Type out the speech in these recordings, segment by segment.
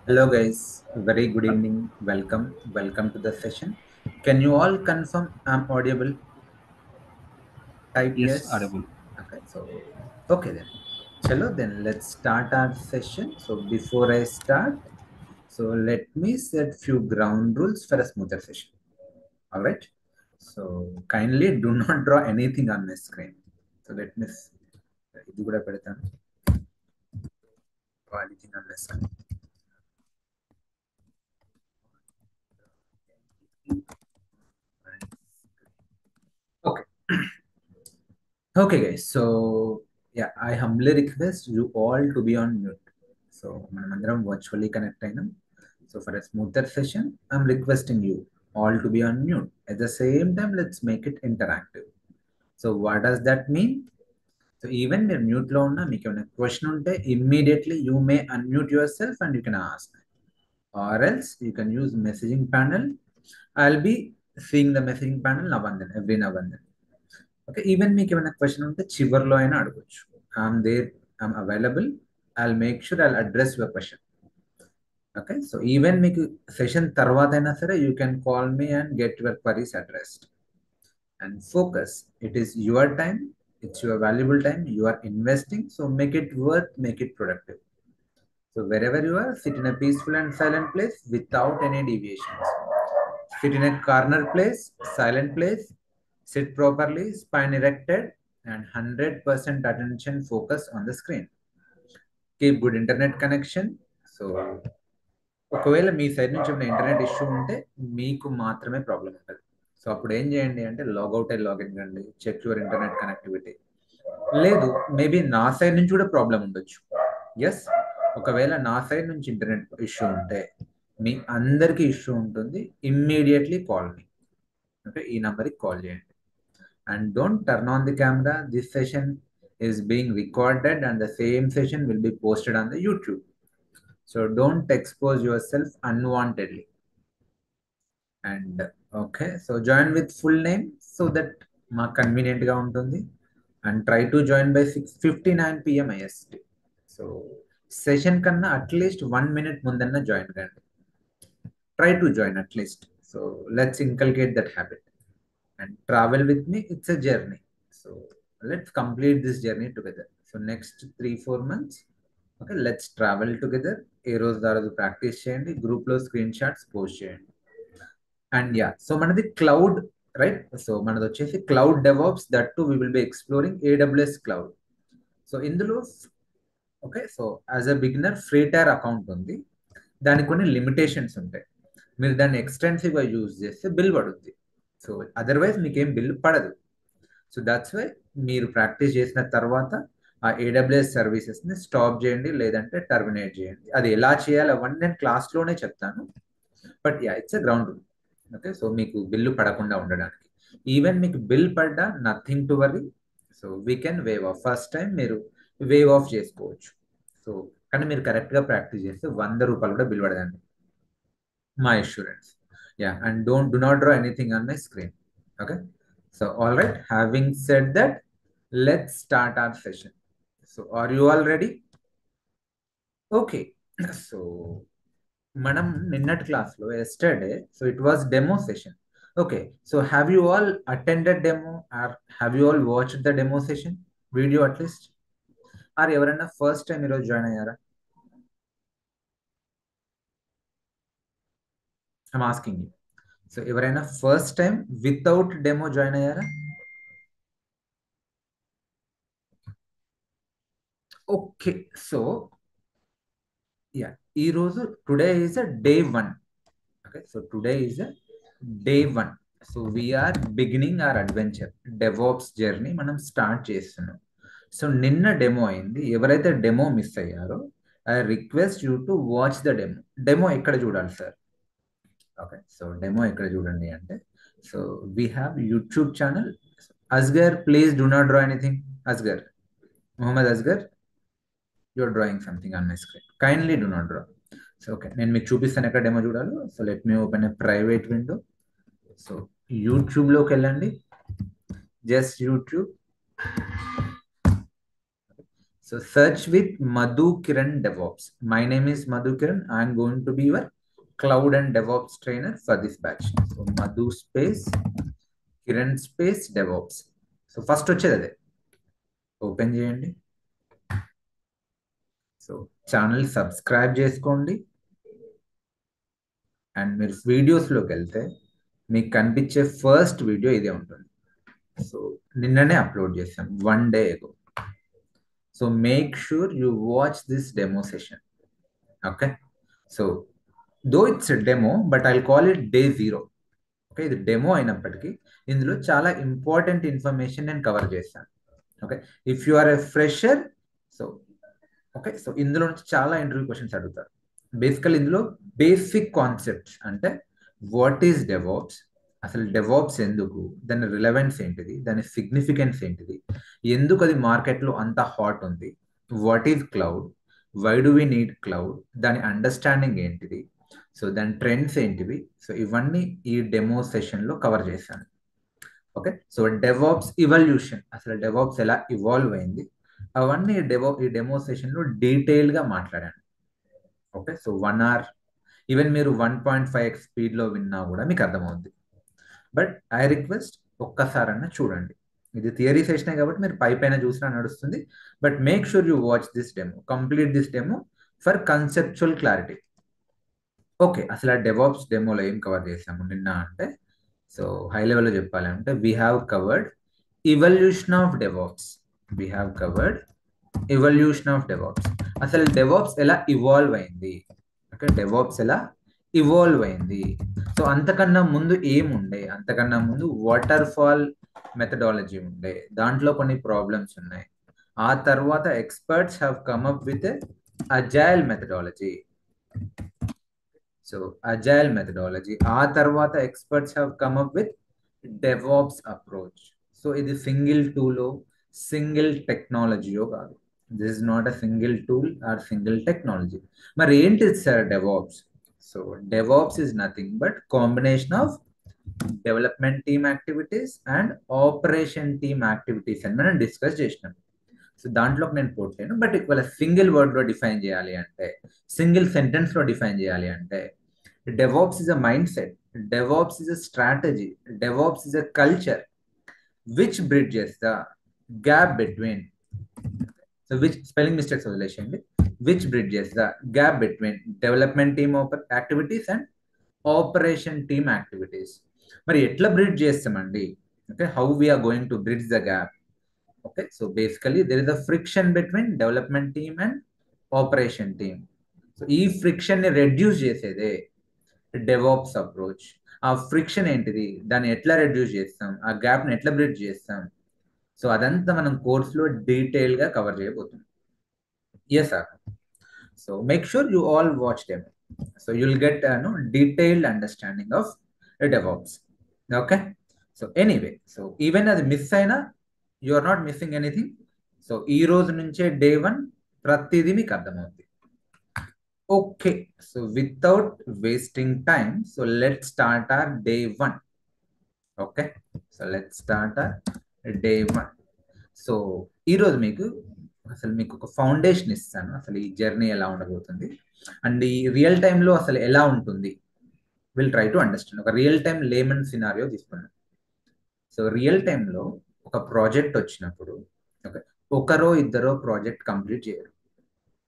Hello guys, very good evening. Welcome to the session. Can you all confirm I'm audible? Type Yes, yes. audible. Okay, okay then. Chalo then let's start our session. So before I start, let me set few ground rules for a smoother session. All right. So kindly do not draw anything on my screen. So let me ఇది కూడా పెడతాను. Draw anything on my screen. Okay. Okay, guys. Yeah, I humbly request you all to be on mute. So, Manamandaram virtually connect ainam. So, for a smoother session, I'm requesting you all to be on mute. At the same time, let's make it interactive. So, what does that mean? So, even మీరు mute లో ఉన్నా మీకు ఏమైనా question ఉంటే immediately you may unmute yourself and you can ask. Or else you can use messaging panel. I'll be seeing the messaging panel now and then, every now and then. Okay even మీకు ఏమైనా question ఉంటే చివర్లో అయినా అడగొచ్చు I'm there I'm available I'll make sure I'll address your question okay so even మీకు session తర్వాత అయినా సరే you can call me and get your queries addressed and focus it is your time it's your valuable time you are investing so make it worth make it productive so wherever you are, sit in a peaceful and silent place without any deviations. Sit in a corner place, silent place, sit properly, spine erected, and 100% attention focus on the screen. Keep good internet connection. So, ఒకవేళ మీ side నుంచి ఉన్న internet issue ఉంటే మీకు మాత్రమే problem ఉంటుంది so అప్పుడు ఏం చేయండి అంటే లాగౌట్ అయ్యి లాగిన్ కండి చెక్ యువర్ ఇంటర్నెట్ కనెక్టివిటీ లేదు మేబీ నా సైడ్ నుంచి కూడా ప్రాబ్లం ఉండొచ్చు ఎస్ ఒకవేళ నా సైడ్ నుంచి ఇంటర్నెట్ ఇష్యూ ఉంటే మీ అందరికీ ఇష్యూ ఉంటుంది ఇమ్మీడియట్లీ కాల్ మీ అంటే ఈ నంబర్కి కాల్ చేయండి and don't turn on the camera this session is being recorded and the same session will be posted on the YouTube so don't expose your self unwantedly and okay so join with full name so that మాకు కన్వీనియంట్గా ఉంటుంది and try to join by 6:59 PM IST so session కన్నా at least 1 minute ముందన్నా join కండి try to join at least so let's inculcate that habit and travel with me it's a journey so let's complete this journey together so next 3-4 months okay let's travel together ఏ రోజు దారోజు practice చేయండి గ్రూప్లో screenshots post చేయండి and yeah so మనది cloud right so మనది వచ్చేసి cloud DevOps that too we will be exploring AWS cloud so ఇందులో okay so as a beginner free tier account ఉంది దానికి కొన్ని లిమిటేషన్స్ ఉంటాయి మీరు దాన్ని ఎక్స్టెన్సివ్గా యూజ్ చేస్తే బిల్ పడుద్ది సో అదర్వైజ్ మీకేం బిల్ పడదు సో దట్స్ వై మీరు ప్రాక్టీస్ చేసిన తర్వాత ఆ AWS సర్వీసెస్ని స్టాప్ చేయండి లేదంటే టర్మినేట్ చేయండి అది ఎలా చేయాలి అవన్నీ నేను క్లాస్లోనే చెప్తాను but yeah it's a ground rule okay so మీకు బిల్లు పడకుండా ఉండడానికి ఈవెన్ మీకు బిల్ పడ్డా nothing to worry so we can wave of first time మీరు వేవ్ ఆఫ్ చేసుకోవచ్చు సో కానీ మీరు కరెక్ట్గా ప్రాక్టీస్ చేస్తే ₹100 కూడా bill పడదండి my assurance. Yeah, and don't do not draw anything on my screen. Okay. So, all right. Having said that, let's start our session. So, are you all ready? Okay. So, madam, ninnat class lo yesterday. So, it was demo session. Okay. So, have you all attended demo or have you all watched the demo session video at least? Are you ever first time you join ayara? I'm asking you. So, ఎవరైనా first time without demo join అయ్యారా okay so ya ఈ రోజు today is a day 1 okay so today is a day 1 so we're beginning our adventure DevOps journey మనం start చేస్తున్నాం సో నిన్న demo అయింది ఎవరైతే డెమో మిస్ అయ్యారో I request you to watch the demo demo ఎక్కడ చూడాలి సార్ ఓకే సో డెమో ఎక్కడ చూడండి అంటే so we have YouTube channel Asghar please do not draw anything Asghar Mohammed Asghar you're drawing something on my screen kindly do not draw so okay నేను మీకు చూపిస్తాను ఎక్కడ demo చూడాలో so let me open a private window so యూట్యూబ్లోకి వెళ్ళండి just YouTube so search with Madhu Kiran DevOps. My name is Madhu Kiran. I am going to be your cloud and DevOps trainer for this batch. So Madhu space Kiran space DevOps. So first వచ్చేది అదే, open చేయండి. So channel subscribe చేసుకోండి. And మీరు వీడియోస్లోకి వెళ్తే మీకు కనిపించే first video ఇదే ఉంటుంది. సో నిన్ననే అప్లోడ్ చేశాం, 1 day ago. So make sure you watch this demo session. Okay, so though it's demo, but I call it day 0. Okay, ఇది డెమో అయినప్పటికీ ఇందులో చాలా ఇంపార్టెంట్ ఇన్ఫర్మేషన్ నేను కవర్ చేస్తాను. Okay, if you are a fresher, so okay, so ఇందులో నుంచి చాలా interview questions అడుగుతారు. బేసికల్ ఇందులో బేసిక్ కాన్సెప్ట్స్ అంటే వాట్ ఈస్ డెవాప్స్, అసలు డెవాప్స్ ఎందుకు, దాని రిలవెన్స్ ఏంటిది, దాని సిగ్నిఫికెన్స్ ఏంటిది, ఎందుకు అది మార్కెట్లో అంత హాట్ ఉంది, what is cloud, why do we need cloud, దాని అండర్స్టాండింగ్ ఏంటిది, సో దాని ట్రెండ్స్ ఏంటివి, సో ఇవన్నీ ఈ డెమో సెషన్లో కవర్ చేశాను. ఓకే, సో డెవాప్స్ ఇవల్యూషన్, అసలు డెవాప్స్ ఎలా ఇవాల్వ్ అయింది, అవన్నీ ఈ డెమో సెషన్లో డీటెయిల్గా మాట్లాడాను. ఓకే, సో 1 hour, ఈవెన్ మీరు 1.5x స్పీడ్లో విన్నా కూడా మీకు అర్థమవుద్ది. బట్ ఐ రిక్వెస్ట్ ఒక్కసారన్నా చూడండి. ఇది థియరీ సెషనే కాబట్టి మీరు పైన చూసినా నడుస్తుంది. But make sure you watch this demo, complete this demo for conceptual clarity. Okay, అసలు ఆ డెవాప్స్ డెమోలో ఏం కవర్ చేసాము నిన్న అంటే, సో హై లెవెల్లో చెప్పాలి అంటే we have covered evolution of DevOps. We have covered evolution of DevOps. అసలు డెవాప్స్ ఎలా ఇవాల్వ్ అయింది, ఓకే, డెవాప్స్ ఎలా ఇవాల్వ్ అయింది. సో అంతకన్నా ముందు ఏముండే, అంతకన్నా ముందు వాటర్ ఫాల్ మెథడాలజీ ఉండే, దాంట్లో కొన్ని ప్రాబ్లమ్స్ ఉన్నాయి. ఆ తర్వాత experts have come up with agile methodology. So agile methodology, ఆ తర్వాత experts have come up with DevOps approach. So ఇది సింగిల్ టూలో సింగిల్ టెక్నాలజీయో కాదు. This is not a single tool or single technology. మరి ఏంటిది sir DevOps? So DevOps is nothing but combination of development team activities and operation team activities అని మనం discuss చేసినాం. So దాంట్లోకి నేను పోట్లేను. బట్ ఇవాళ సింగిల్ వర్డ్లో డిఫైన్ చేయాలి అంటే, సింగిల్ సెంటెన్స్లో డిఫైన్ చేయాలి అంటే, DevOps is a mindset, DevOps is a strategy, DevOps is a culture which bridges the gap between, so which spelling mistakes వదిలేసేయండి, which bridges the gap between development team activities and operation team activities. మరి ఎట్లా bridge చేస్తామండి? Okay, how we're going to bridge the gap. Okay, so basically there is a friction between development team and operation team. So ఈ friction ని reduce చేసేదే DevOps approach. ఆ friction ఏంటిది, దాన్ని ఎట్లా రెడ్యూస్ చేస్తాం, ఆ గ్యాప్ని ఎట్లా బ్రిడ్జ్ చేస్తాం, సో అదంతా మనం కోర్సులో డీటెయిల్గా కవర్ చేయబోతున్నాం. Yes sir. So make sure you all watch them. So you'll get detailed understanding of DevOps. Okay, so anyway, so even అది మిస్ అయినా you are not missing anything. So ఈ రోజు నుంచే డే 1 ప్రతిదీ మీకు అర్థమవుతుంది. Okay, so without wasting time, so let start our day 1. Okay, so let start our day 1. So ఈరోజు మీకు ఒక ఫౌండేషన్ ఇస్తాను, అసలు ఈ జర్నీ ఎలా ఉండబోతుంది అండ్ ఈ రియల్ టైంలో అసలు ఎలా ఉంటుంది. Will try to understand. ఒక రియల్ టైం లేమన్ సినారియో తీసుకున్నాను. సో రియల్ టైంలో ఒక ప్రాజెక్ట్ వచ్చినప్పుడు, ఓకే, ఒకరో ఇద్దరో ప్రాజెక్ట్ కంప్లీట్ చేయరు.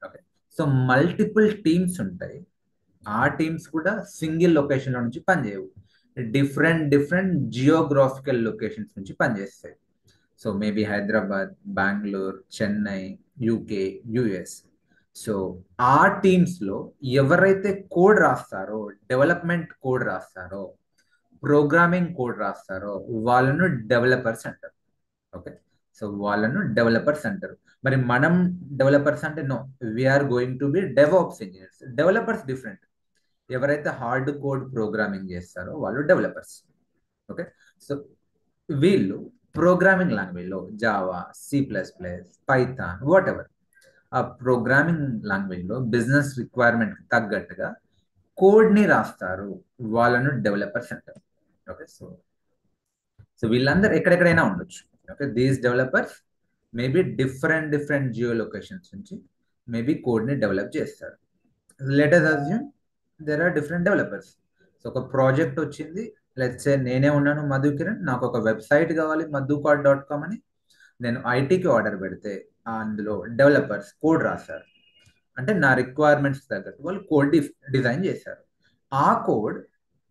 ఓకే, సో మల్టిపుల్ టీమ్స్ ఉంటాయి. ఆ టీమ్స్ కూడా సింగిల్ లొకేషన్లో నుంచి పనిచేయవు, డిఫరెంట్ జియోగ్రాఫికల్ లొకేషన్స్ నుంచి పనిచేస్తాయి. So maybe Hyderabad, Bengaluru, Chennai, UK, US. So ఆ టీమ్స్లో ఎవరైతే కోడ్ రాస్తారో, డెవలప్మెంట్ కోడ్ రాస్తారో, ప్రోగ్రామింగ్ కోడ్ రాస్తారో వాళ్ళను డెవలపర్స్ అంటారు. ఓకే, సో వాళ్ళను డెవలపర్స్ అంటారు. మరి మనం డెవలపర్స్ అంటే no, we're going to be DevOps engineers. Developers different. ఎవరైతే హార్డ్ కోడ్ ప్రోగ్రామింగ్ చేస్తారో వాళ్ళు డెవలపర్స్. ఓకే, సో వీళ్ళు ప్రోగ్రామింగ్ లాంగ్వేజ్లో Java, C++, Python, whatever ఆ ప్రోగ్రామింగ్ లాంగ్వేజ్లో బిజినెస్ రిక్వైర్మెంట్ తగ్గట్టుగా కోడ్ని రాస్తారు, వాళ్ళను డెవలపర్స్ అంటారు. ఓకే, సో వీళ్ళందరూ ఎక్కడెక్కడైనా ఉండొచ్చు. Okay, these developers maybe different geo locations నుంచి మేబీ కోడ్ని డెవలప్ చేస్తాడు. Let us assume there are different developers. So ఒక ప్రాజెక్ట్ వచ్చింది, లెట్స్ సే నేనే ఉన్నాను మధు కిరణ్, నాకు ఒక వెబ్సైట్ కావాలి madhucode.com అని. నేను ఐటీకి ఆర్డర్ పెడితే అందులో డెవలపర్స్ కోడ్ రాశారు, అంటే నా రిక్వైర్మెంట్స్ తగ్గట్టు వాళ్ళు కోడ్ డిజైన్ చేశారు. ఆ code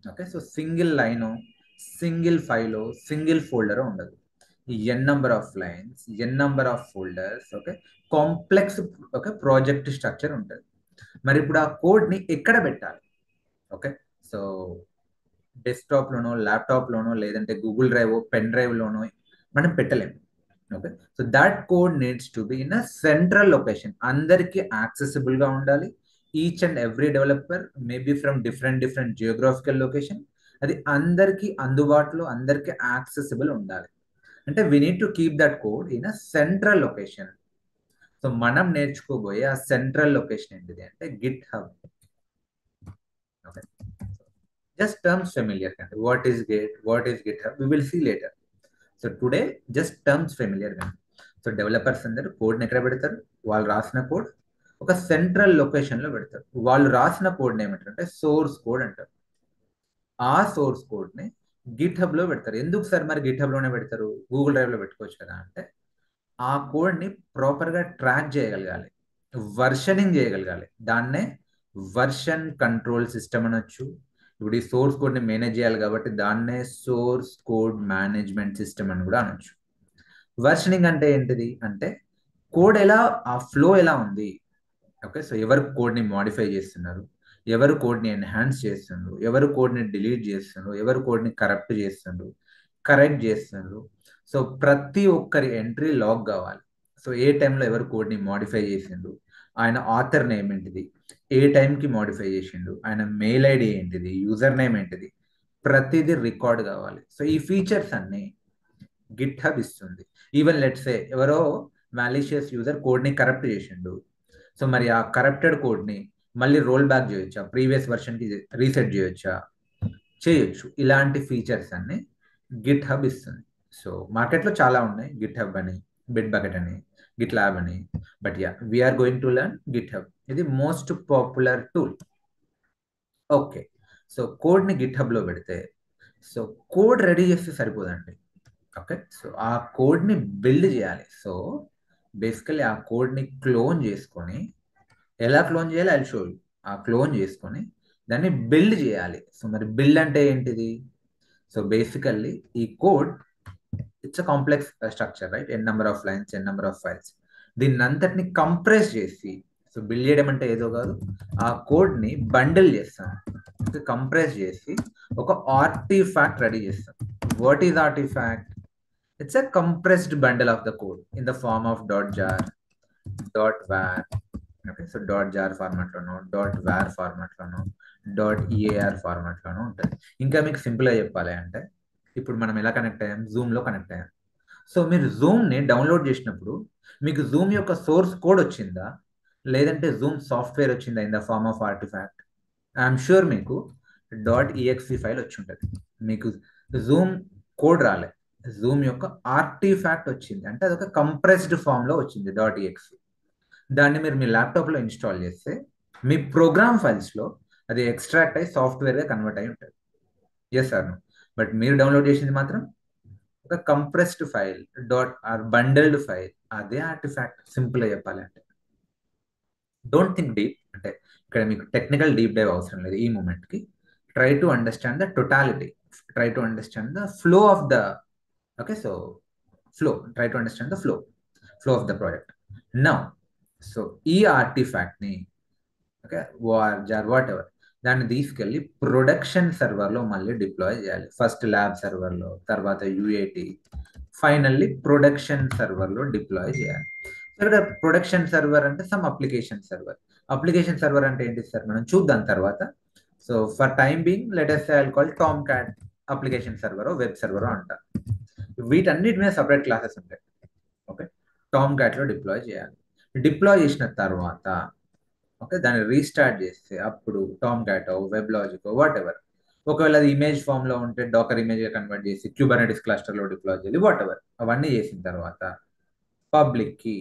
okay, so single line, single file, single folder ఉండదు. N number of lines, N number of folders, okay, complex okay project structure ఉంటుంది. మరి ఇప్పుడు ఆ కోడ్ని ఎక్కడ పెట్టాలి? ఓకే, సో డెస్క్టాప్లోనో ల్యాప్టాప్లోనో లేదంటే గూగుల్ డ్రైవ్ పెన్ డ్రైవ్లోనో మనం పెట్టలేము. Okay, so that code needs to be in a central location, అందరికీ యాక్సెసిబుల్గా ఉండాలి. Each and every developer maybe from different geographical location, అది అందరికీ అందుబాటులో, అందరికీ యాక్సెసిబుల్ ఉండాలి. అంటే we need to keep that code in a central location. So మనం నేర్చుకోబోయే ఆ సెంట్రల్ లొకేషన్ ఏంటిది అంటే GitHub. Okay, just terms familiar కండి. What is Git, what is GitHub, we will see later. So today just terms familiar కండి. So developers అందరూ కోడ్ని ఎక్కడ పెడతారు? వాళ్ళు రాసిన కోడ్ ఒక సెంట్రల్ లొకేషన్లో పెడతారు. వాళ్ళు రాసిన కోడ్ని ఏమంటారు అంటే సోర్స్ కోడ్ అంటారు. ఆ సోర్స్ కోడ్ని గిట్ హబ్లో పెడతారు. ఎందుకు సార్ మరి గిట్ హబ్లోనే పెడతారు, గూగుల్ డ్రైవ్లో పెట్టుకోవచ్చు కదా అంటే, ఆ కోడ్ని ప్రాపర్గా ట్రాక్ చేయగలగాలి, వర్షనింగ్ చేయగలగాలి. దాన్నే వర్షన్ కంట్రోల్ సిస్టమ్ అనొచ్చు. ఇప్పుడు ఈ సోర్స్ కోడ్ని మేనేజ్ చేయాలి కాబట్టి దాన్నే సోర్స్ కోడ్ మేనేజ్మెంట్ సిస్టమ్ అని కూడా అనొచ్చు. వర్షనింగ్ అంటే ఏంటిది అంటే కోడ్ ఎలా, ఆ ఫ్లో ఎలా ఉంది. ఓకే, సో ఎవరు కోడ్ని మాడిఫై చేస్తున్నారు, ఎవరు కోడ్ని ఎన్హాన్స్ చేస్తున్నారు, ఎవరు కోడ్ని డిలీట్ చేస్తున్నారు, ఎవరు కోడ్ని కరెక్ట్ చేస్తున్నారు. సో ప్రతి ఒక్కరి ఎంట్రీ లాగ్ కావాలి. సో ఏ టైంలో ఎవరు కోడ్ని మాడిఫై చేసిండు, ఆయన ఆథర్ నేమ్ ఏంటిది, ఏ టైంకి మాడిఫై చేసిండు, ఆయన మెయిల్ ఐడి ఏంటిది, యూజర్ నేమ్ ఏంటిది, ప్రతిదీ రికార్డ్ కావాలి. సో ఈ ఫీచర్స్ అన్ని గిట్ హబ్ ఇస్తుంది. ఈవెన్ లెట్స్ సే ఎవరో మాలిషియస్ యూజర్ కోడ్ని కరప్ట్ చేసిండు, సో మరి ఆ కరప్టెడ్ కోడ్ని మళ్ళీ రోల్ బ్యాక్ చేయొచ్చా, ప్రీవియస్ వర్షన్కి రీసెట్ చేయొచ్చా? చేయొచ్చు. ఇలాంటి ఫీచర్స్ అన్ని గిట్ హబ్ ఇస్తుంది. సో మార్కెట్లో చాలా ఉన్నాయి, గిట్ హబ్ అని, బిట్ బకెట్ అని, గిట్ ల్యాబ్ అని. But yeah, we're going to learn GitHub. ఇది most popular tool. Okay, so కోడ్ని గిట్ హబ్లో పెడితే, సో కోడ్ రెడీ చేస్తే సరిపోదండి. ఓకే, సో ఆ కోడ్ని బిల్డ్ చేయాలి. సో బేసికలీ ఆ కోడ్ని క్లోన్ చేసుకొని, ఎలా క్లోన్ చేయాలి ఐ షో యూ. ఆ క్లోన్ చేసుకొని దాన్ని బిల్డ్ చేయాలి. సో మరి బిల్డ్ అంటే ఏంటిది? సో బేసికల్లీ ఈ code it's a complex structure, right? N number of lines, N number of files, దీన్ని అంతటిని కంప్రెస్ చేసి, సో బిల్డ్ చేయడం అంటే ఏదో కాదు, ఆ కోడ్ని బండిల్ చేస్తాం, కంప్రెస్ చేసి ఒక ఆర్టిఫాక్ట్ రెడీ చేస్తాం. What is artifact? It's a compressed bundle of the code in the form of .jar, .var. Okay, so .jar ఫార్మాట్లోనో, .var ఫార్మాట్లోనో, .ear ఫార్మాట్లోనో ఉంటుంది. ఇంకా మీకు సింపుల్గా చెప్పాలి అంటే, ఇప్పుడు మనం ఎలా కనెక్ట్ అయ్యాం? జూమ్లో కనెక్ట్ అయ్యాం. సో మీరు జూమ్ని డౌన్లోడ్ చేసినప్పుడు మీకు జూమ్ యొక్క సోర్స్ కోడ్ వచ్చిందా, లేదంటే జూమ్ సాఫ్ట్వేర్ వచ్చిందా in the form of artifact? I'm sure మీకు .exe ఫైల్ వచ్చి ఉంటుంది. మీకు జూమ్ కోడ్ రాలే, జూమ్ యొక్క ఆర్టిఫాక్ట్ వచ్చింది, అంటే అదొక కంప్రెస్డ్ ఫామ్లో వచ్చింది .exe. దాన్ని మీరు మీ ల్యాప్టాప్లో ఇన్స్టాల్ చేస్తే మీ ప్రోగ్రామ్ ఫైల్స్లో అది ఎక్స్ట్రాక్ట్ అయ్యి సాఫ్ట్వేర్గా కన్వర్ట్ అయి ఉంటుంది. Yes sir. బట్ మీరు డౌన్లోడ్ చేసింది మాత్రం ఒక కంప్రెస్డ్ ఫైల్, బండల్డ్ ఫైల్. అదే ఆర్టిఫాక్ట్, సింపుల్గా చెప్పాలి అంటే. డోంట్ థింక్ డీప్, అంటే ఇక్కడ మీకు టెక్నికల్ డీప్ డైవ్ అవసరం లేదు ఈ మూమెంట్కి. Try to understand the totality, try to understand the flow of the, okay, so try to understand the flow of the project. Now so ఈ ఆర్టిఫాక్ట్ని, ఓకే, వాట్ ఎవర్, దాన్ని తీసుకెళ్ళి ప్రొడక్షన్ సర్వర్లో మళ్ళీ deploy చేయాలి. ఫస్ట్ ల్యాబ్ సర్వర్లో, తర్వాత యూఏటి, finally production సర్వర్లో deploy చేయాలి. ఇక్కడ production server అంటే some application server. Application server అంటే ఏంటి సార్, మనం చూద్దాం తర్వాత. So for time being let us say I'll call Tomcat application server, web server అంటారు. వీటన్నిటి మీద సపరేట్ క్లాసెస్ ఉంటాయి. ఓకే, టామ్క్యాట్లో డిప్లాయ్ చేయాలి. డిప్లాయ్ చేసిన తర్వాత ఓకే, దాన్ని రీస్టార్ట్ చేస్తే అప్పుడు Tomcat, web logic, what ever, ఒకవేళ అది ఇమేజ్ ఫామ్లో ఉంటే డాకర్ ఇమేజ్గా కన్వర్ట్ చేసి క్యూబర్నెటిస్ క్లస్టర్లో డిప్లాయ్ చేయాలి, వాట్ ఎవర్. అవన్నీ చేసిన తర్వాత పబ్లిక్ కి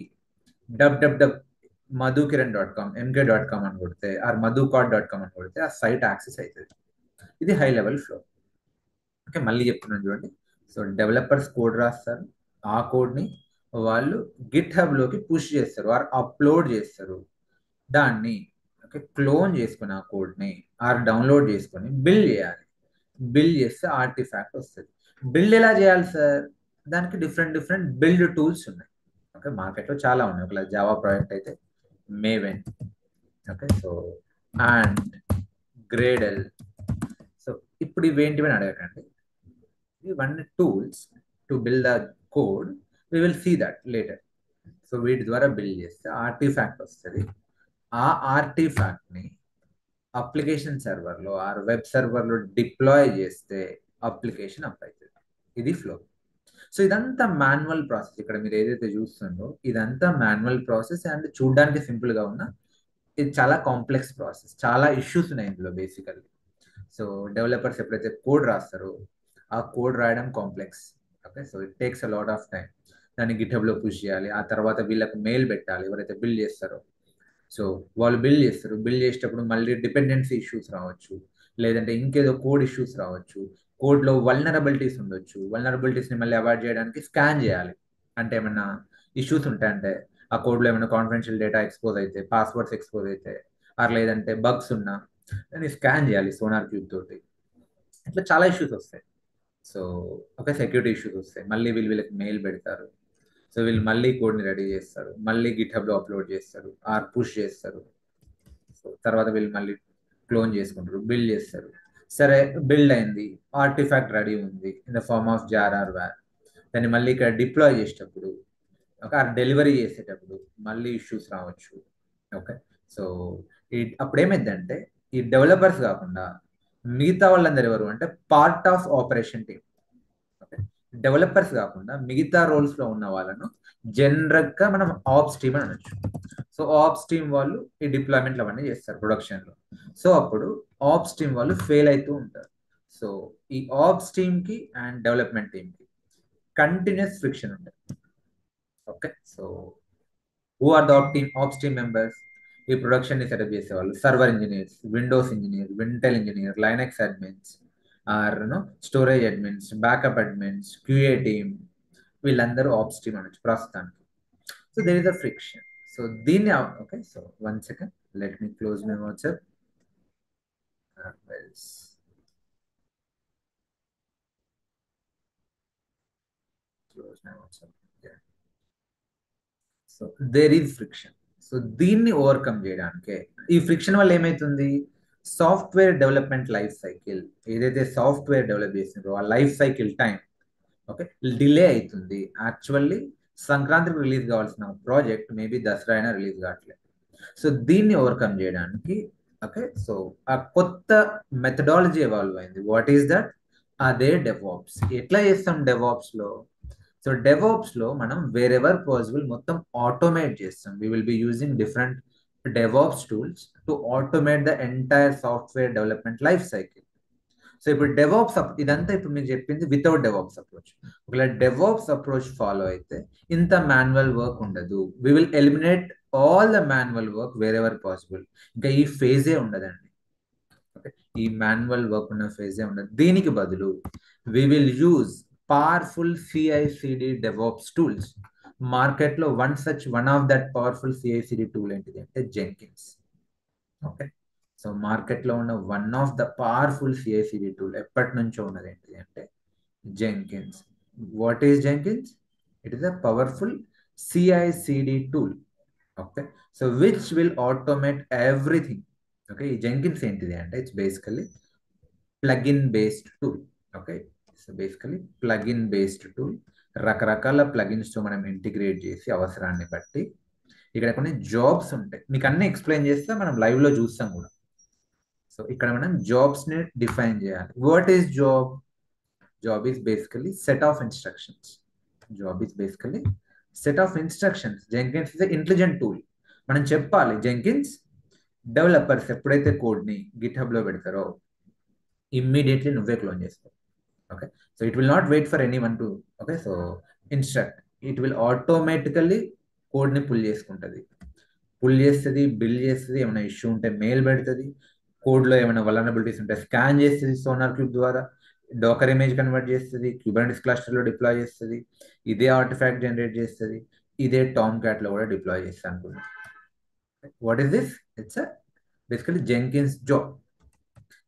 www.madhukiran.com mk.com అని కొడితే ఆర్ madhucot.com అని కొడితే ఆ సైట్ యాక్సెస్ అవుతుంది. ఇది హై లెవెల్ ఫ్లో. ఓకే, మళ్ళీ చెప్తున్నాను చూడండి. సో డెవలపర్స్ కోడ్ రాస్తారు, ఆ కోడ్ని వాళ్ళు గిట్ హబ్లోకి పుష్ చేస్తారు ఆర్ అప్లోడ్ చేస్తారు. దాన్ని ఓకే క్లోన్ చేసుకుని ఆ కోడ్ని ఆర్ డౌన్లోడ్ చేసుకొని బిల్డ్ చేయాలి. బిల్డ్ చేస్తే ఆర్టిఫాక్ట్ వస్తుంది. బిల్డ్ ఎలా చేయాలి సార్? దానికి డిఫరెంట్ డిఫరెంట్ బిల్డ్ టూల్స్ ఉన్నాయి. ఓకే, మార్కెట్లో చాలా ఉన్నాయి. ఒకవేళ జావా ప్రాజెక్ట్ అయితే Maven, okay, so and Gradle. So ఇప్పుడు ఇవేంటివని అడగకండి, ఇవన్నీ tools to build the code. We will see that later. So వీటి ద్వారా బిల్డ్ చేస్తే ఆర్టిఫాక్ట్ వస్తుంది. ఆ ఆర్టిఫాక్ట్ని అప్లికేషన్ సర్వర్లో ఆర్ వెబ్ సర్వర్లో డిప్లాయ్ చేస్తే అప్లికేషన్ అప్ అవుతుంది. ఇది ఫ్లో. సో ఇదంతా మాన్యువల్ ప్రాసెస్. ఇక్కడ మీరు ఏదైతే చూస్తుందో ఇదంతా మాన్యువల్ ప్రాసెస్ అండ్ చూడడానికి సింపుల్గా ఉన్న ఇది చాలా కాంప్లెక్స్ ప్రాసెస్. చాలా ఇష్యూస్ ఉన్నాయి ఇందులో బేసికల్లీ. సో డెవలపర్స్ ఎప్పుడైతే కోడ్ రాస్తారో ఆ కోడ్ రాయడం complex. Okay, so it takes a lot of time. దాన్ని గిట్హబ్లో పుష్ చేయాలి, ఆ తర్వాత వీళ్ళకి మెయిల్ పెట్టాలి ఎవరైతే బిల్డ్ చేస్తారో. సో వాళ్ళు బిల్డ్ చేస్తారు, బిల్డ్ చేసేటప్పుడు మళ్ళీ డిపెండెన్సీ ఇష్యూస్ రావచ్చు, లేదంటే ఇంకేదో కోడ్ ఇష్యూస్ రావచ్చు, కోడ్లో వల్నరబిలిటీస్ ఉండొచ్చు. వల్నరబిలిటీస్ని మళ్ళీ అవాయిడ్ చేయడానికి స్కాన్ చేయాలి. అంటే ఏమన్నా ఇష్యూస్ ఉంటాయంటే ఆ కోడ్లో ఏమైనా కాన్ఫిడెన్షియల్ డేటా ఎక్స్పోజ్ అయితే, పాస్వర్డ్స్ ఎక్స్పోజ్ అయితే, ఆర్ లేదంటే బగ్స్ ఉన్నా దాన్ని స్కాన్ చేయాలి సోనార్ క్యూబ్ తోటి. ఇట్లా చాలా ఇష్యూస్ వస్తాయి. సో ఒక సెక్యూరిటీ ఇష్యూస్ వస్తాయి. మళ్ళీ వీళ్ళకి మెయిల్ పెడతారు. సో వీళ్ళు మళ్ళీ కోడ్ని రెడీ చేస్తారు, మళ్ళీ గిట్హబ్లో అప్లోడ్ చేస్తారు ఆర్ పుష్ చేస్తారు. సో తర్వాత వీళ్ళు మళ్ళీ క్లోన్ చేసుకుంటారు, బిల్డ్ చేస్తారు. సరే, బిల్డ్ అయింది, ఆర్టిఫాక్ట్ రెడీ ఉంది in the form of jar or war. దాన్ని మళ్ళీ ఇక్కడ డిప్లాయ్ చేసేటప్పుడు ఒక డెలివరీ చేసేటప్పుడు మళ్ళీ ఇష్యూస్ రావచ్చు. ఓకే, సో అప్పుడు ఏమైందంటే ఈ డెవలపర్స్ కాకుండా మిగతా వాళ్ళందరూ ఎవరు అంటే part of operation team. Okay, developers కాకుండా మిగతా రోల్స్ లో ఉన్న వాళ్ళను జనరల్ గా మనం ఆప్స్ టీమ్ అని అనొచ్చు. సో ఆప్స్ టీమ్ వాళ్ళు ఈ డిప్లాయ్మెంట్లు అవన్నీ చేస్తారు ప్రొడక్షన్ లో. సో అప్పుడు ఆప్స్ టీమ్ వాళ్ళు ఫెయిల్ అవుతూ ఉంటారు. సో ఈ ఆప్స్ టీమ్ కి అండ్ డెవలప్మెంట్ టీమ్ కి కంటిన్యూస్ ఫ్రిక్షన్ ఉంటుంది. Okay, so who are the ops team members? ఈ ప్రొడక్షన్ ని సెటప్ చేసేవాళ్ళు server engineers, Windows engineer, Wintel engineer, Linux admins, or storage admins, backup admins, QA team. వీళ్ళందరూ ops team అనొచ్చు ప్రస్తుతానికి. So there is a friction. So దీన్ని okay, so 1 second, let me close my WhatsApp. Close my WhatsApp. So there is friction. So దీన్ని overcome చేయడానికే ఈ friction వల్ల ఏమైతుంది, software development life cycle ఏదైతే సాఫ్ట్వేర్ డెవలప్ చేసిందో ఆ life cycle time okay delay అవుతుంది. యాక్చువల్లీ సంక్రాంతికి రిలీజ్ కావాల్సిన ప్రాజెక్ట్ మేబీ దసరా అయినా రిలీజ్ కావట్లేదు. సో దీన్ని ఓవర్కమ్ చేయడానికి ఓకే, సో ఆ కొత్త మెథడాలజీ ఎవాల్వ్ అయింది. What is that? అదే డెవాప్స్. ఎట్లా చేస్తాం డెవాప్స్ లో? సో డెవాప్స్ లో మనం వేరెవర్ పాసిబుల్ మొత్తం ఆటోమేట్ చేస్తాం. We will be using different DevOps tools to automate the entire software development life cycle. So ఇప్పుడు డెవాప్స్ ఇదంతా ఇప్పుడు మీకు చెప్పింది వితౌట్ డెవాప్స్ అప్రోచ్. ఒకవేళ డెవాప్స్ అప్రోచ్ ఫాలో అయితే ఇంత మాన్యువల్ వర్క్ ఉండదు. We will eliminate all the manual work wherever possible. ఇంకా ఈ ఫేజే ఉండదండి. ఓకే, ఈ మాన్యువల్ వర్క్ ఉన్న ఫేజే ఉండదు. దీనికి బదులు we will use powerful CI/CD DevOps tools. మార్కెట్లో one of that powerful CI/CD tool ఏంటిది అంటే జెంకిన్స్. ఓకే, సో మార్కెట్లో ఉన్న one of the powerful CI/CD tool ఎప్పటి నుంచో ఉన్నది ఏంటిది అంటే Jenkins. What is Jenkins? It is a powerful CI/CD tool. Okay, so which will automate everything. Okay, ఈ జెంకిన్స్ ఏంటిది అంటే it's basically plugin based tool. Okay, so basically plugin based tool. రకరకాల ప్లగిన్స్తో మనం ఇంటిగ్రేట్ చేసి అవసరాన్ని బట్టి ఇక్కడ కొన్ని జాబ్స్ ఉంటాయి. మీకు అన్ని ఎక్స్ప్లెయిన్ చేస్తే మనం లైవ్ లో చూస్తాం కూడా. సో ఇక్కడ మనం జాబ్స్ ని డిఫైన్ చేయాలి. What is job? Job is basically set of instructions. Job is basically set of instructions. Jenkins is intelligent tool. మనం చెప్పాలి జెంకిన్స్ డెవలపర్స్ ఎప్పుడైతే కోడ్ ని గిట్ హబ్ లో పెడతారో ఇమ్మీడియట్లీ నువ్వే క్లోన్ చేస్తావు. Okay, so it will not wait for any one to okay so instruct. It will automatically కోడ్ని pull చేసుకుంటుంది. పుల్ చేస్తుంది, బిల్ చేస్తుంది, ఏమైనా ఇష్యూ ఉంటే మెయిల్ పెడుతుంది, కోడ్లో ఏమైనా వలనబిలిటీస్ ఉంటే స్కాన్ చేస్తుంది సోనార్ క్యూబ్ ద్వారా, డాకర్ ఇమేజ్ కన్వర్ట్ చేస్తుంది, క్యూబర్నెటిస్ క్లస్టర్లో డిప్లాయ్ చేస్తుంది, ఇదే ఆర్టిఫాక్ట్ జనరేట్ చేస్తుంది, ఇదే టామ్ క్యాట్లో కూడా డిప్లాయ్ చేస్తుంది అనుకుంటున్నాను. What is this? It's basically Jenkins job.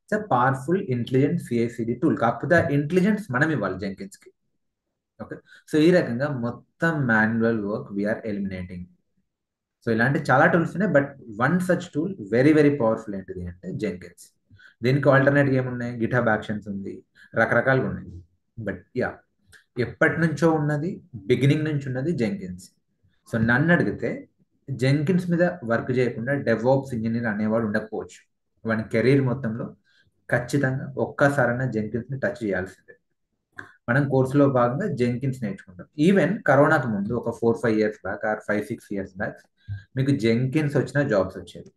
It's a powerful intelligent CICD tool. కాకపోతే ఆ ఇంటెలిజెన్స్ మనం ఇవ్వాలి జెంకిన్స్కి. ఓకే, సో ఈ రకంగా మొత్తం manual work we're eliminating. So ఇలాంటి చాలా టూల్స్ ఉన్నాయి, but one such tool very very powerful ఏంటిది అంటే జెంకిన్స్. దీనికి ఆల్టర్నేట్ ఏమున్నాయి? గిట్హబ్ యాక్షన్స్ ఉంది, రకరకాలుగా ఉన్నాయి. బట్ యా, ఎప్పటి నుంచో ఉన్నది, బిగినింగ్ నుంచి ఉన్నది జెంకిన్స్. సో నన్ను అడిగితే జెంకిన్స్ మీద వర్క్ చేయకుండా డెవాప్స్ ఇంజనీర్ అనేవాడు ఉండకపోవచ్చు. వాని కెరీర్ మొత్తంలో ఖచ్చితంగా ఒక్కసారైనా జెంకిన్స్ని టచ్ చేయాల్సిందే. మనం కోర్సులో భాగంగా జెంకిన్స్ నేర్చుకుంటాం. ఈవెన్ కరోనాకు ముందు ఒక 4-5 years back or 5-6 years back మీకు జెంకిన్స్ వచ్చిన జాబ్స్ వచ్చేవి.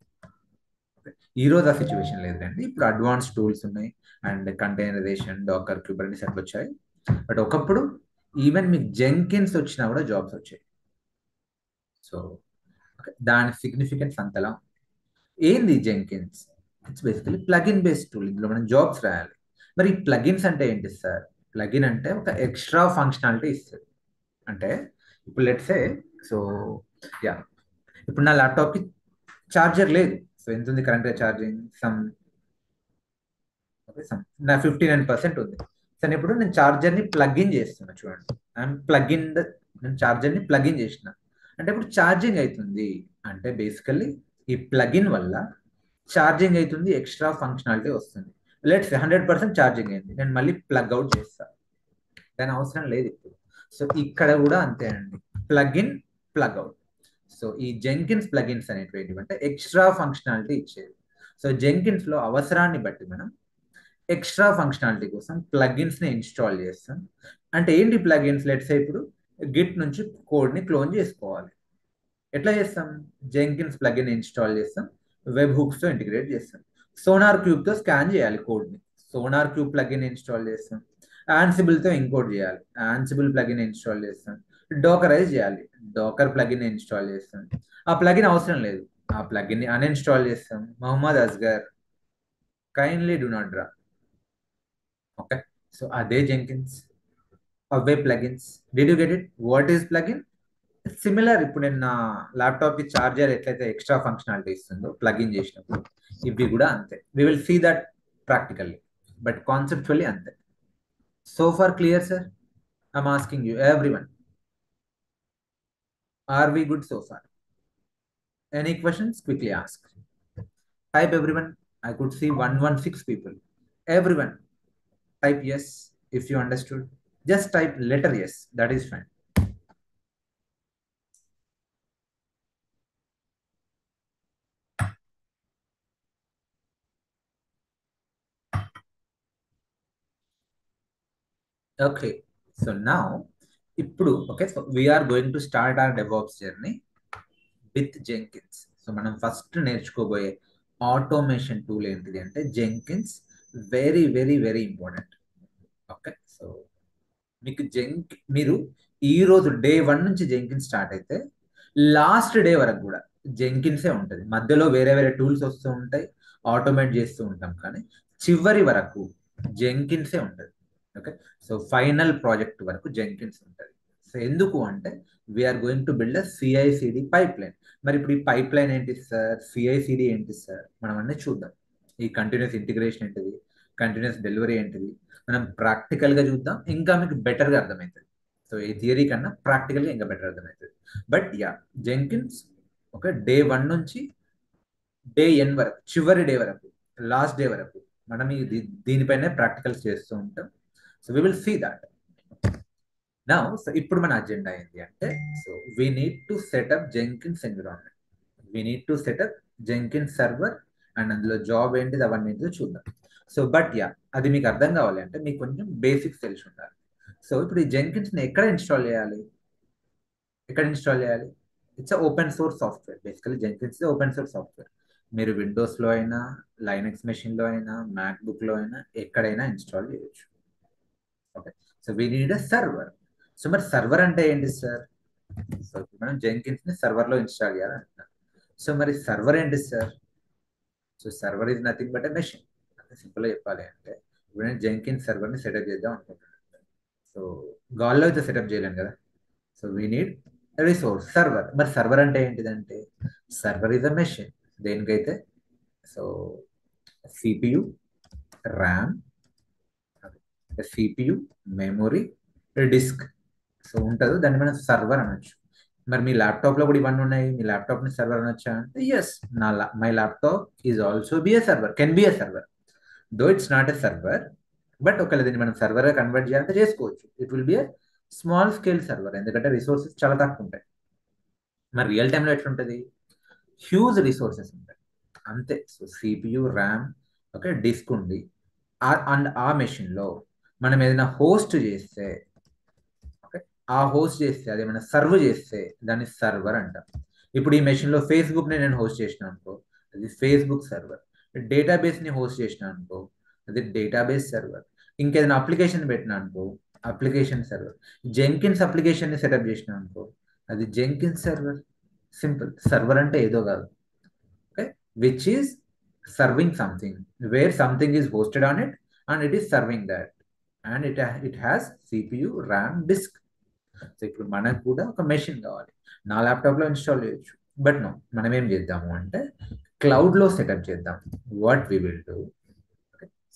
ఈ రోజు ఆ సిచ్యువేషన్ లేదండి. ఇప్పుడు అడ్వాన్స్ టూల్స్ ఉన్నాయి అండ్ కంటైనరైజేషన్, డాకర్, క్యూబర్నెటిస్ అట్లా వచ్చాయి. బట్ ఒకప్పుడు ఈవెన్ మీకు జెంకిన్స్ వచ్చినా కూడా జాబ్స్ వచ్చాయి. సో దాని సిగ్నిఫికెన్స్ అంతలా. ఏంది Jenkins? It's basically plugin based tool. ఇందులో మనం జాబ్స్ రాయాలి. మరి ఈ ప్లగిన్స్ అంటే ఏంటి సార్? ప్లగిన్ అంటే ఒక ఎక్స్ట్రా ఫంక్షనాలిటీ ఇస్తుంది. అంటే ఇప్పుడు లెట్సే, సో యా, ఇప్పుడు నా ల్యాప్టాప్కి ఛార్జర్ లేదు. సో ఎంత ఉంది కరెంట్గా ఛార్జింగ్? నా 59% ఉంది. సో ఇప్పుడు నేను ఛార్జర్ని ప్లగ్ ఇన్ చేస్తున్నా. చూడండి, ఐఎమ్ ప్లగ్ ఇన్ నేను ఛార్జర్ని ప్లగ్ ఇన్ చేసిన అంటే ఇప్పుడు ఛార్జింగ్ అవుతుంది. అంటే బేసికల్లీ ఈ ప్లగ్ ఇన్ వల్ల ఛార్జింగ్ అవుతుంది, ఎక్స్ట్రా ఫంక్షనాలిటీ వస్తుంది. లెట్స్ 100% ఛార్జింగ్ అయింది, నేను మళ్ళీ ప్లగ్ అవుట్ చేస్తాను. దాని అవసరం లేదు ఇప్పుడు. సో ఇక్కడ కూడా అంతే అండి, plug in, plug out. So ఈ జెంకిన్స్ ప్లగిన్స్ అనేటువంటి అంటే ఎక్స్ట్రా ఫంక్షనాలిటీ ఇచ్చేది. సో జెంకిన్స్ లో అవసరాన్ని బట్టి మనం ఎక్స్ట్రా ఫంక్షనాలిటీ కోసం ప్లగిన్స్ ని ఇన్స్టాల్ చేస్తాం. అంటే ఏంటి ప్లగిన్స్? లెట్స్ ఇప్పుడు గిట్ నుంచి కోడ్ ని క్లోన్ చేసుకోవాలి. ఎట్లా చేస్తాం? జెంకిన్స్ ప్లగిన్ ఇన్స్టాల్ చేస్తాం, వెబ్ హుక్స్ తో ఇంటిగ్రేట్ చేస్తాం, సోనార్ క్యూబ్ తో స్కాన్ చేయాలి కోడ్ ని, సోనార్ క్యూబ్ ప్లగిన్ ఇన్స్టాల్ చేస్తాం, ఆన్సిబుల్ తో ఇంకోడ్ చేయాలి, ఆన్సిబుల్ ప్లగిన్ ఇన్స్టాల్ చేస్తాం, డోకరైజ్ చేయాలి, డోకర్ ప్లగిన్ ఇన్స్టాల్ చేస్తాం. ఆ ప్లగిన్ అవసరం లేదు, ఆ ప్లగిన్ ని అన్ఇన్స్టాల్ చేస్తాం. Mohammed Asghar, kindly do not draw. Okay, so అదే జెంకిన్స్, అవే plugins. Did you get it? What is plugin? Similar. ఇప్పుడు నేను నా ల్యాప్టాప్ కి చార్జర్ ఎట్లయితే ఎక్స్ట్రా ఫంక్షనాలిటీ ఇస్తుందో ప్లగిన్ చేసినప్పుడు, ఇవి కూడా అంతే. We will see that practically, but conceptually అంతే. So far clear sir? I'm asking you everyone, are we good so far? Any questions? Quickly ask. Type everyone. I could see 116 people. Everyone, type yes if you understood. Just type letter yes. That is fine. Okay. So now, ఇప్పుడు okay, so we are going to start our DevOps journey with Jenkins. So మనం first నేర్చుకోబోయే automation tool ఏంటిది అంటే Jenkins. Very very very important. Okay, so మీరు ఈ రోజు day 1 నుంచి Jenkins start అయితే last day వరకు కూడా జెంకిన్సే ఉంటుంది. మధ్యలో వేరే వేరే టూల్స్ వస్తూ ఉంటాయి, ఆటోమేట్ చేస్తూ ఉంటాం, కానీ చివరి వరకు జెంకిన్సే ఉంటుంది. ఓకే, సో ఫైనల్ ప్రాజెక్ట్ వరకు జెంకిన్స్ ఉంటుంది. సో ఎందుకు అంటే we're going to build a CICD pipeline. మరి ఇప్పుడు ఈ పైప్ లైన్ ఏంటి సార్? సిఐసిడి ఏంటి సార్? మనం అన్నీ చూద్దాం. ఈ కంటిన్యూస్ ఇంటిగ్రేషన్ ఏంటిది, కంటిన్యూస్ డెలివరీ ఏంటిది, మనం ప్రాక్టికల్గా చూద్దాం. ఇంకా మీకు బెటర్గా అర్థమవుతుంది. సో ఈ థియరీ కన్నా ప్రాక్టికల్గా ఇంకా బెటర్ అర్థమవుతుంది. బట్ యా, జెంకిన్స్ ఒక డే 1 నుంచి డే వరకు, చివరి డే వరకు, లాస్ట్ డే వరకు మనం దీనిపైనే ప్రాక్టికల్స్ చేస్తూ ఉంటాం. So we will see that నా. సో ఇప్పుడు మన అజెండా ఏంటి అంటే, so we need to setup Jenkins environment, we need to setup Jenkins server, and అందులో జాబ్ ఏంటిది అవన్నీ ఏంటిదో చూద్దాం. సో బట్ యా, అది మీకు అర్థం కావాలి అంటే మీకు కొంచెం బేసిక్స్ తెలిసి ఉండాలి. సో ఇప్పుడు ఈ జెంకిన్స్ని ఎక్కడ ఇన్స్టాల్ చేయాలి? ఎక్కడ ఇన్స్టాల్ చేయాలి? It's open source software. Basically Jenkins open source software. మీరు విండోస్లో అయినా, లైనక్స్ మెషిన్లో అయినా, మ్యాక్బుక్లో అయినా ఎక్కడైనా ఇన్స్టాల్ చేయొచ్చు. Okay, so we need a server. So మరి సర్వర్ అంటే ఏంటి సార్? సో ఇప్పుడు మనం జెంకిన్స్ ని సర్వర్ లో ఇన్స్టాల్ చేయాలి అంటున్నాం. సో మరి సర్వర్ ఏంటి sir? So server is nothing but a machine. అంటే సింపుల్ గా చెప్పాలి అంటే ఇప్పుడు నేను జెంకిన్స్ సర్వర్ ని సెటప్ చేద్దాం అనుకుంటున్నాను. సో గాల్లో అయితే సెటప్ చేయలేను కదా. So we need resource server. మరి సర్వర్ అంటే ఏంటిదంటే సర్వర్ ఇస్ అ మెషిన్. దేనికైతే so CPU, RAM, CPU, memory, disk so ఉంటుంది. దాన్ని మనం సర్వర్ అనొచ్చు. మరి మీ ల్యాప్టాప్లో కూడా ఇవన్నీ ఉన్నాయి. మీ ల్యాప్టాప్ని సర్వర్ అనొచ్చా అంటే yes, my laptop is also be a server, can be a server. Though it's not a server, but ఒకవేళ దీన్ని మనం సర్వర్గా కన్వర్ట్ చేయాలంటే చేసుకోవచ్చు. It will be a small scale server, ఎందుకంటే రిసోర్సెస్ చాలా తక్కువ ఉంటాయి. మరి రియల్ టైంలో ఎట్లుంటుంది? హ్యూజ్ రిసోర్సెస్ ఉంటాయి అంతే. So CPU, RAM, okay, disk ఉంది. అండ్ ఆ మెషిన్లో మనం ఏదైనా హోస్ట్ చేస్తే, ఓకే, ఆ హోస్ట్ చేస్తే అదేమైనా సర్వ్ చేస్తే దాన్ని సర్వర్ అంటాం. ఇప్పుడు ఈ మెషిన్లో ఫేస్బుక్ని నేను హోస్ట్ చేసిన అనుకో, అది ఫేస్బుక్ సర్వర్. డేటాబేస్ని హోస్ట్ చేసిన అనుకో, అది డేటాబేస్ సర్వర్. ఇంకేదైనా అప్లికేషన్ పెట్టినా అనుకో, అప్లికేషన్ సర్వర్. జెంకిన్స్ అప్లికేషన్ని సెటప్ చేసిన అనుకో, అది జెంకిన్స్ సర్వర్. సింపుల్. సర్వర్ అంటే ఏదో కాదు, okay, which is serving something, where something is hosted on it and it is serving that, and it has CPU, RAM, disk. So ఇప్పుడు మనకు కూడా ఒక మెషిన్ కావాలి. నా ల్యాప్టాప్లో ఇన్స్టాల్ చేయొచ్చు. బట్ నో, మనం ఏం చేద్దాము అంటే క్లౌడ్లో సెటప్ చేద్దాం. What we will do,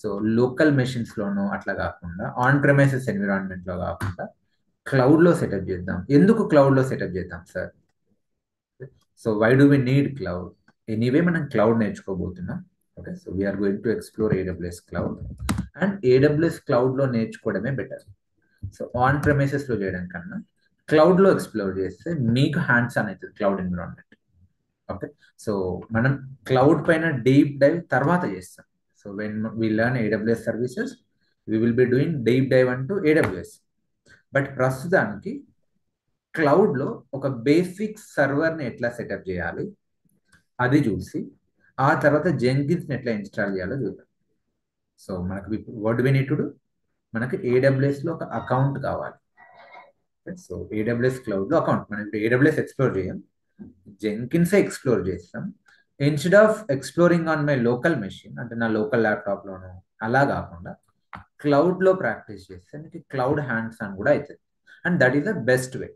so local మెషిన్స్లోనూ అట్లా కాకుండా, ఆన్ ప్రెమైసెస్ ఎన్విరాన్మెంట్లో కాకుండా క్లౌడ్లో సెటప్ చేద్దాం. ఎందుకు క్లౌడ్లో సెటప్ చేద్దాం sir? So why do we need cloud? Anyway మనం క్లౌడ్ నేర్చుకోబోతున్నాం. Okay, so we're going to explore AWS cloud. And AWS క్లౌడ్లో నేర్చుకోవడమే బెటర్. సో ఆన్ ప్రెమైసెస్లో చేయడం కన్నా క్లౌడ్లో ఎక్స్ప్లోర్ చేస్తే మీకు హ్యాండ్స్ ఆన్ అవుతుంది క్లౌడ్ ఎన్విరాన్మెంట్. ఓకే, సో మనం క్లౌడ్ పైన డీప్ డైవ్ తర్వాత చేస్తాం. So when we learn AWS services, we will be doing deep dive అంటూ ఏడబ్ల్యూఎస్. బట్ ప్రస్తుతానికి క్లౌడ్లో ఒక బేసిక్ సర్వర్ని ఎట్లా సెటప్ చేయాలి అది చూసి, ఆ తర్వాత జెంకిన్స్ని ఎట్లా ఇన్స్టాల్ చేయాలో చూద్దాం. సో మనకు what we need to do, మనకి ఏడబ్ల్యూఎస్లో ఒక అకౌంట్ కావాలి. సో ఏడబ్ల్యూఎస్ క్లౌడ్లో అకౌంట్. మనం ఇప్పుడు ఏడబ్ల్యూఎస్ ఎక్స్ప్లోర్ చేయం, జెంకిన్సే ఎక్స్ప్లోర్ చేస్తాం. Instead of exploring on my local machine, అంటే నా లోకల్ ల్యాప్టాప్లోనూ అలా కాకుండా క్లౌడ్లో ప్రాక్టీస్ చేస్తే మీకు క్లౌడ్ హ్యాండ్స్ అని కూడా అవుతుంది. And that is the best way.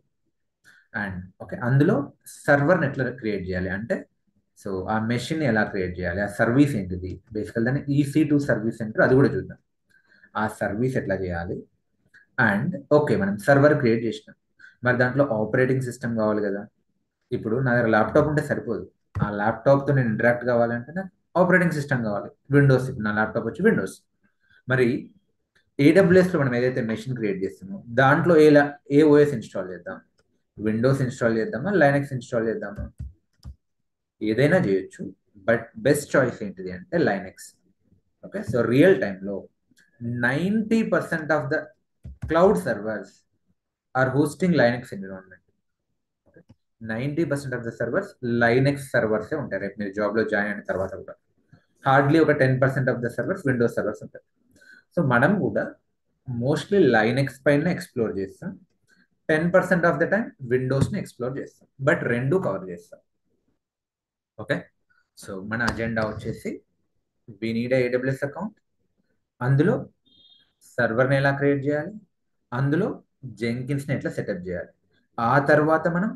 And okay, అందులో సర్వర్ని ఎట్లా క్రియేట్ చేయాలి అంటే, సో ఆ మెషిన్ ఎలా క్రియేట్ చేయాలి, ఆ సర్వీస్ ఏంటిది, బేసికల్ దాన్ని EC2 సర్వీస్ సెంటర్, అది కూడా చూద్దాం. ఆ సర్వీస్ ఎట్లా చేయాలి. అండ్ ఓకే, మనం సర్వర్ క్రియేట్ చేసినాం. మరి దాంట్లో ఆపరేటింగ్ సిస్టమ్ కావాలి కదా. ఇప్పుడు నా దగ్గర ల్యాప్టాప్ ఉంటే సరిపోదు. ఆ ల్యాప్టాప్తో నేను ఇంటరాక్ట్ కావాలంటే నాకు ఆపరేటింగ్ సిస్టమ్ కావాలి. విండోస్, ఇప్పుడు నా ల్యాప్టాప్ వచ్చి విండోస్. మరి ఏడబ్ల్యూఎస్లో మనం ఏదైతే మెషిన్ క్రియేట్ చేస్తామో దాంట్లో ఏ ఓఎస్ ఇన్స్టాల్ చేద్దాం? విండోస్ ఇన్స్టాల్ చేద్దామా, లైనక్స్ ఇన్స్టాల్ చేద్దామా? ఏదైనా చేయొచ్చు, బట్ బెస్ట్ చాయిస్ ఏంటిది అంటే లైనక్స్. ఓకే, సో రియల్ టైంలో 90% of the cloud servers are hosting Linux environment. 90% of the servers Linux సర్వర్సే ఉంటాయి. రేపు మీరు జాబ్లో జాయిన్ అయిన తర్వాత కూడా హార్డ్లీ ఒక 10% of the servers Windows servers ఉంటాయి. సో మనం కూడా మోస్ట్లీ లైనక్స్ పైన ఎక్స్ప్లోర్ చేస్తాం. 10% ఆఫ్ ద టైం విండోస్ని ఎక్స్ప్లోర్ చేస్తాం, బట్ రెండు కవర్ చేస్తాం. ఓకే, సో మన అజెండా వచ్చేసి వి నీడ్ ఏడబ్ల్యూఎస్ అకౌంట్, అందులో సర్వర్ని ఎలా క్రియేట్ చేయాలి, అందులో జెంకిన్స్ని ఎట్లా సెటప్ చేయాలి. ఆ తర్వాత మనం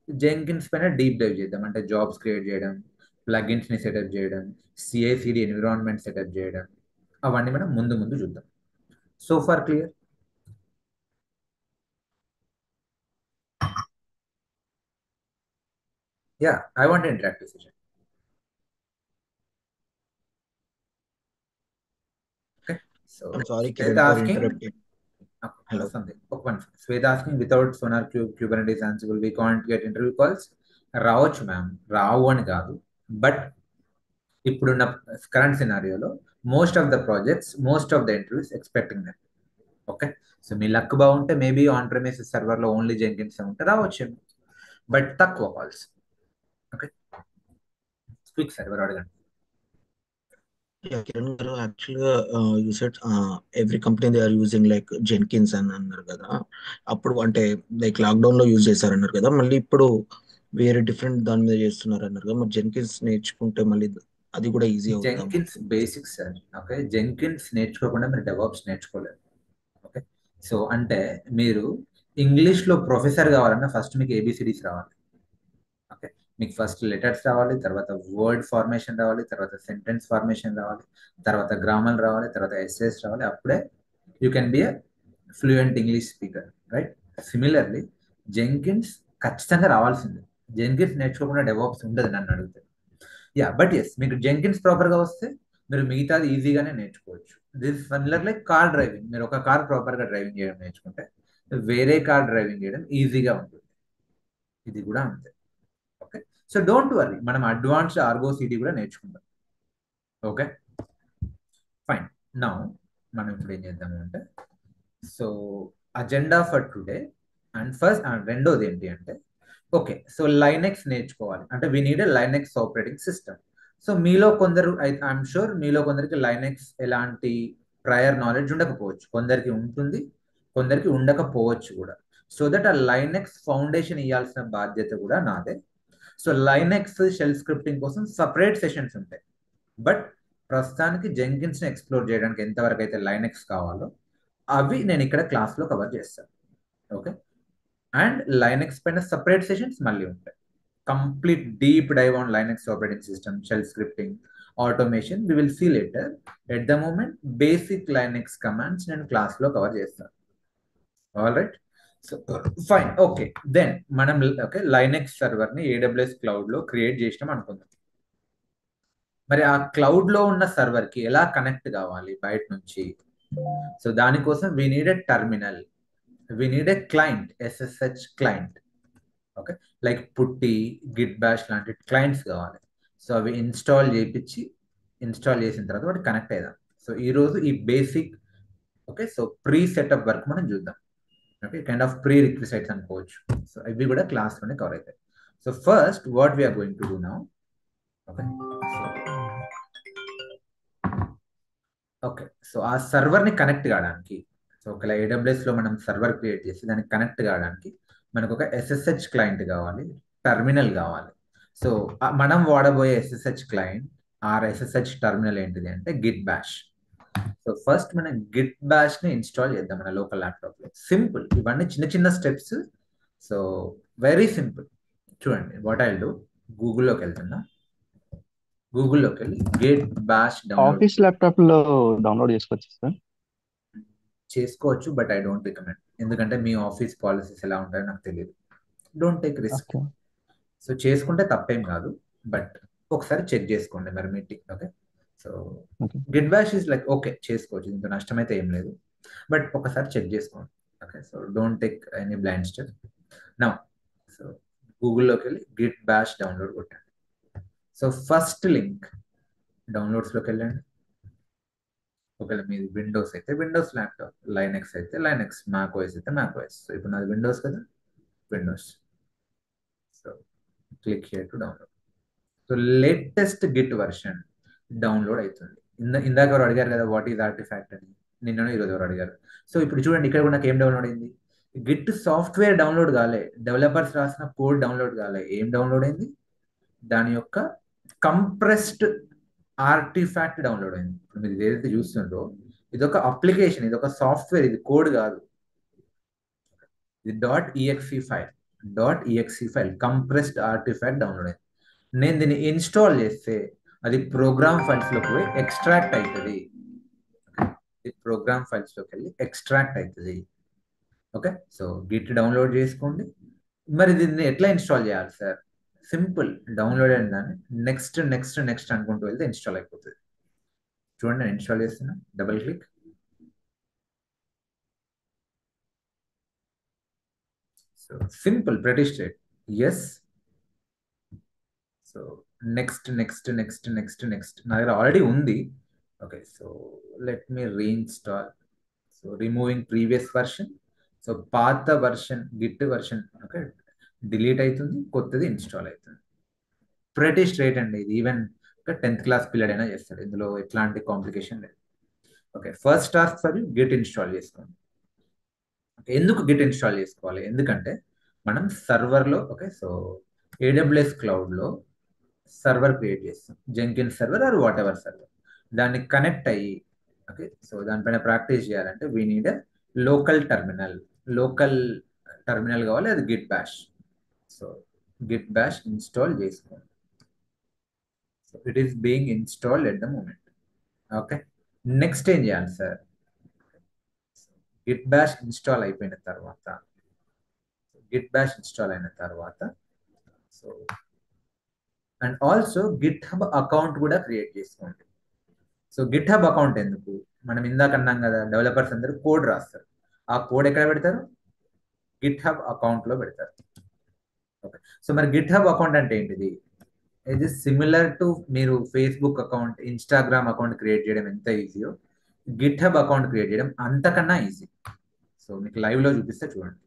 జెంకిన్స్ పైన డీప్ డైవ్ చేద్దాం. అంటే జాబ్స్ క్రియేట్ చేయడం, ప్లగిన్స్ని సెటప్ చేయడం, CI/CD ఎన్విరాన్మెంట్ సెటప్ చేయడం, అవన్నీ మనం ముందు ముందు చూద్దాం. So far clear? Yeah, I want interactive session. Okay, so I'm sorry, Shweta Kiran, for asking, interrupting. Hello. something. One Sweta asking, without Sonar Kubernetes Ansible, we can't get interview calls. రావచ్చు ma'am, రావు అని కాదు. But ఇప్పుడున్న current సినారియోలో most of the interviews expecting that. Okay, so మీ luck బాగుంటే maybe on premises సర్వర్లో only Jenkins ఉంటే రావచ్చు, బట్ తక్కువ కాల్స్. ఓకే, క్విక్ సర్వర్ అడగండి. Yeah, Kiran garu, యాక్చువల్గా you said every company they are using like Jenkins అని అన్నారు కదా. అప్పుడు అంటే లైక్ లాక్డౌన్ లో యూజ్ చేశారన్నారు కదా, మళ్ళీ ఇప్పుడు వేరే డిఫరెంట్ దాని మీద చేస్తున్నారు అన్నారు కదా. మరి జెన్కిన్స్ నేర్చుకుంటే మళ్ళీ అది కూడా ఈజీ అవుతుందా జెంకిన్స్ మనకు? Basics sir. ఓకే, జెంకిన్స్ నేర్చుకోకుండా మీరు డెవాప్స్ నేర్చుకోలేరు. ఓకే, సో అంటే మీరు ఇంగ్లీష్లో ప్రొఫెసర్ కావాలన్నా ఫస్ట్ మీకు ఏబిసిడీస్ రావాలి. ఓకే, మీకు ఫస్ట్ లెటర్స్ రావాలి, తర్వాత వర్డ్ ఫార్మేషన్ రావాలి, తర్వాత సెంటెన్స్ ఫార్మేషన్ రావాలి, తర్వాత గ్రామర్ రావాలి, తర్వాత ఎస్ఏస్ రావాలి. అప్పుడే you can be a fluent English speaker, right? Similarly Jenkins ఖచ్చితంగా రావాల్సిందే. జెంకిన్స్ నేర్చుకోకుండా డెవాప్స్ ఉండదు నన్ను అడిగితే. యా, బట్ ఎస్, మీకు జెంకిన్స్ ప్రాపర్గా వస్తే మీరు మిగతాది ఈజీగానే నేర్చుకోవచ్చు. This similar like car driving. మీరు ఒక కార్ ప్రాపర్గా డ్రైవింగ్ చేయడం నేర్చుకుంటే వేరే కార్ డ్రైవింగ్ చేయడం ఈజీగా ఉంటుంది. ఇది కూడా అంతే. ఓకే, సో డోంట్ వరీ, మనం అడ్వాన్స్డ్ ఆర్గో సిటీ కూడా నేర్చుకుందాం. Okay, fine. నౌ మనం ఇప్పుడు ఏం చేద్దాము అంటే, so agenda for today and first and రెండోది ఏంటి అంటే, ఓకే, సో లైనెక్స్ నేర్చుకోవాలి అంటే we need a Linux operating system. So మీలో కొందరు, ఐఎమ్ షూర్ మీలో కొందరికి లైనెక్స్ ఎలాంటి ప్రయర్ నాలెడ్జ్ ఉండకపోవచ్చు, కొందరికి ఉంటుంది, కొందరికి ఉండకపోవచ్చు కూడా. సో దట్ ఆ లైనెక్స్ ఫౌండేషన్ ఇవ్వాల్సిన బాధ్యత కూడా నాదే. సో లైనెక్స్ షెల్ స్క్రిప్టింగ్ కోసం సపరేట్ సెషన్స్ ఉంటాయి. బట్ ప్రస్తుతానికి జెంకిన్స్ ని ఎక్స్ప్లోర్ చేయడానికి ఎంతవరకు అయితే లైనెక్స్ కావాలో అవి నేను ఇక్కడ క్లాస్లో కవర్ చేస్తాను. ఓకే, అండ్ లైనెక్స్ పైన సపరేట్ సెషన్స్ మళ్ళీ ఉంటాయి. Complete deep dive on Linux operating system, shell scripting, automation we will see later. At the moment basic Linux commands నేను క్లాస్లో కవర్ చేస్తాను. All right, so fine. Okay, then మనం okay Linux server ని AWS cloud లో create చేసినాం అనుకుందాం. మరి ఆ క్లౌడ్ లో ఉన్న సర్వర్ కి ఎలా కనెక్ట్ కావాలి బయట నుంచి? సో దానికోసం we need a terminal, we need a client, SSH client. Okay, like PuTTY, Git Bash లాంటి క్లయింట్స్ కావాలి. సో అవి ఇన్స్టాల్ చేసిన తర్వాత వాటి కనెక్ట్ అయ్యాం. సో ఈరోజు ఈ basic, okay, so pre setup work మనం చూద్దాం. Okay, kind of prerequisites అనుకోవచ్చు. సో ఇవి కూడా క్లాస్లోనే కవర్ అవుతాయి. So first what we're going to do now. Okay, okay, so ఆ సర్వర్ని కనెక్ట్ కావడానికి, సో ఒకవేళ ఏడబ్ల్యూఎస్లో మనం సర్వర్ క్రియేట్ చేసి దానికి కనెక్ట్ కావడానికి మనకు ఒక ఎస్ఎస్హెచ్ క్లయింట్ కావాలి, టర్మినల్ కావాలి. సో మనం వాడబోయే SSH client or SSH terminal ఏంటిది అంటే గిట్ బ్యాష్. సో ఫస్ట్ మనం గిట్ బ్యాష్ ని ఇన్స్టాల్ చేద్దాం మన లోకల్ ల్యాప్టాప్ లో. సింపుల్, ఇవన్నీ చిన్న చిన్న స్టెప్స్. So very simple. చూడండి వాట్ ఐ డూ, గూగుల్లోకి వెళ్తున్నా, గూగుల్లోకి వెళ్ళి Git Bash download office laptop లో డౌన్లోడ్ చేసుకోవచ్చు సార్. చేసుకోవచ్చు, బట్ ఐ డోంట్ రికమెండ్. ఎందుకంటే మీ ఆఫీస్ పాలసీస్ ఎలా ఉంటాయో నాకు తెలియదు. Don't take risk. Okay. So చేసుకుంటే తప్పేం కాదు, బట్ ఒకసారి చెక్ చేసుకోండి మరి meeting. Okay, so okay. Git bash is like okay, చేసుకోవచ్చు, ఇంత నష్టం అయితే ఏం లేదు, బట్ ఒకసారి చెక్ చేసుకోండి. Okay, so don't take any blind step. Now so గూగుల్లోకి వెళ్ళి గిట్ బ్యాష్ డౌన్లోడ్ కొట్టండి. సో ఫస్ట్ లింక్ డౌన్లోడ్స్లోకి వెళ్ళండి. ఒకవేళ మీది విండోస్ అయితే విండోస్ ల్యాప్టాప్, లైనెక్స్ అయితే లైనెక్స్, మ్యాక్ ఓఎస్ అయితే మ్యాక్ ఓఎస్. సో ఇప్పుడు నాది విండోస్ కదా, Windows. So click here to download. So latest Git version download అవుతుంది. ఇందాక ఎవరు అడిగారు కదా వాట్ ఈజ్ ఆర్టిఫాక్ట్ అని, నిన్న ఈరోజు ఎవరు అడిగారు. సో ఇప్పుడు చూడండి ఇక్కడ కూడా నాకు ఏం డౌన్లోడ్ అయింది, గిట్ సాఫ్ట్వేర్ డౌన్లోడ్ కాలే, డెవలపర్స్ రాసిన కోడ్ డౌన్లోడ్ కాలే. ఏం డౌన్లోడ్ అయింది? దాని యొక్క కంప్రెస్డ్ ఆర్టిఫాక్ట్ డౌన్లోడ్ అయింది. ఇప్పుడు మీరు ఏదైతే చూస్తుందో ఇది ఒక అప్లికేషన్, ఇది ఒక సాఫ్ట్వేర్, ఇది కోడ్ కాదు. ఇది .exe file compressed artefact download అయింది. నేను దీన్ని ఇన్స్టాల్ చేస్తే అది ప్రోగ్రామ్ ఫైల్స్ లోకి పోయి ఎక్స్ట్రాక్ట్ అవుతుంది. ఇది ప్రోగ్రామ్ ఫైల్స్ లోకి వెళ్ళి ఎక్స్ట్రాక్ట్ అవుతుంది. ఓకే, సో గిట్ డౌన్లోడ్ చేసుకోండి. మరి దీన్ని ఎట్లా ఇన్స్టాల్ చేయాలి సార్? సింపుల్, డౌన్లోడ్ అయిన దాన్ని నెక్స్ట్ నెక్స్ట్ నెక్స్ట్ అనుకుంటూ వెళ్తే ఇన్స్టాల్ అయిపోతుంది. చూడండి నేను ఇన్స్టాల్ చేస్తున్నా, double click. So simple, pretty straight. Yes, so next next next next next నా దగ్గర ఆల్రెడీ ఉంది. Okay, so let me reinstall. So removing previous version. So పాత version Git version okay delete అవుతుంది, కొత్తది ఇన్స్టాల్ అవుతుంది. Pretty straight అండి ఇది. Even 10th class పిల్లడైనా చేస్తాడు, ఇందులో ఎట్లాంటి కాంప్లికేషన్ లేదు. Okay, first task for you Git install చేసుకోండి. ఎందుకు గిట్ ఇన్స్టాల్ చేసుకోవాలి? ఎందుకంటే మనం సర్వర్లో, ఓకే, సో ఏడబ్ల్యూఎస్ క్లౌడ్లో సర్వర్ క్రియేట్ చేస్తాం, Jenkin server or whatever server. దాన్ని కనెక్ట్ అయ్యి, ఓకే, సో దానిపైన ప్రాక్టీస్ చేయాలంటే we need local terminal. Local terminal కావాలి, అది Git Bash. So Git Bash install చేసుకోండి. So it is being installed at the moment. Okay, next ఏం చేయాలి sir? Git Bash install అయిపోయిన తర్వాత, గిట్ బ్యాష్ ఇన్స్టాల్ అయిన తర్వాత, so and also Git hub account కూడా క్రియేట్ చేసుకోండి. సో గిట్ హబ్ అకౌంట్ ఎందుకు? మనం ఇందాక అన్నాం కదా, డెవలపర్స్ అందరూ కోడ్ రాస్తారు. ఆ కోడ్ ఎక్కడ పెడతారు? గిట్ హబ్ అకౌంట్లో పెడతారు. ఓకే, సో మరి గిట్ హబ్ అకౌంట్ అంటే ఏంటిది? ఇది సిమిలర్ టు మీరు Facebook account, Instagram account create చేయడం ఎంత ఈజీయో, గిట్ హబ్ అకౌంట్ క్రియేట్ చేయడం అంతకన్నా ఈజీ. సో మీకు లైవ్లో చూపిస్తే చూడండి.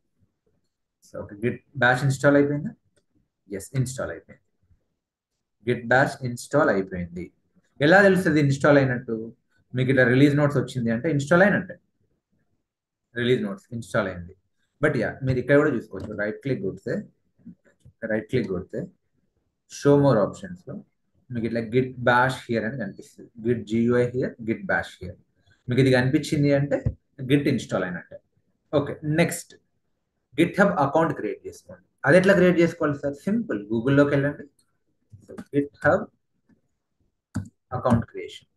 So okay, Git Bash install అయిపోయిందా? ఎస్, ఇన్స్టాల్ అయిపోయింది. గిట్ బ్యాష్ ఇన్స్టాల్ అయిపోయింది. ఎలా తెలుస్తుంది ఇన్స్టాల్ అయినట్టు? మీకు ఇట్లా రిలీజ్ నోట్స్ వచ్చింది అంటే ఇన్స్టాల్ అయినట్టే. రిలీజ్ నోట్స్ ఇన్స్టాల్ అయింది. బట్ యా, మీరు ఇక్కడ కూడా చూసుకోవచ్చు. రైట్ క్లిక్ కొడితే షో మోర్ ఆప్షన్స్లో మీకు ఇట్లా గిట్ బ్యాష్ హియర్ అని కనిపిస్తుంది. Git GUI here, Git bash here. మీకు ఇది కనిపించింది అంటే గిట్ ఇన్స్టాల్ అయినట్టే. Okay, next Git hub account create చేసుకోండి. అది ఎట్లా క్రియేట్ చేసుకోవాలి సార్? సింపుల్, గూగుల్లోకి వెళ్ళండి. GitHub account creation.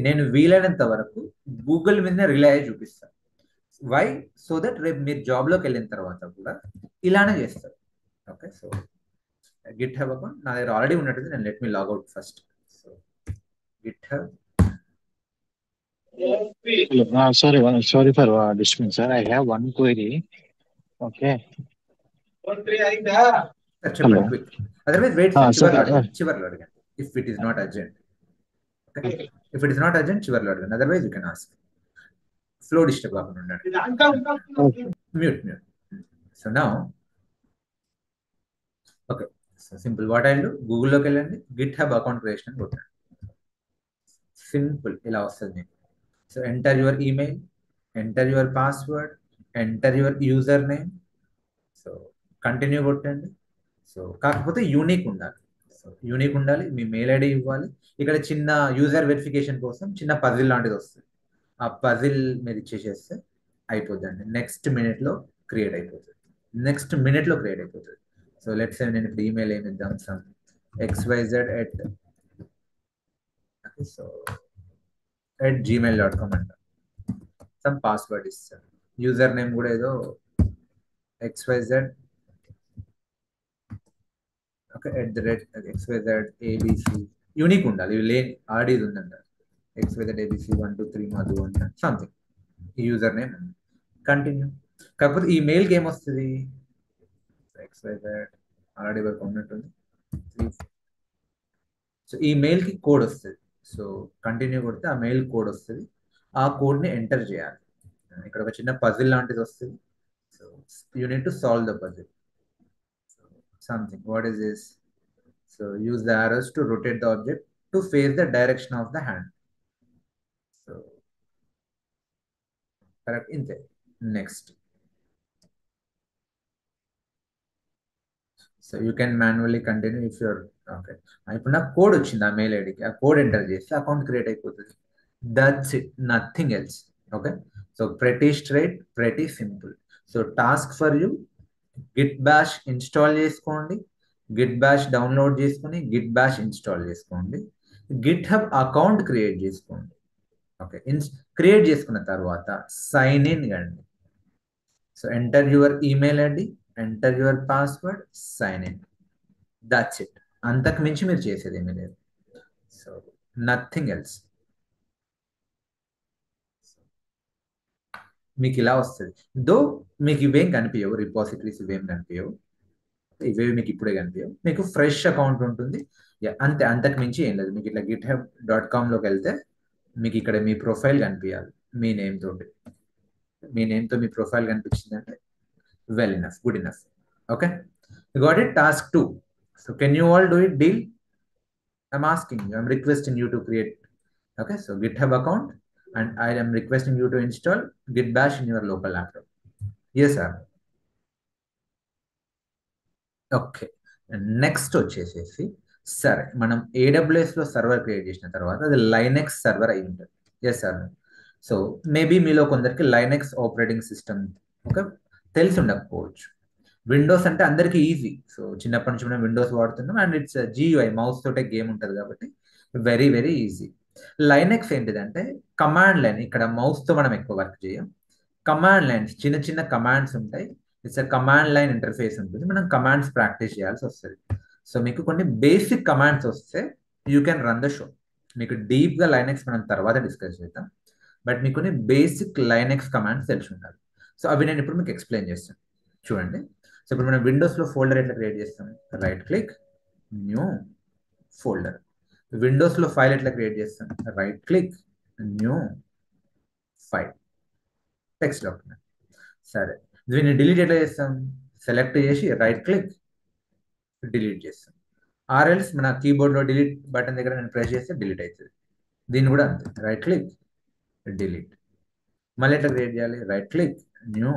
నేను వీలైనంత వరకు గూగుల్ మీద రిలై అయ్యి చూపిస్తాను. వై? సో దట్ రేపు మీరు జాబ్లోకి వెళ్ళిన తర్వాత కూడా ఇలానే చేస్తారు. Okay, so Git hub account నా దగ్గర ఆల్రెడీ ఉన్నట్టుంది. నేను let me logout first. So Git hub. Sorry for disturbance, sir. I have one query. Okay. చెప్పండి క్విక్. అదర్వైజ్ వెయిట్, చివర్లో అడగండి. If it is not urgent. Okay, if it is not urgent చివర్లో అడగండి. Otherwise you can ask. Flow disturb కాకుండా ఉండండి. Mute. So now, okay, so simple. What I do, గూగుల్లోకి వెళ్ళండి, GitHub account creation అని కొట్టండి. సింపుల్, ఇలా వస్తుంది మీకు. So enter your email, enter your password, enter your user name. So continue కొట్టండి. సో కాకపోతే యూనిక్ ఉండాలి. సో యూనిక్ ఉండాలి, మీ మెయిల్ ఐడి ఇవ్వాలి. ఇక్కడ చిన్న యూజర్ వెరిఫికేషన్ కోసం చిన్న పజిల్ లాంటిది వస్తుంది. ఆ పజిల్ మీరు ఇచ్చేసేస్తే అయిపోద్దండి. నెక్స్ట్ మినిట్లో క్రియేట్ అయిపోతుంది. సో లెట్స్ సే నేను ఇప్పుడు ఈమెయిల్ ఏమి ఇద్దాం, సమ్ xyz at gmail.com అంట. సమ్ పాస్వర్డ్ ఇస్తాను. యూజర్ నేమ్ కూడా ఏదో xyz, okay, @xyz abc. Unique ఉండాలి, ఇవి లేని ఆర్డీ ఉందంట. xyz abc 123 మధు అంట, సంథింగ్ ఈ యూజర్ నేమ్. కంటిన్యూ. కాకపోతే ఈ మెయిల్కి ఏమొస్తుంది? xyz ఆల్రెడీ వరకు ఉన్నట్టుంది. సో ఈ మెయిల్కి కోడ్ వస్తుంది. సో కంటిన్యూ కొడితే ఆ మెయిల్ కోడ్ వస్తుంది. ఆ కోడ్ని ఎంటర్ చేయాలి. ఇక్కడ ఒక చిన్న పజిల్ లాంటిది వస్తుంది. So you need to solve the puzzle. Something, what is this? So use the arrows to rotate the object to face the direction of the hand. So correct, ఇంతే. Next, so you can manually continue if your okay. ఇప్పుడు నాకు code వచ్చింది ఆ mail ఐడికి, ఆ code enter చేస్తే account create అయిపోతుంది. That's it, nothing else. Okay, so pretty straight, pretty simple. So task for you, Git Bash install చేసుకోండి, Git Bash download చేసుకొని గిట్ బ్యాష్ ఇన్స్టాల్ చేసుకోండి, గిట్ హబ్ అకౌంట్ క్రియేట్ చేసుకోండి. Okay, create చేసుకున్న తర్వాత sign in కండి. So enter your email ID, enter your password, sign in. That's it. అంతకు మించి మీరు చేసేది ఏమీ లేదు. So nothing else. మీకు ఇలా వస్తుంది. దో మీకు ఇవేం కనిపించవు, రిపాజిటరీస్ ఇవేం కనిపించవు, ఇవేవి మీకు ఇప్పుడే కనిపించవు. మీకు ఫ్రెష్ అకౌంట్ ఉంటుంది, అంతే. అంతకు మించి ఏం లేదు. మీకు ఇట్లా github.com-లోకి వెళ్తే మీకు ఇక్కడ మీ ప్రొఫైల్ కనిపించాలి. మీ నేమ్తో మీ ప్రొఫైల్ కనిపించిందంటే well enough, good enough. Okay, got it. Task 2. So can you all do it? Deal. I'm asking you, I'm requesting you to create. Okay, so GitHub account, and I am requesting you to install Git Bash in your local laptop. Yes, sir. Okay, next వచ్చేసేసి సరే, మనం ఏడబ్ల్యూఎస్లో server create చేసిన తర్వాత అది Linux server అయి ఉంటుంది. Yes sir. So maybe మీలో కొందరికి లైనెక్స్ ఆపరేటింగ్ సిస్టమ్ ఓకే తెలిసి ఉండకపోవచ్చు. విండోస్ అంటే అందరికీ ఈజీ. సో చిన్నప్పటి నుంచి మనం విండోస్ వాడుతున్నాం, అండ్ ఇట్స్ GUI, మౌస్ తోటే గేమ్ ఉంటుంది కాబట్టి వెరీ వెరీ ఈజీ. లైనెక్స్ ఏంటిదంటే కమాండ్ లైన్. ఇక్కడ మౌస్తో మనం ఎక్కువ వర్క్ చేయం. కమాండ్ లైన్స్, చిన్న చిన్న కమాండ్స్ ఉంటాయి. ఇట్స్ కమాండ్ లైన్ ఇంటర్ఫేస్ ఉంటుంది. మనం కమాండ్స్ ప్రాక్టీస్ చేయాల్సి వస్తుంది. సో మీకు కొన్ని బేసిక్ కమాండ్స్ వస్తే you can run the show. మీకు డీప్గా లైనెక్స్ మనం తర్వాత డిస్కస్ చేద్దాం, బట్ మీకు కొన్ని బేసిక్ లైనెక్స్ కమాండ్స్ తెలిసి ఉండాలి. సో అవి నేను ఇప్పుడు మీకు ఎక్స్ప్లెయిన్ చేస్తాను. చూడండి. సో ఇప్పుడు మనం విండోస్లో ఫోల్డర్ ఎట్లా క్రియేట్ చేస్తాం? Right click, new folder. విండోస్లో ఫైల్ ఎట్లా క్రియేట్ చేస్తాం? Right click, new file, text document. సరే, దీన్ని డిలీట్ ఎట్లా చేస్తాం? సెలెక్ట్ చేసి రైట్ క్లిక్, డిలీట్ చేస్తాం. ఆర్ఎల్స్ మన కీబోర్డ్లో డిలీట్ బటన్ దగ్గర నేను ప్రెస్ చేస్తే డిలీట్ అవుతుంది. దీన్ని కూడా అంతే, రైట్ క్లిక్, డిలీట్. మళ్ళీ ఎట్లా క్రియేట్ చేయాలి? Right click, new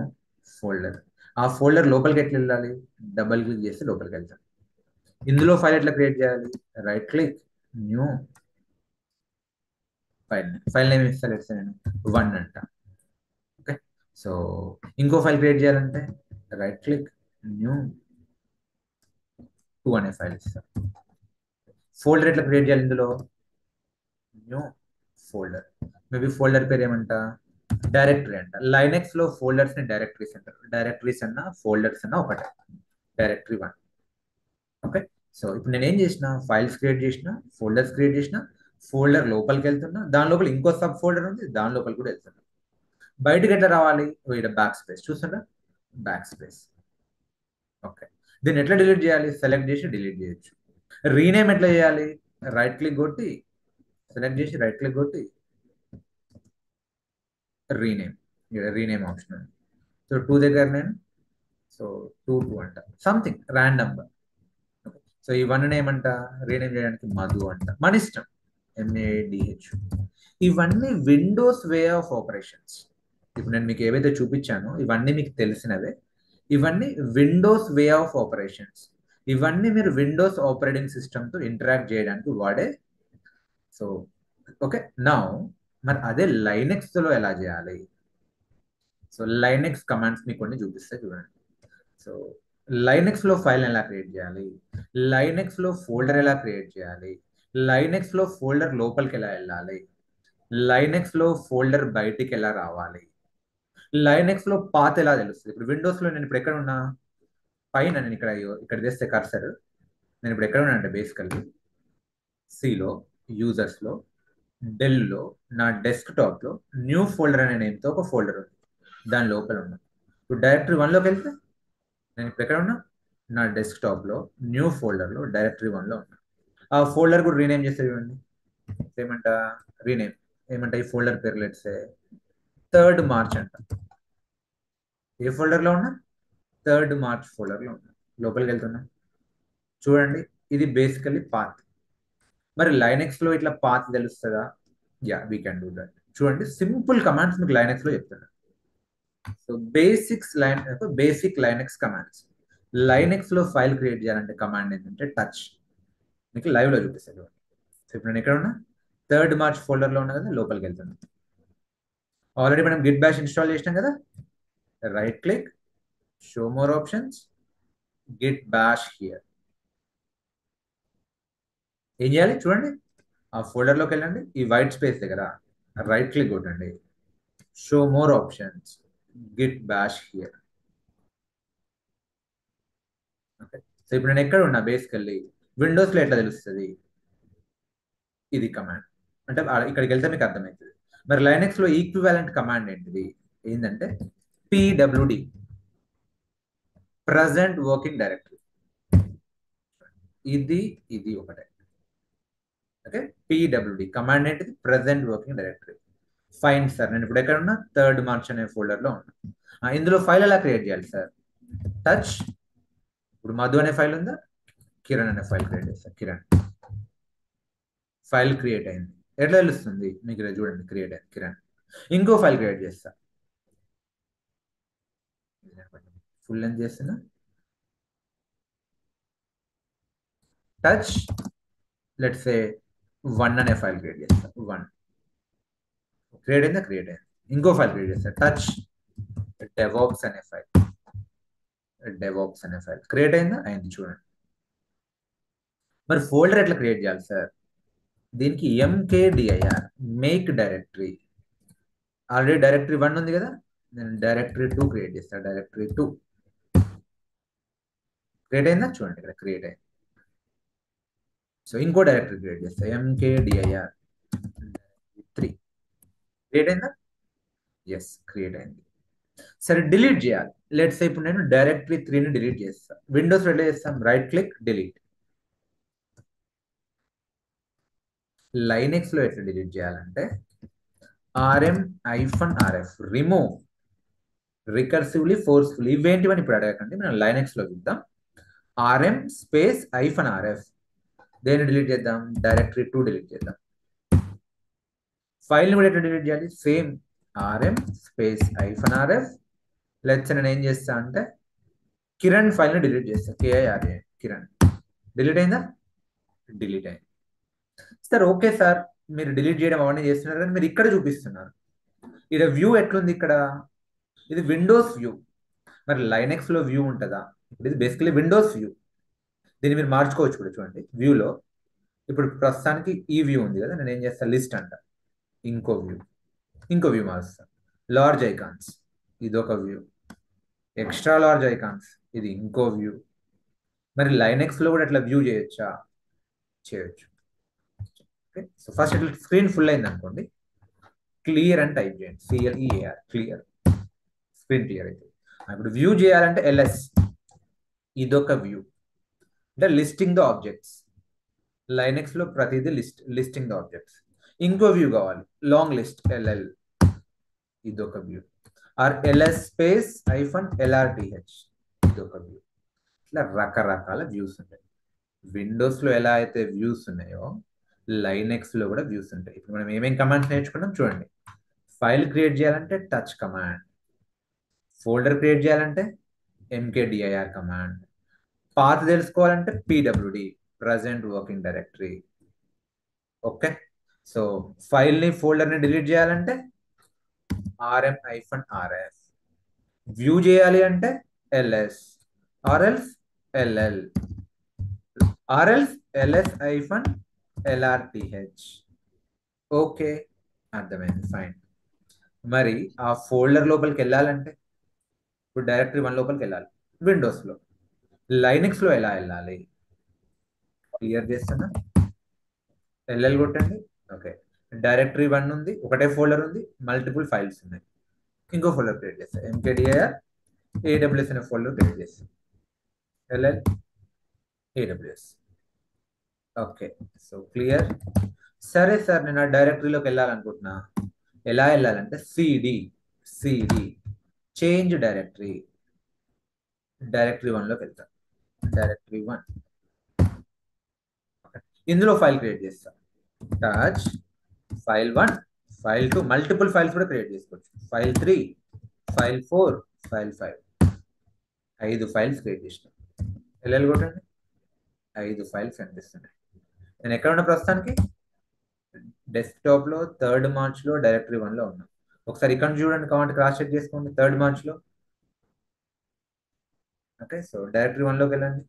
folder. ఆ ఫోల్డర్ లోపలికి ఎట్లా వెళ్ళాలి? డబల్ క్లిక్ చేస్తే లోపలికి వెళ్తాం. ఇందులో ఫైల్ ఎట్లా క్రియేట్ చేయాలి? Right click, new file. File name select చేస్తాను, 1 అంట. ఓకే, సో ఇంకో ఫైల్ క్రియేట్ చేయాలంటే రైట్ క్లిక్, న్యూ 2 అనే ఫైల్ ఇస్తాం. ఫోల్డర్ ఎట్లా క్రియేట్ చేయాలి? ఇందులో న్యూ ఫోల్డర్. మేబీ ఫోల్డర్ పేరు ఏమంట? డైరెక్టరీ అంట. లైనెక్స్ లో ఫోల్డర్స్ ని డైరెక్టరీస్ అంటారు. డైరెక్టరీస్ అన్నా ఫోల్డర్స్ అన్నా ఒకటే, డైరెక్టరీ 1. ఓకే, సో ఇప్పుడు నేను ఏం చేసిన? ఫైల్స్ క్రియేట్ చేసిన, ఫోల్డర్స్ క్రియేట్ చేసిన, ఫోల్డర్ లోపలికి వెళ్తున్నా, దాని లోపల ఇంకో సబ్ ఫోల్డర్ ఉంది, దాని లోపల కూడా వెళ్తున్నా. బయటకి ఎట్లా రావాలి? ఇక్కడ బ్యాక్ స్పేస్ చూస్తుందా? Backspace. ఓకే, దీన్ని ఎట్లా డిలీట్ చేయాలి? సెలెక్ట్ చేసి డిలీట్ చేయొచ్చు. రీనేమ్ ఎట్లా చేయాలి? రైట్ క్లిక్ కొట్టి, సెలెక్ట్ చేసి రైట్ క్లిక్ కొట్టి రీనేమ్. ఇక్కడ రీనేమ్ ఆప్షన్ ఉంది. సో 2 దగ్గర నేను సో 2 అంట, సంథింగ్ ర్యాండమ్. సో ఈ 1 ఏమంట? రీనేమ్ చేయడానికి మధు అంట. మన ఇష్టం, MADH. ఇవన్నీ విండోస్ వే ఆఫ్ ఆపరేషన్స్. ఇప్పుడు నేను మీకు ఏవైతే చూపించానో ఇవన్నీ మీకు తెలిసినవే. ఇవన్నీ విండోస్ వే ఆఫ్ ఆపరేషన్స్. ఇవన్నీ మీరు విండోస్ ఆపరేటింగ్ సిస్టమ్తో ఇంటరాక్ట్ చేయడానికి వాడే. సో ఓకే, నౌ మరి అదే లైనెక్స్లో ఎలా చేయాలి? సో లైనెక్స్ కమాండ్స్ మీకు కొన్ని చూపిస్తే చూడండి. సో లైనెక్స్లో ఫైల్ ఎలా క్రియేట్ చేయాలి? లైనెక్స్లో ఫోల్డర్ ఎలా క్రియేట్ చేయాలి? లైనెక్స్లో ఫోల్డర్ లోపలికి ఎలా వెళ్ళాలి? లైనెక్స్లో ఫోల్డర్ బయటికి ఎలా రావాలి? లైనెక్స్లో పాత్ ఎలా తెలుస్తుంది? ఇప్పుడు విండోస్లో నేను ఇప్పుడు ఎక్కడ ఉన్నా? పైన నేను ఇక్కడ చేస్తే కర్సర్, నేను ఇప్పుడు ఎక్కడ ఉన్నా అంటే బేసికల్లీ సిలో, యూజర్స్లో, డెల్లో, నా డెస్క్టాప్లో న్యూ ఫోల్డర్ అనే నేమ్తో ఒక ఫోల్డర్ ఉంది, దాని లోపల ఉన్నా. ఇప్పుడు డైరెక్టరీ 1లోకి వెళ్తే నేను ఇప్పుడు ఎక్కడ ఉన్నా? నా డెస్క్టాప్లో న్యూ ఫోల్డర్లో డైరెక్టరీ 1లో ఉన్నా. ఆ ఫోల్డర్ కూడా రీనేమ్ చేస్తే చూడండి, ఏమంట? రీనేమ్ ఏమంట? ఈ ఫోల్డర్ పేరు లెట్స్ 3rd March అంట. ఏ ఫోల్డర్లో ఉన్నా? 3rd March ఫోల్డర్లో ఉన్నా. లోపలికి వెళ్తున్నా, చూడండి, ఇది బేసికల్లీ పాత్. మరి లైనెక్స్లో ఇట్లా పాత్ తెలుస్తుందా? Yeah, we can do that. చూడండి, సింపుల్ కమాండ్స్ మీకు లైనెక్స్లో చెప్తున్నా. So basic Linux commands. లైనెక్స్లో ఫైల్ క్రియేట్ చేయాలంటే కమాండ్ ఏంటంటే టచ్. మీకు లైవ్లో చూపిస్తాను. సో ఇప్పుడు నేను ఎక్కడ ఉన్నా? 3rd March ఫోల్డర్లో ఉన్నా కదా, లోపలికి వెళ్తున్నా. ఆల్రెడీ మనం గిట్ బ్యాష్ ఇన్స్టాల్ చేసినాం కదా. Right click, show more options, Git bash here. ఏం చేయాలి? చూడండి, ఆ ఫోల్డర్లోకి వెళ్ళండి, ఈ వైట్ స్పేస్ దగ్గర రైట్ క్లిక్ కొట్టండి, show more options, Git bash here. Okay, so ఇప్పుడు నేను ఎక్కడ ఉన్నా? బేసికల్లీ విండోస్లో ఎట్లా తెలుస్తుంది? ఇది కమాండ్ అంటే ఇక్కడికి వెళ్తే మీకు అర్థమవుతుంది. మరి లైనెక్స్లో ఈక్వివాలెంట్ కమాండ్ ఏంటిది? ఏంటంటే PWD, ప్రజెంట్ వర్కింగ్ డైరెక్టరీ. ఇది ఒకటే. ఓకే, PWD కమాండ్ ఏంటిది? Present working directory. Fine sir, నేను ఇప్పుడు ఎక్కడ ఉన్నా? 3rd March అనే ఫోల్డర్లో ఉన్నా. ఇందులో ఫైల్ ఎలా క్రియేట్ చేయాలి సార్? టచ్. ఇప్పుడు మధు అనే ఫైల్ ఉందా? కిరణ్ అనే ఫైల్ క్రియేట్ చేస్తాను. కిరణ్ ఫైల్ క్రియేట్ అయింది. ఎట్లా తెలుస్తుంది మీకు? ఇలా చూడండి, క్రియేట్ అయింది కిరణ్. ఇంకో ఫైల్ క్రియేట్ చేస్తా, ఫుల్ లెంత్ చేస్తున్నా. టచ్ లెట్స్ సే 1 అనే ఫైల్ క్రియేట్ చేస్తా. 1 క్రియేట్ అయిందా? క్రియేట్ అయింది. ఇంకో ఫైల్ క్రియేట్ చేస్తా, టచ్ డెవాప్స్ అనే ఫైల్. డెవాప్స్ అనే ఫైల్ క్రియేట్ అయిందా? అయింది. చూడండి. మరి ఫోల్డర్ ఎట్లా క్రియేట్ చేయాలి సార్? దీనికి mkdir make directory. Already directory 1 ఉంది కదా, నేను డైరెక్టరీ 2 క్రియేట్ చేస్తాను. డైరెక్టరీ 2 క్రియేట్ అయిందా? చూడండి, ఇక్కడ క్రియేట్ అయింది. సో ఇంకో డైరెక్టరీ క్రియేట్ చేస్తా, mkdir 3 క్రియేట్ అయిందా? ఎస్, క్రియేట్ అయింది. సరే, డిలీట్ చేయాలి. లెట్స్ సే ఇప్పుడు నేను డైరెక్టరీ 3ని డిలీట్ చేస్తాను. విండోస్ ఎట్లా చేస్తాం? Right click, delete. లైనెక్స్ లో ఎట్లా డిలీట్ చేయాలంటే rm-rf రిమూవ్ రికర్సివ్లీ ఫోర్స్ఫుల్లీ. ఇవేంటివని ఇప్పుడు అడగకండి, మనం లైనెక్స్ లో చూద్దాం. rm స్పేస్ -rf దేన్ని డిలీట్ చేద్దాం? డైరెక్టరీ 2 డిలీట్ చేద్దాం. ఫైల్ని కూడా ఎట్లా డిలీట్ చేయాలి? Same rm space -rf. Let's నేను ఏం చేస్తా అంటే కిరణ్ ఫైల్ని డిలీట్ చేస్తా, KIRA కిరణ్. డిలీట్ అయిందా? డిలీట్ అయింది. సార్ ఓకే సార్, మీరు డిలీట్ చేయడం అవన్నీ చేస్తున్నారు కానీ మీరు ఇక్కడ చూపిస్తున్నారు. ఇక్కడ వ్యూ ఎట్లుంది? ఇక్కడ ఇది విండోస్ వ్యూ. మరి లైనెక్స్ లో వ్యూ ఉంటుందా? ఇప్పుడు ఇది బేసికలీ విండోస్ వ్యూ. దీన్ని మీరు మార్చుకోవచ్చు కూడా. చూడండి, వ్యూలో ఇప్పుడు ప్రస్తుతానికి ఈ వ్యూ ఉంది కదా, నేను ఏం చేస్తాను? లిస్ట్ అంట. ఇంకో వ్యూ మారుస్తాను. లార్జ్ ఐకాన్స్, ఇది ఒక వ్యూ. ఎక్స్ట్రా లార్జ్ ఐకాన్స్, ఇది ఇంకో వ్యూ. మరి లైనెక్స్ లో కూడా అట్లా వ్యూ చేయొచ్చా? చేయొచ్చు. సో ఫస్ట్ ఇట్లా స్క్రీన్ ఫుల్ అయింది అనుకోండి, క్లియర్ అని టైప్ చేయండి, CLEAR, క్లియర్. స్క్రీన్ క్లియర్ అయితే ఇప్పుడు వ్యూ చేయాలంటే LS, ఇదొక వ్యూ అంటే లిస్టింగ్ ద ఆబ్జెక్ట్స్. లైనెక్స్ లో ప్రతిదీ లిస్టింగ్ ద ఆబ్జెక్ట్స్. ఇంకో వ్యూ కావాలి, లాంగ్ లిస్ట్, LL, ఇదొక view. Or LS space -LRTH, ఇదొక వ్యూ. ఇట్లా రకరకాల వ్యూస్ ఉంటాయి. విండోస్ లో ఎలా అయితే వ్యూస్ ఉన్నాయో లైనెక్స్ లో కూడా వ్యూస్ ఉంటాయి. ఇప్పుడు మనం ఏమేం కమాండ్స్ నేర్చుకున్నాం చూడండి. ఫైల్ క్రియేట్ చేయాలంటే టచ్ కమాండ్, ఫోల్డర్ క్రియేట్ చేయాలంటే mkdir కమాండ్, పాత్ తెలుసుకోవాలంటే pwd present working directory. Okay, so ఫైల్ని ఫోల్డర్ని డిలీట్ చేయాలంటే rm-rf, వ్యూ చేయాలి అంటే ls, ఆర్ఎల్స్ ll, ఆర్ఎల్స్ ls-lrth. ఓకే, అర్థమైంది, ఫైన్. మరి ఆ ఫోల్డర్ లోపలికి వెళ్ళాలంటే ఇప్పుడు డైరెక్టరీ 1 లోపలికి వెళ్ళాలి విండోస్లో. లైనెక్స్లో ఎలా వెళ్ళాలి? క్లియర్ చేస్తున్నా, LL కొట్టండి. ఓకే, డైరెక్టరీ 1 ఉంది, ఒకటే ఫోల్డర్ ఉంది, మల్టిపుల్ ఫైల్స్ ఉన్నాయి. ఇంకో ఫోల్డర్ క్రియేట్ చేస్తాను, mkdir AWS అనే ఫోల్డర్ క్రియేట్ చేస్తాను, LL AWS. Okay, so clear. సరే సార్, నేను ఆ డైరెక్టరీలోకి వెళ్ళాలనుకుంటున్నా. ఎలా వెళ్ళాలంటే CD చేంజ్ డైరెక్టరీ 1లోకి వెళ్తాను. డైరెక్టరీ 1 ఇందులో ఫైల్ క్రియేట్ చేస్తాను. Touch file 1, file 2, multiple files కూడా క్రియేట్ చేసుకోవచ్చు. File 3, file 4, file 5, 5 files create చేసిన. LL కొట్టండి, 5 ఫైల్స్ కనిపిస్తున్నాయి. నేను ఎక్కడ ఉన్న ప్రస్తుతానికి? డెస్క్టాప్ లో 3rd March లో డైరెక్టరీ 1 లో ఉన్నా. ఒకసారి ఇక్కడ చూడండి, కమాండ్ క్రాస్ చెక్ చేసుకోండి. 3rd March లో. ఓకే, సో డైరెక్టరీ 1 లోకి వెళ్ళండి,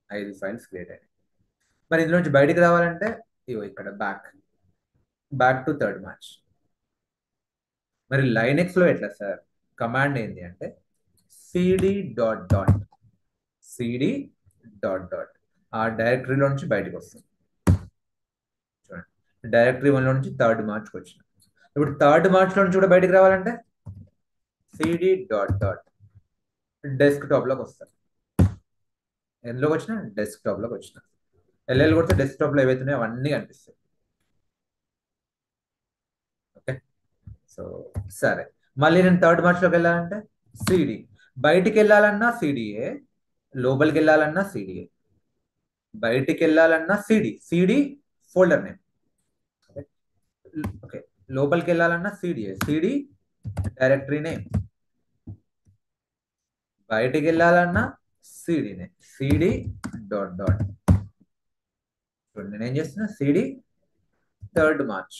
5 ఫైల్స్ క్రియేట్ అయ్యాయి. మరి ఇందులో నుంచి బయటికి రావాలంటే ఇగో ఇక్కడ బ్యాక్ టు 3rd March. మరి లైనెక్స్ లో ఎట్లా సార్? కమాండ్ ఏంటి అంటే cd డాట్ డాట్ ఆ డైరెక్టరీలో నుంచి బయటకు వస్తుంది. చూడండి, డైరెక్టరీ 1 లో నుంచి 3rd March వచ్చిన. ఇప్పుడు 3rd March లో నుంచి కూడా బయటకు రావాలంటే cd డాట్ డాట్ డెస్క్టాప్ లోకి వస్తారు. ఎందులోకి వచ్చిన? డెస్క్టాప్ లోకి వచ్చిన. LL కొడితే డెస్క్టాప్ లో ఏవైతున్నాయో అవన్నీ కనిపిస్తాయి. ఓకే, సో సరే, మళ్ళీ నేను 3rd March లోకి వెళ్ళాలంటే CD, బయటికి వెళ్ళాలన్నా CDA, లోపలికి వెళ్ళాలన్నా CDA. బయటికి వెళ్ళాలన్నా CD ఫోల్డర్ నేమ్, లోపలికి వెళ్ళాలన్నా సిడి డైరెక్టరీ నేమ్, బయటికి వెళ్ళాలన్నా CD name, CD dot dot. ఇప్పుడు నేనేం చేస్తున్నా, సిడి 3rd March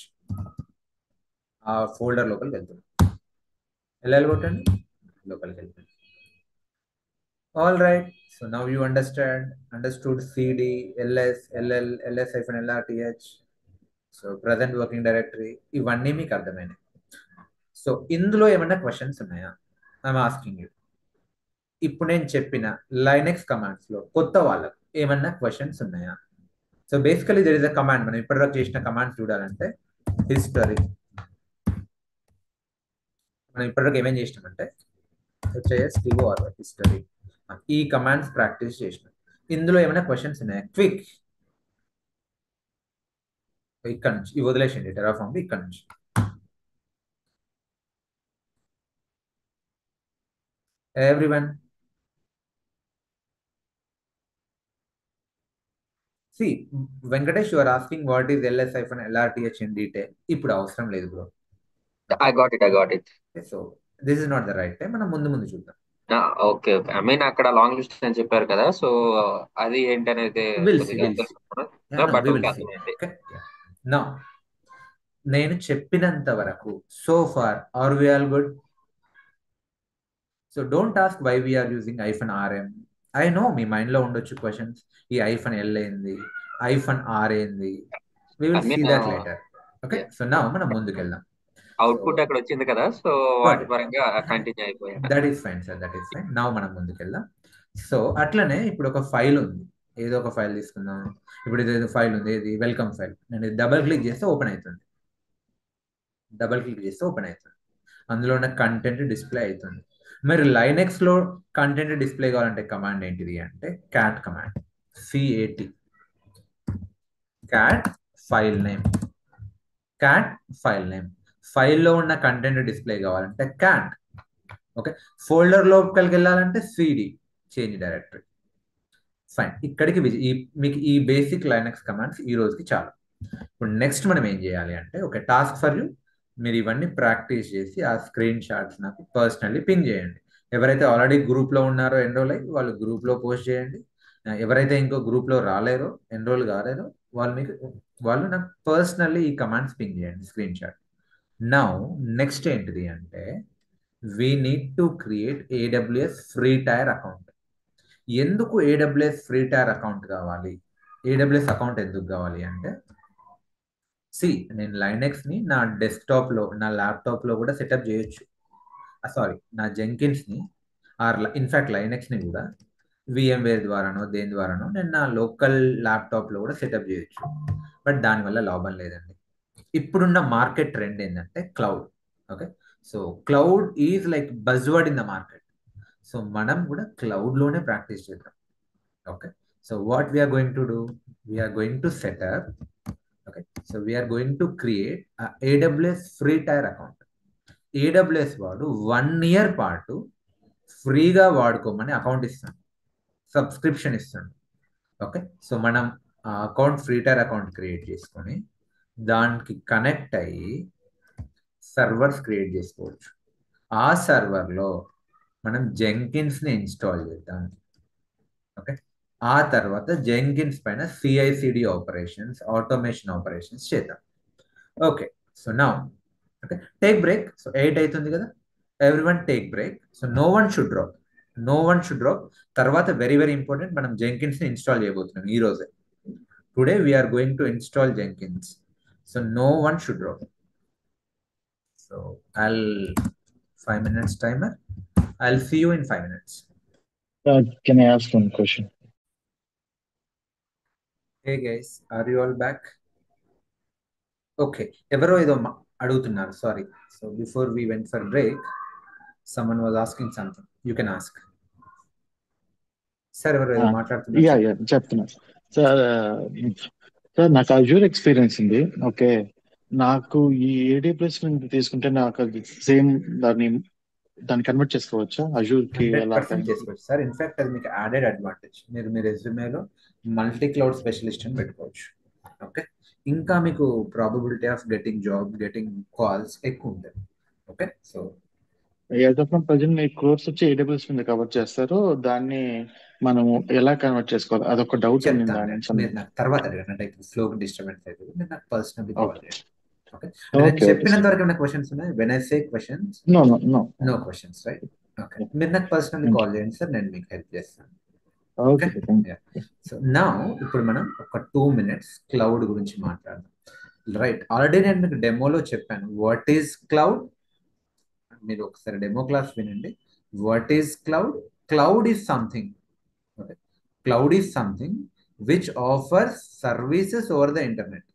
ఆ ఫోల్డర్ లోపలికి వెళ్తుంది. వెళ్ళాలి కొట్టండి, లోపలికి వెళ్తుంది. All right, so now you understood cd ls ll ls-lrth, so present working directory, ఇవన్నీ మీకు అర్థమైనాయి. సో ఇందులో ఏమన్నా క్వశ్చన్స్ ఉన్నాయా? I'm asking you. ఇప్పుడు నేను చెప్పిన లైనెక్స్ కమాండ్స్ లో కొత్త వాళ్ళకు ఏమన్నా క్వశ్చన్స్ ఉన్నాయా? So basically there is a command, మనం ఇప్పటివరకు చేసిన కమాండ్స్ చూడాలంటే హిస్టరీ. మనం ఇప్పటివరకు ఏమేం చేసినామంటే హిస్టరీ, ఈ కమాండ్స్ ప్రాక్టీస్ చేసినాం. ఇందులో ఏమైనా క్వశ్చన్స్ ఉన్నాయా? క్విక్, ఇక్కడ నుంచి ఇవి వదిలేసండి, టెరాఫామ్ ఇక్కడ నుంచి. Everyone see, Venkatesh, you are asking what is ls-lrth in detail. ఇప్పుడు అవసరం లేదు bro. I got it. So this is not the right time, మనం ముందు చూద్దాం. ఓకే. ఐ మీన్ అక్కడ లాంగ్ లిస్ట్ అని చెప్పారు కదా, సో అది ఏంటనేది నౌ నేను చెప్పినంత వరకు so far are we all good? So don't ask why we're using -rm. I know మీ మైండ్ లో ఉండొచ్చు క్వశ్చన్స్, ఈ -l ఏంది, -r ఏంది. We will see that later. Okay, so now మనం ముందుకెళ్దాం. అవుట్పుట్ అక్కడ వచ్చింది కదా, సో వాటి పరంగా కంటిన్యూ అయిపోయాయి. That is fine sir, that is fine. Now మనం ముందుకెళ్దాం. సో అట్లనే ఇప్పుడు ఒక ఫైల్ ఉంది, ఏదో ఒక ఫైల్ తీసుకుందాం. ఇప్పుడు ఏదో ఫైల్ ఉంది, ఇది వెల్కమ్ ఫైల్. నేను డబుల్ క్లిక్ చేస్తే ఓపెన్ అవుతుంది, అందులో ఉన్న కంటెంట్ డిస్ప్లే అవుతుంది. మరి లైనెక్స్ లో కంటెంట్ డిస్ప్లే కావాలంటే కమాండ్ ఏంటిది అంటే cat command, CAT, cat file name. ఫైల్లో ఉన్న కంటెంట్ డిస్ప్లే కావాలంటే క్యాట్. ఓకే, ఫోల్డర్ లోపలికి వెళ్ళాలంటే CD, చేంజ్ డైరెక్టరీ. ఫైన్, ఇక్కడికి మీకు ఈ బేసిక్ లైనక్స్ కమాండ్స్ ఈ రోజుకి చాలు. ఇప్పుడు నెక్స్ట్ మనం ఏం చేయాలి అంటే, ఒక టాస్క్ ఫర్ యూ, మీరు ఇవన్నీ ప్రాక్టీస్ చేసి ఆ స్క్రీన్ షాట్స్ నాకు పర్సనల్లీ పింగ్ చేయండి. ఎవరైతే ఆల్రెడీ గ్రూప్లో ఉన్నారో, ఎన్రోల్ అయ్యి వాళ్ళు గ్రూప్లో పోస్ట్ చేయండి. ఎవరైతే ఇంకో గ్రూప్లో రాలేరో, ఎన్రోల్ కాలేరో, వాళ్ళు నాకు పర్సనల్లీ ఈ కమాండ్స్ పింగ్ చేయండి, స్క్రీన్ షాట్. నౌ నెక్స్ట్ ఏంటిది అంటే, we need to create AWS free tier account. ఎందుకు AWS ఫ్రీ టైర్ అకౌంట్ కావాలి? AWS అకౌంట్ ఎందుకు కావాలి అంటే, నేను లైనెక్స్ ని నా డెస్క్టాప్ లో, నా ల్యాప్టాప్ లో కూడా సెటప్ చేయొచ్చు. సారీ, నా జెంకిన్స్ ని ఇన్ఫాక్ట్ లైనెక్స్ ని కూడా VMware ద్వారానో దేని ద్వారానో నేను నా లోకల్ ల్యాప్టాప్ లో కూడా సెటప్ చేయొచ్చు. బట్ దానివల్ల లాభం లేదండి. ఇప్పుడున్న మార్కెట్ ట్రెండ్ ఏంటంటే cloud. Okay, so cloud is like buzzword in the market. So మనం కూడా క్లౌడ్ లోనే ప్రాక్టీస్ చేద్దాం. Okay, so what we're going to do, we're going to setup. Okay, so we are going to create a AWS free tier account. AWS వాడు 1 year పాటు ఫ్రీగా వాడుకోమని account ఇస్తాడు, subscription ఇస్తాడు. Okay, so మనం ఆ account free tier account create చేసుకొని దానికి connect అయ్యి సర్వర్స్ క్రియేట్ చేసుకోవచ్చు. ఆ సర్వర్లో మనం జెంకిన్స్ని ఇన్స్టాల్ చేద్దాం. ఓకే, ఆ తర్వాత జెంకిన్స్ పైన CI/CD ఆపరేషన్స్, ఆటోమేషన్ ఆపరేషన్స్ చేద్దాం. Okay, so now okay, take break. So 8 అవుతుంది కదా, everyone take break. So no one should drop. తర్వాత వెరీ వెరీ ఇంపార్టెంట్, మనం జెంకిన్స్ ని ఇన్స్టాల్ చేయబోతున్నాం ఈ రోజే. Today we're going to install Jenkins. So no one should drop. So I'll 5 minutes timer. I'll see you in 5 minutes. Can I ask one question? Hey guys, are you all back? Okay, ఎవరో ఏదో అడుగుతున్నారు, sorry. So before we went for break, someone was asking something. You can ask. Sir ఎవరో ఏదో మాట్లాడుతున్నారు. చెప్తున్నా sir, నాకు Azure experience ఉంది. Okay, నాకు ఈ AWS నుంచి తీసుకుంటే నాకు అది సేమ్ దాన్ని కన్వర్ట్ చేసుకోవచ్చా అజూర్ కి? 100% చేసుకోవచ్చు సార్. ఇన్ఫాక్ట్ అది మీకు యాడెడ్ అడ్వాంటేజ్. మీరు మీ రెజ్యూమేలో మల్టీ క్లౌడ్ స్పెషలిస్ట్ అని పెట్టుకోవచ్చు. ఓకే, ఇంకా మీకు probability of getting job, getting calls ఎక్కువ ఉంటుంది. Okay, so as of present me course వచ్చి AWS మీద కవర్ చేస్తారు. దాన్ని మనము ఎలా కన్వర్ట్ చేసుకోవాలి అదొక డౌట్ ఉంది చెప్తాను దాని నేను. నుంచి. మీరు నాకు తర్వాత అడిగారు అంటే ఫ్లోకి డిస్టర్బెన్స్ అవుతుంది, మీరు నాకు పర్సనల్లీ కాల్ ఓకే చేయండి. ఓకే, అంటే నేను ఓకే ఓకే చెప్పినంత సార్. వరకు ఏమైనా క్వశ్చన్స్ ఉన్నాయి? When I say questions, no no no. No questions, right? Okay, మీరు నాకు పర్సనల్లీ కాల్ చేయండి సార్, నేను మీకు హెల్ప్ చేస్తాను. Okay, okay sir, thank so నా ఇప్పుడు మనం ఒక 2 minutes క్లౌడ్ గురించి మాట్లాడదాం. రైట్, ఆల్రెడీ నేను మీకు డెమోలో చెప్పాను వాట్ ఈస్ క్లౌడ్. మీరు ఒకసారి డెమో క్లాస్ వినండి. What is cloud? Cloud is something, okay, cloud is something which offers services over the internet.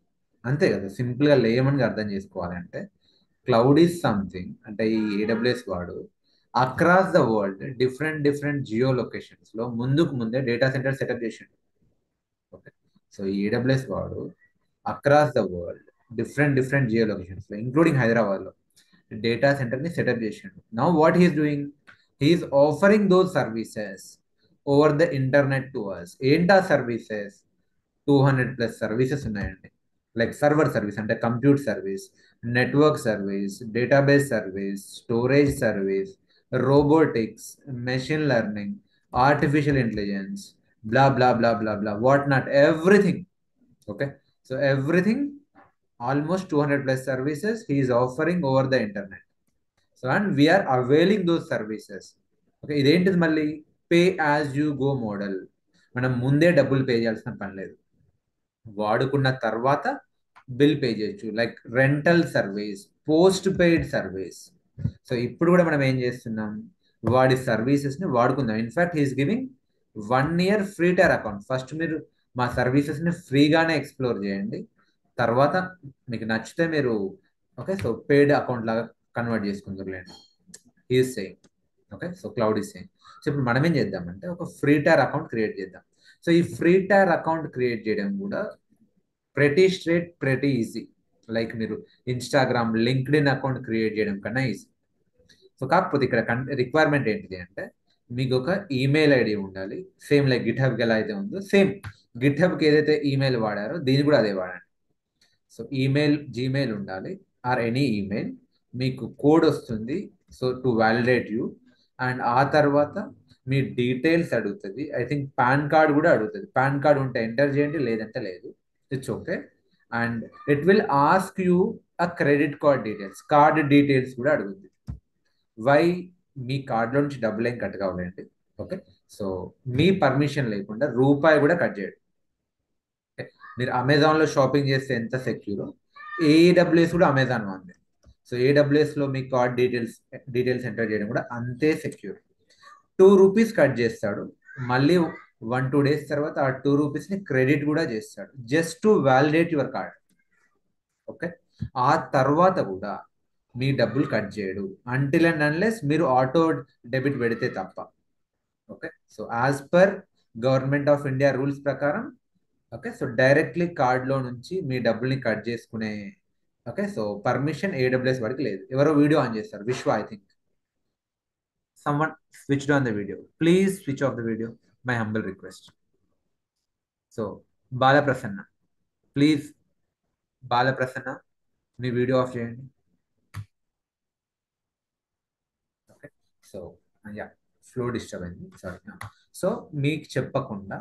అంతే కదా, సింపుల్ గా లేమని అర్థం చేసుకోవాలంటే క్లౌడ్ ఈస్ సంథింగ్ అంటే ఈ ఏడబ్ల్యూఎస్ వాడు across the world different different geo locations లో ముందుకు ముందే డేటా సెంటర్ సెటప్ చేసిండు. ఓకే, సో ఈ ఏడబ్ల్యూఎస్ వాడు across the world different different geo locations లో ఇంక్లూడింగ్ హైదరాబాద్ లో డేటా సెంటర్ ని సెటప్ చేసిండు. Now what he's doing, he's offering those services over the internet to us. ఏంటా సర్వీసెస్? 200+ సర్వీసెస్ ఉన్నాయండి. Like server service అంటే compute service, network service, database service, storage service, robotics, machine learning, artificial intelligence, blah blah blah blah blah what not, everything. Okay, so everything, almost 200+ services he is offering over the internet. So and we are availing those services. Okay, ఇదేంటిది మళ్ళీ? Pay as you go model. మనం ముందే డబ్బులు pay చేయాల్సిన పని లేదు, వాడుకున్న తర్వాత బిల్ పే చేయొచ్చు. Like rental service, post paid service. So ఇప్పుడు కూడా మనం ఏం చేస్తున్నాం, వాడి సర్వీసెస్ ని వాడుకుందాం. In fact he's giving 1 year free tier account. First మీరు మా సర్వీసెస్ ని ఫ్రీగానే ఎక్స్ప్లోర్ చేయండి, తర్వాత మీకు నచ్చితే మీరు ఓకే సో పెయిడ్ అకౌంట్ లాగా కన్వర్ట్ చేసుకుందరులేండి. He's saying. Okay, so cloud is saying. So ఇప్పుడు మనం ఏం చేద్దామంటే ఒక ఫ్రీ టైర్ అకౌంట్ క్రియేట్ చేద్దాం. సో ఈ ఫ్రీ టైర్ అకౌంట్ క్రియేట్ చేయడం కూడా pretty straight, pretty easy. Like మీరు ఇన్స్టాగ్రామ్, లింక్డ్ఇన్ అకౌంట్ క్రియేట్ చేయడం కన్నా ఈజీ. సో కాకపోతే ఇక్కడ రిక్వైర్మెంట్ ఏంటిది అంటే మీకు ఒక ఈమెయిల్ ఐడి ఉండాలి. సేమ్ లైక్ గిట్ హబ్కి ఎలా అయితే ఉందో సేమ్ గిట్ హబ్కి ఏదైతే ఈమెయిల్ వాడారో దీన్ని కూడా అదే వాడండి. సో ఈమెయిల్, జీమెయిల్ ఉండాలి ఆర్ ఎనీ ఈమెయిల్. మీకు కోడ్ వస్తుంది so to validate you. And ఆ తర్వాత మీ డీటెయిల్స్ అడుగుతుంది. ఐ థింక్ పాన్ కార్డ్ కూడా అడుగుతుంది. పాన్ కార్డ్ ఉంటే ఎంటర్ చేయండి, లేదంటే లేదు, it's okay. And it will ask you a credit card details, card details కూడా అడుగుతుంది. వై? మీ కార్డులో నుంచి డబ్బులు ఏం కట్ కావాలండి. ఓకే, సో మీ పర్మిషన్ లేకుండా రూపాయి కూడా కట్ చేయడు. మీరు అమెజాన్లో షాపింగ్ చేస్తే ఎంత సెక్యూరో ఏడబ్ల్యూఎస్ కూడా అమెజాన్ ఉంది. సో ఏడబ్ల్యూఎస్లో మీ కార్డ్ డీటెయిల్స్ ఎంటర్ చేయడం కూడా అంతే సెక్యూర్. 2 రూపీస్ కట్ చేస్తాడు, మళ్ళీ 1-2 days తర్వాత ఆ 2 రూపీస్ని క్రెడిట్ కూడా చేస్తాడు just to validate your card. Okay, ఆ తర్వాత కూడా మీ డబ్బులు కట్ చేయడు అంటిల్ అండ్ అన్లెస్ మీరు ఆటో డెబిట్ పెడితే తప్ప. Okay, so as per government of India rules ప్రకారం ఓకే సో డైరెక్ట్లీ కార్డ్లో నుంచి మీ డబ్బుల్ని కట్ చేసుకునే ఓకే సో పర్మిషన్ ఏడబ్ల్యూఎస్ వాడికి లేదు. ఎవరో వీడియో ఆన్ చేస్తారు, విశ్వ I think. someone switched on the video. Please switch off the video, my humble request. So Balaprasanna, please, Balaprasanna, మీ వీడియో ఆఫ్ చేయండి. Okay, so yeah flow disturb అయింది, sorry. So మీకు చెప్పకుండా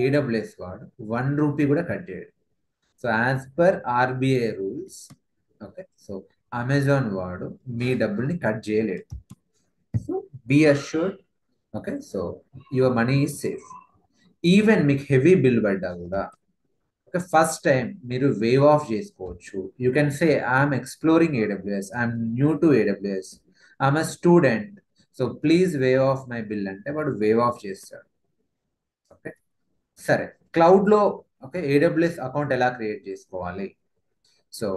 ఏడబ్ల్యూఎస్ వాడు 1 rupee కూడా cut చేయడు. So as per RBI rules okay so Amazon వాడు మీ డబ్బుల్ని కట్ చేయలేడు. So be assured okay so your money is safe. Even మీకు హెవీ బిల్ పడ్డా కూడా ఓకే ఫస్ట్ టైం మీరు వేవ్ ఆఫ్ చేసుకోవచ్చు. You can say I'm exploring AWS, I'm new to AWS, I'm a student, so please wave of my bill అంటే వాడు wave of చేస్తాడు. Okay, సరే క్లౌడ్లో okay AWS account ఎలా create చేసుకోవాలి? So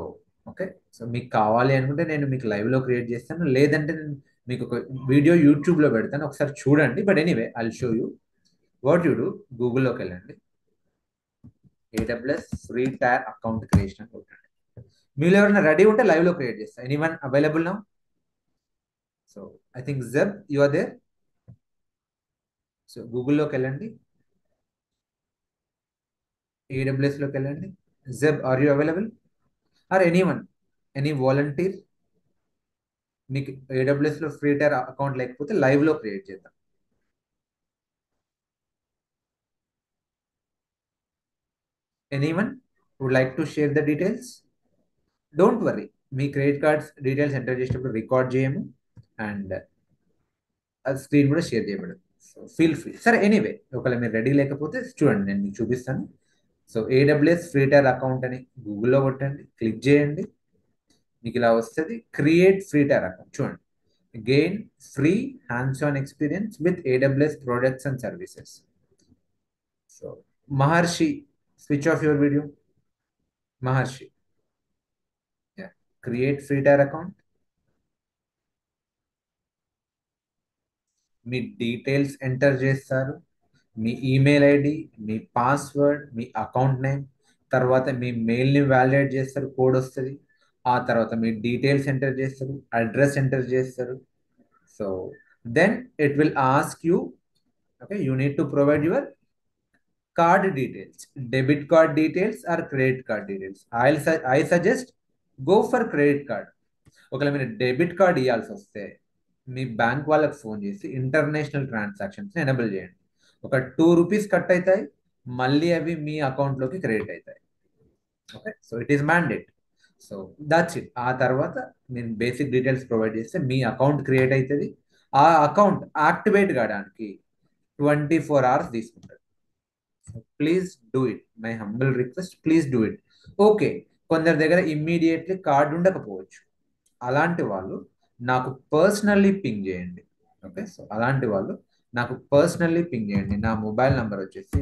okay so మీకు కావాలి అనుకుంటే నేను మీకు లైవ్లో క్రియేట్ చేస్తాను, లేదంటే నేను మీకు ఒక వీడియో యూట్యూబ్లో పెడతాను, ఒకసారి చూడండి. But anyway I'll show you what you do. గూగుల్లోకి వెళ్ళండి, AWS free tier account creation అని కొట్టండి. మీరు ఎవరైనా రెడీ ఉంటే లైవ్లో క్రియేట్ చేస్తా. Anyone available now? So I think Zeb you are there. So గూగుల్లోకి వెళ్ళండి, ఏడబ్ల్యూఎస్లోకి వెళ్ళండి, Zeb, are you available? Or anyone, any volunteer? మీకు AWS లో ఫ్రీ టైర్ అకౌంట్ లేకపోతే లైవ్ లో క్రియేట్ చేద్దాం. Anyone would like to share the details? Don't worry, మీ క్రెడిట్ కార్డ్స్ డీటెయిల్స్ ఎంటర్ చేసేటప్పుడు రికార్డ్ చేయము అండ్ అది స్క్రీన్ కూడా షేర్ చేయబడదు. So feel free. సరే, ఎనీవే ఒకవేళ మీరు రెడీ లేకపోతే చూడండి, నేను మీకు చూపిస్తాను. So AWS free tier account అని గూగుల్లో కొట్టండి, క్లిక్ చేయండి, మీకు ఇలా వస్తుంది క్రియేట్ ఫ్రీ టైర్ అకౌంట్. చూడండి, gain free hands on experience with AWS products and services. So Maharshi, switch off your video. Maharshi, create free tier account. మీ డీటెయిల్స్ ఎంటర్ చేస్తారు, మీ ఈమెయిల్ ఐడి, మీ పాస్వర్డ్, మీ అకౌంట్ నేమ్, తర్వాత మీ మెయిల్ని వ్యాలిడేట్ చేస్తారు, కోడ్ వస్తుంది. ఆ తర్వాత మీ డీటెయిల్స్ ఎంటర్ చేస్తారు, అడ్రస్ ఎంటర్ చేస్తారు. So then it will ask you, okay, you need to provide your card details, debit card details or credit card details. I suggest go for credit card. ఒకవేళ మీరు debit card ఇవ్వాల్సి వస్తే మీ bank వాళ్ళకి phone చేసి international transactions enable చేయండి. ఒక ₹2 cut అవుతాయి, మళ్ళీ అవి మీ అకౌంట్లోకి క్రెడిట్ అవుతాయి. Okay, so it is mandate. So that's it. ఆ తర్వాత నేను బేసిక్ డీటెయిల్స్ ప్రొవైడ్ చేస్తే మీ అకౌంట్ క్రియేట్ అవుతుంది. ఆ అకౌంట్ యాక్టివేట్ కావడానికి 24 hours తీసుకుంటుంది. Please do it, my humble request, please do it. Okay, కొందరి దగ్గర ఇమ్మీడియట్లీ కార్డు ఉండకపోవచ్చు, అలాంటి వాళ్ళు నాకు పర్సనల్లీ పింగ్ చేయండి. ఓకే, సో అలాంటి వాళ్ళు నాకు పర్సనల్లీ పింగ్ చేయండి. నా మొబైల్ నెంబర్ వచ్చేసి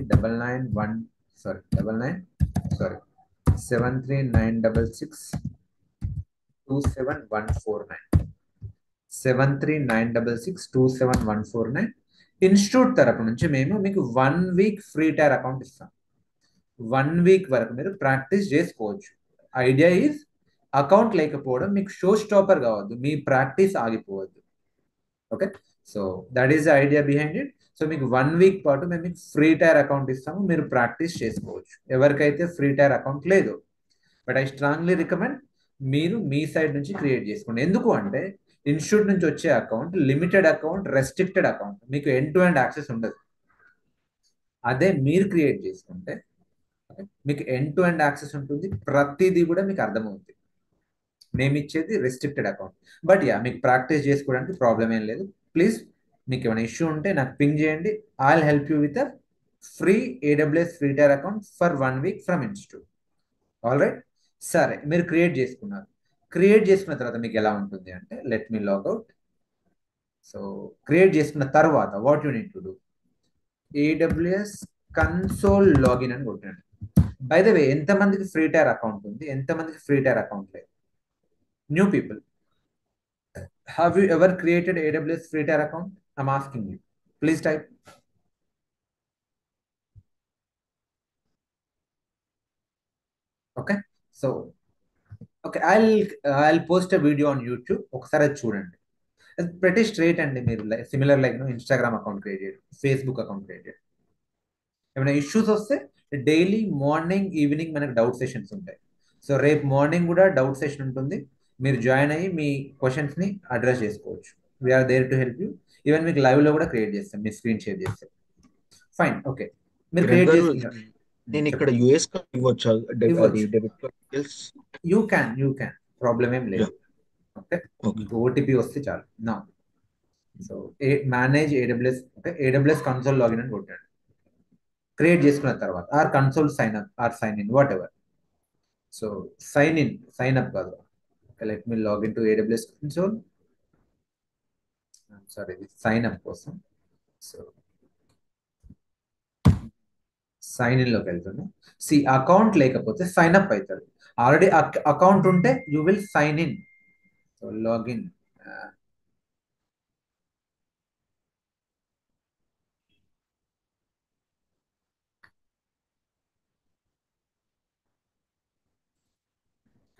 73966279149. 73966279149. ఇన్స్టిట్యూట్ తరపు నుంచి మేము మీకు 1 week ఫ్రీ టైర్ అకౌంట్ ఇస్తాం. 1 week వరకు మీరు ప్రాక్టీస్ చేసుకోవచ్చు. ఐడియా ఈజ్ అకౌంట్ లేకపోవడం మీకు షో స్టాపర్ కావద్దు, మీ ప్రాక్టీస్ ఆగిపోవద్దు. Okay, so that is the idea behind it. So మీకు 1 week పాటు మేము మీకు ఫ్రీ టైర్ అకౌంట్ ఇస్తాము, మీరు ప్రాక్టీస్ చేసుకోవచ్చు. ఎవరికైతే ఫ్రీ టైర్ అకౌంట్ లేదు, బట్ ఐ స్ట్రాంగ్లీ రికమెండ్ మీరు మీ సైడ్ నుంచి క్రియేట్ చేసుకోండి. ఎందుకు అంటే ఇన్స్టిట్యూట్ నుంచి వచ్చే account limited account, restricted account, మీకు ఎండ్ టు ఎండ్ యాక్సెస్ ఉండదు. అదే మీరు క్రియేట్ చేసుకుంటే మీకు ఎండ్ టు ఎండ్ యాక్సెస్ ఉంటుంది, ప్రతిదీ కూడా మీకు అర్థమవుతుంది. మేము ఇచ్చేది రెస్ట్రిక్టెడ్ అకౌంట్. బట్ యా, మీకు ప్రాక్టీస్ చేసుకోవడానికి ప్రాబ్లం ఏం లేదు. ప్లీజ్, మీకు ఏమైనా ఇష్యూ ఉంటే నాకు పింగ్ చేయండి. I will help you with a free AWS free tier account for 1 week from institute. All right, సరే, మీరు క్రియేట్ చేసుకున్నారు. క్రియేట్ చేసుకున్న తర్వాత మీకు ఎలా ఉంటుంది అంటే, let me logout. So create చేసుకున్న తర్వాత what you need to do, AWS console login అని కొట్టండి. బై ద వే, ఎంతమందికి ఫ్రీ టైర్ అకౌంట్ ఉంది, ఎంతమందికి ఫ్రీ టైర్ అకౌంట్ లేదు? New people, have you ever created AWS free tier account? I'm asking you, please type. Okay, so okay, I'll post a video on YouTube, ఒకసారి అది చూడండి. ప్రతి straight అండి. మీరు similar like Instagram account create చేయడం, Facebook account create చేయడం. ఏమైనా issues వస్తే డైలీ మార్నింగ్ ఈవినింగ్ మనకు డౌట్ సెషన్స్ ఉంటాయి. సో రేపు మార్నింగ్ కూడా డౌట్ సెషన్ ఉంటుంది, మీరు జాయిన్ అయ్యి మీ క్వశ్చన్స్ని అడ్రస్ చేసుకోవచ్చు. We're there to help you. Even మీకు లైవ్లో కూడా క్రియేట్ చేస్తాం, మీ స్క్రీన్ షేర్ చేస్తే. ఫైన్, ఓకే, మీరు కిరణ్ క్రియేట్ గారు, చేసుకున్నారు. నేను ఇక్కడ యుఎస్ కార్డ్ ఇవ్వచ్చా? అది ఇవ్వచ్చు. Debit card details. You can, problem ఏం లేదు. Okay, okay. మీకు OTP వస్తే చాలు. నా సో మేనేజ్ AWS, ఓకే, AWS కన్సోల్ లాగిన్ అని కొట్టాడు. క్రియేట్ చేసుకున్న తర్వాత or console sign up or sign in, whatever. So sign up కాదు. Let me login to AWS console. Sorry, ఇది సైన్ అప్ కోసం. సో సైన్ ఇన్ లోకి వెళ్తున్నాం. అకౌంట్ లేకపోతే సైన్ అప్ అవుతారు. ఆల్రెడీ అకౌంట్ ఉంటే you will sign in. So login,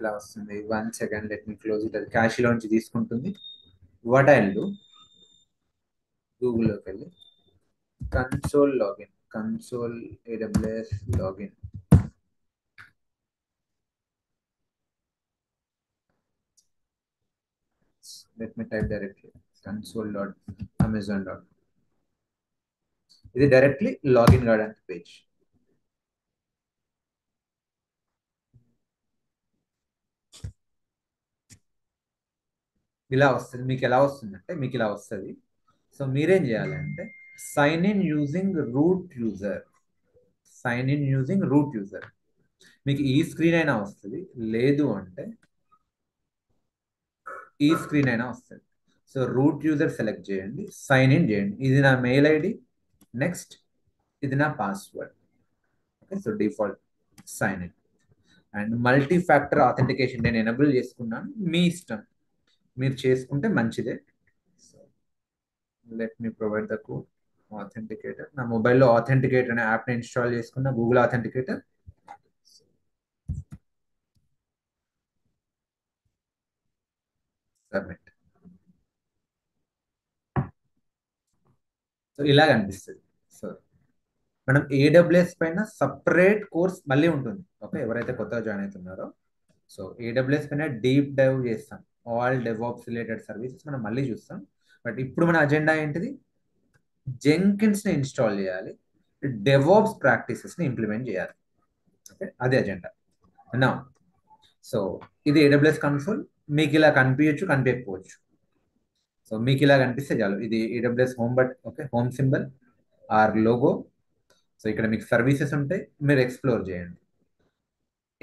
ఇలా వస్తుంది. 1 second, let me close it. అది క్యాష్లోంచి తీసుకుంటుంది. వాట్ ఐ విల్ డూ, గూగుల్లోకి వెళ్ళి console login, console AWS login. Let me type directly console.amazon.com. ఇది డైరెక్ట్లీ లాగిన్ కావడానికి పేజ్. ఇలా వస్తుంది. మీకు ఎలా వస్తుంది అంటే మీకు ఇలా వస్తుంది. సో మీరేం చేయాలంటే sign in using root user. Sign in using root user. మీకు ఈ స్క్రీన్ అయినా వస్తుంది, లేదు అంటే ఈ స్క్రీన్ అయినా వస్తుంది. సో రూట్ యూజర్ సెలెక్ట్ చేయండి, సైన్ ఇన్ చేయండి. ఇది నా మెయిల్ ఐడి, నెక్స్ట్ ఇది నా password. Okay, so default sign in. And multi factor authentication నేను ఎనేబుల్ చేసుకున్నాను, మీ ఇష్టం, మీరు చేసుకుంటే మంచిదే. So let me provide the code. Authenticator, నా మొబైల్లో ఆథెంటికేటర్ అనే యాప్ని ఇన్స్టాల్ చేసుకున్న, గూగుల్ ఆథెంటికేటర్. సబ్మిట్. సో ఇలా కనిపిస్తుంది. సో మనం ఏడబ్ల్యూఎస్ పైన సపరేట్ కోర్స్ మళ్ళీ ఉంటుంది. ఓకే, ఎవరైతే కొత్తగా జాయిన్ అవుతున్నారో, సో ఏడబ్ల్యూఎస్ పైన డీప్ డైవ్ చేస్తాం. ఆల్ డెవాప్స్ రిలేటెడ్ సర్వీసెస్ మనం మళ్ళీ చూస్తాం. బట్ ఇప్పుడు మన అజెండా ఏంటిది? జెంకిన్స్ ని ఇన్స్టాల్ చేయాలి, డెవాప్స్ ప్రాక్టీసెస్ ని ఇంప్లిమెంట్ చేయాలి. ఓకే, అదే అజెండా. నా సో ఇది ఏడబ్ల్యూఎస్ కన్సోల్. మీకు ఇలా కనిపించచ్చు, కనిపించకపోవచ్చు. సో మీకు ఇలా కనిపిస్తే చాలు. ఇది AWS home but, okay, home symbol or logo. So ఇక్కడ మీకు సర్వీసెస్ ఉంటాయి, మీరు ఎక్స్ప్లోర్ చేయండి.